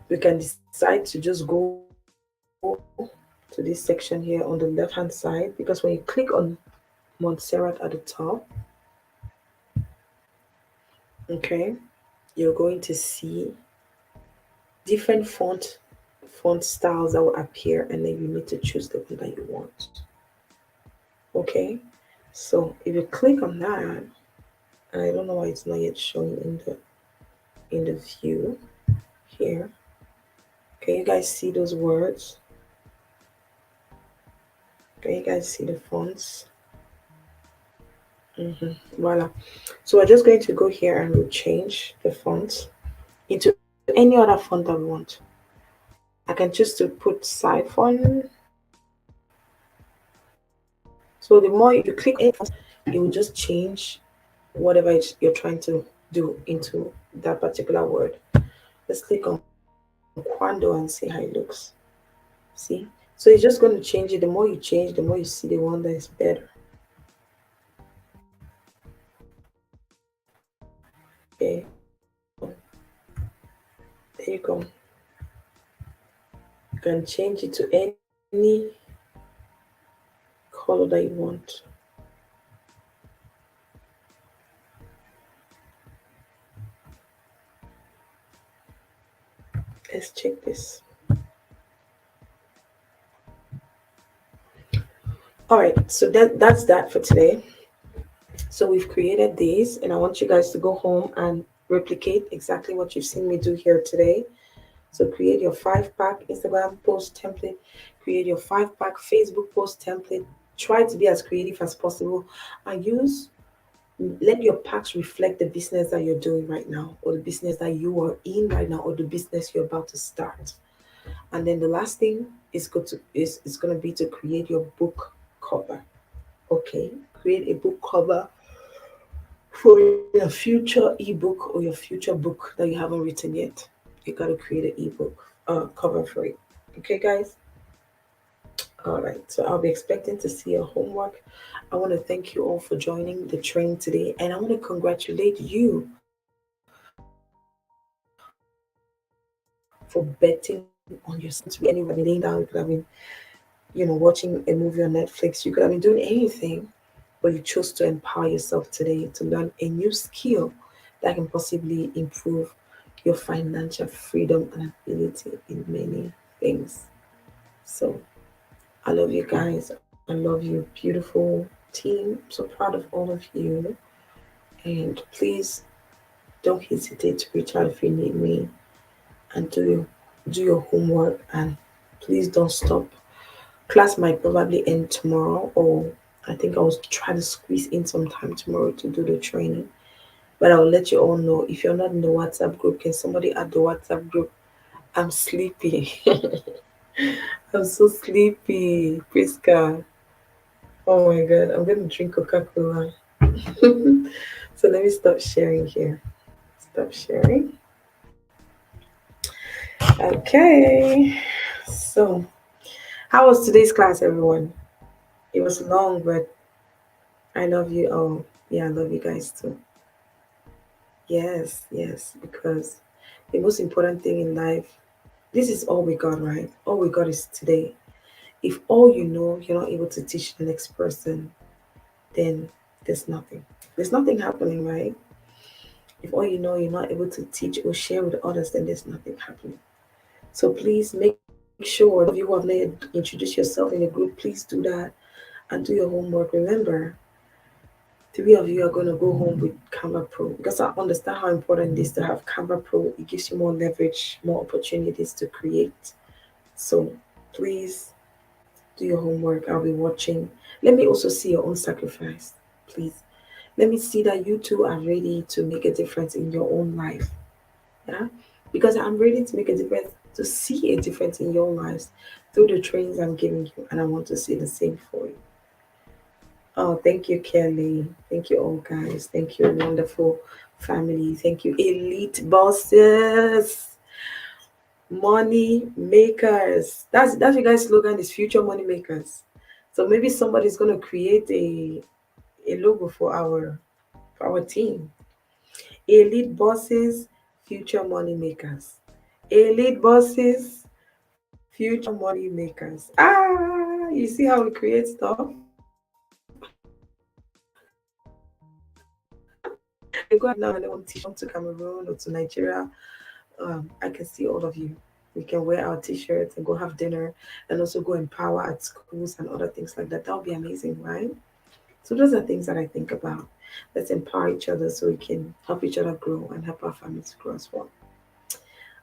we can decide to just go to this section here on the left hand side, because when you click on Montserrat at the top, okay, you're going to see different font styles that will appear, and then you need to choose the one that you want. Okay, so if you click on that, and I don't know why it's not yet showing in the view here. Can you guys see those words? Can you guys see the fonts? Voila. So we're just going to go here and we'll change the font into any other font that we want. I can choose to put side font. So the more you click on it, it will just change whatever you're trying to do into that particular word. Let's click on Quando and see how it looks. See? So it's just going to change it. The more you change, the more you see the one that is better. Okay, there you go. You can change it to any color that you want. Let's check this. All right, so that's that for today. So we've created these, and I want you guys to go home and replicate exactly what you've seen me do here today. So create your 5-pack Instagram post template, create your 5-pack Facebook post template. Try to be as creative as possible and let your packs reflect the business that you're doing right now, or the business that you are in right now, or the business you're about to start. And then the last thing is going to be to create your book cover. Okay, create a book cover for your future ebook or your future book that you haven't written yet. You got to create an ebook cover for it. Okay, guys. All right. So I'll be expecting to see your homework. I want to thank you all for joining the train today, and I want to congratulate you for betting on yourself. You could have been anywhere. You could have been laying down. You could have been, watching a movie on Netflix. You could have been doing anything, but you chose to empower yourself today to learn a new skill that can possibly improve your financial freedom and ability in many things. So I love you guys. I love you, beautiful team. I'm so proud of all of you. And please don't hesitate to reach out if you need me, and do your homework, and please don't stop. Class might probably end tomorrow, or I think I was trying to squeeze in some time tomorrow to do the training. But I'll let you all know. If you're not in the WhatsApp group, can somebody add the WhatsApp group? I'm sleepy. I'm so sleepy, Priska. Oh my god, I'm gonna drink Coca-Cola. So let me stop sharing here. Stop sharing. Okay. So, how was today's class, everyone? It was long, but I love you all. Yeah, I love you guys too. Yes, yes, because the most important thing in life, this is all we got, right? All we got is today. If all you know, you're not able to teach the next person, then there's nothing. There's nothing happening, right? If all you know, you're not able to teach or share with others, then there's nothing happening. So please make sure, those of you who have not introduced yourself in the group, please do that and do your homework. Remember, three of you are going to go home with Canva Pro, because I understand how important it is to have Canva Pro. It gives you more leverage, more opportunities to create. So please do your homework. I'll be watching. Let me also see your own sacrifice, please. Let me see that you too are ready to make a difference in your own life. Yeah, because I'm ready to make a difference, to see a difference in your lives through the trainings I'm giving you, and I want to see the same for you. Oh, thank you, Kelly. Thank you, all guys. Thank you, wonderful family. Thank you, elite bosses, money makers. That's your guys' slogan is future money makers. So maybe somebody's gonna create a logo for our team. Elite bosses, future money makers. Elite bosses, future money makers. Ah, you see how we create stuff? I can go out now and I want to come to Cameroon or to Nigeria. I can see all of you. We can wear our t-shirts and go have dinner, and also go empower at schools and other things like that. That would be amazing, right? So those are things that I think about. Let's empower each other so we can help each other grow and help our families grow as well.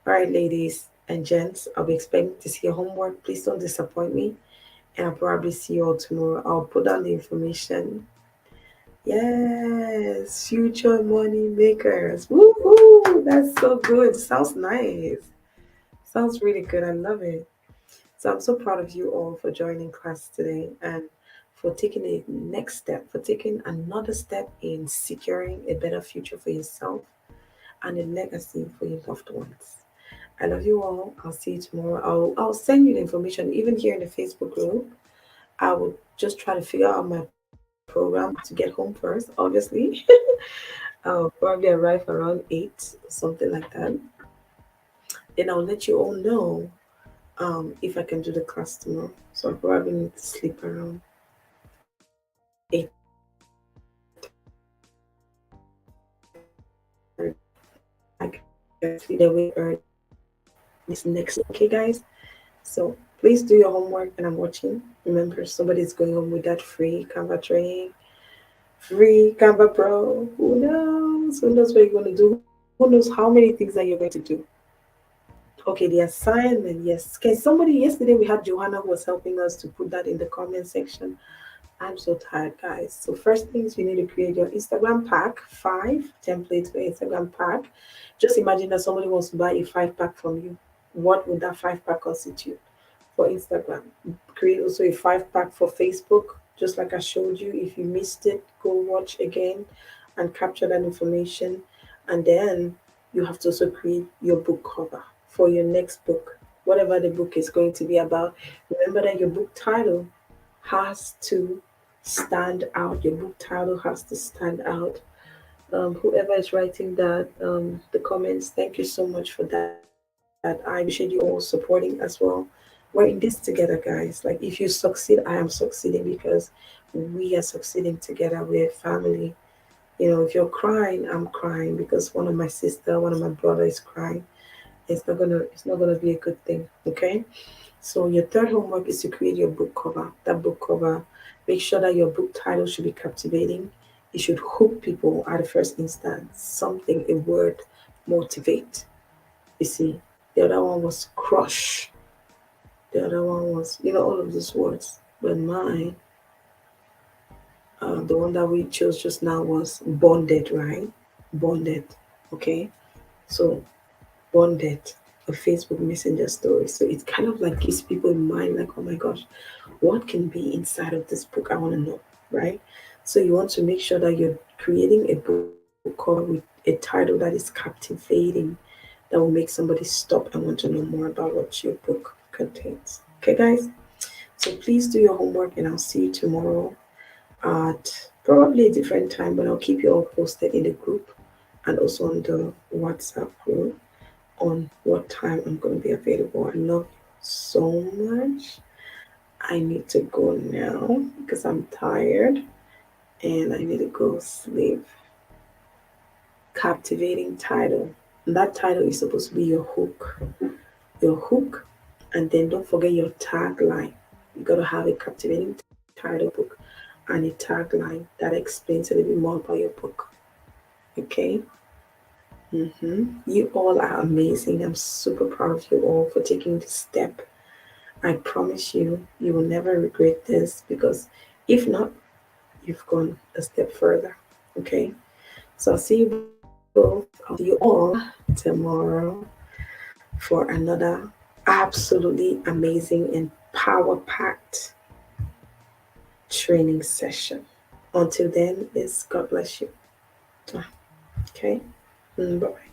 All right, ladies and gents, I'll be expecting to see your homework. Please don't disappoint me, and I'll probably see you all tomorrow. I'll put down the information. Yes, future money makers. Woohoo! That's so good. Sounds nice. Sounds really good. I love it. So I'm so proud of you all for joining class today. And for taking a next step, for taking another step in securing a better future for yourself and a legacy for your loved ones. I love you all. I'll see you tomorrow. I'll send you the information, even here in the Facebook group. I will just try to figure out my program to get home first, obviously. I'll probably arrive around 8, something like that. Then I'll let you all know if I can do the class tomorrow. So I probably need to sleep around 8:30. I can sleep a way early this next week, okay, guys? So please do your homework and I'm watching. Remember, somebody's going home with that free Canva training, free Canva Pro. Who knows? Who knows what you're going to do? Who knows how many things that you're going to do? Okay, the assignment, yes. Can somebody, yesterday we had Johanna who was helping us to put that in the comment section. I'm so tired, guys. So first things, you need to create your Instagram pack, 5 templates for Instagram pack. Just imagine that somebody wants to buy a 5 pack from you. What would that 5 pack constitute for Instagram? Create also a 5 pack for Facebook, just like I showed you. If you missed it, go watch again and capture that information. And then you have to also create your book cover for your next book, whatever the book is going to be about. Remember that your book title has to stand out. Your book title has to stand out. Whoever is writing that, the comments, thank you so much for that. I appreciate you all supporting as well. We're in this together, guys. Like if you succeed, I am succeeding because we are succeeding together. We're family. If you're crying, I'm crying because one of my sister, one of my brother is crying. It's not gonna be a good thing. Okay. So your third homework is to create your book cover. That book cover, make sure that your book title should be captivating. It should hook people at the first instance. Something, a word, motivate. You see, the other one was crush. The other one was, all of these words. But mine, the one that we chose just now was bonded, right? Bonded. Okay. So bonded, a Facebook Messenger story. So it kind of like gives people in mind, like, oh my gosh, what can be inside of this book? I want to know, right? So you want to make sure that you're creating a book cover with a title that is captivating, that will make somebody stop and want to know more about what your book contains. Okay, guys? So please do your homework and I'll see you tomorrow at probably a different time, but I'll keep you all posted in the group and also on the WhatsApp group on what time I'm going to be available. I love you so much. I need to go now because I'm tired and I need to go sleep. Captivating title. And that title is supposed to be your hook. Your hook. And then don't forget your tagline. You got to have a captivating title book and a tagline that explains a little bit more about your book. Okay? You all are amazing. I'm super proud of you all for taking this step. I promise you, you will never regret this because if not, you've gone a step further. Okay? So I'll see you both. I'll see you all tomorrow for another absolutely amazing and power packed training session. Until then, is God bless you. Okay? Bye bye.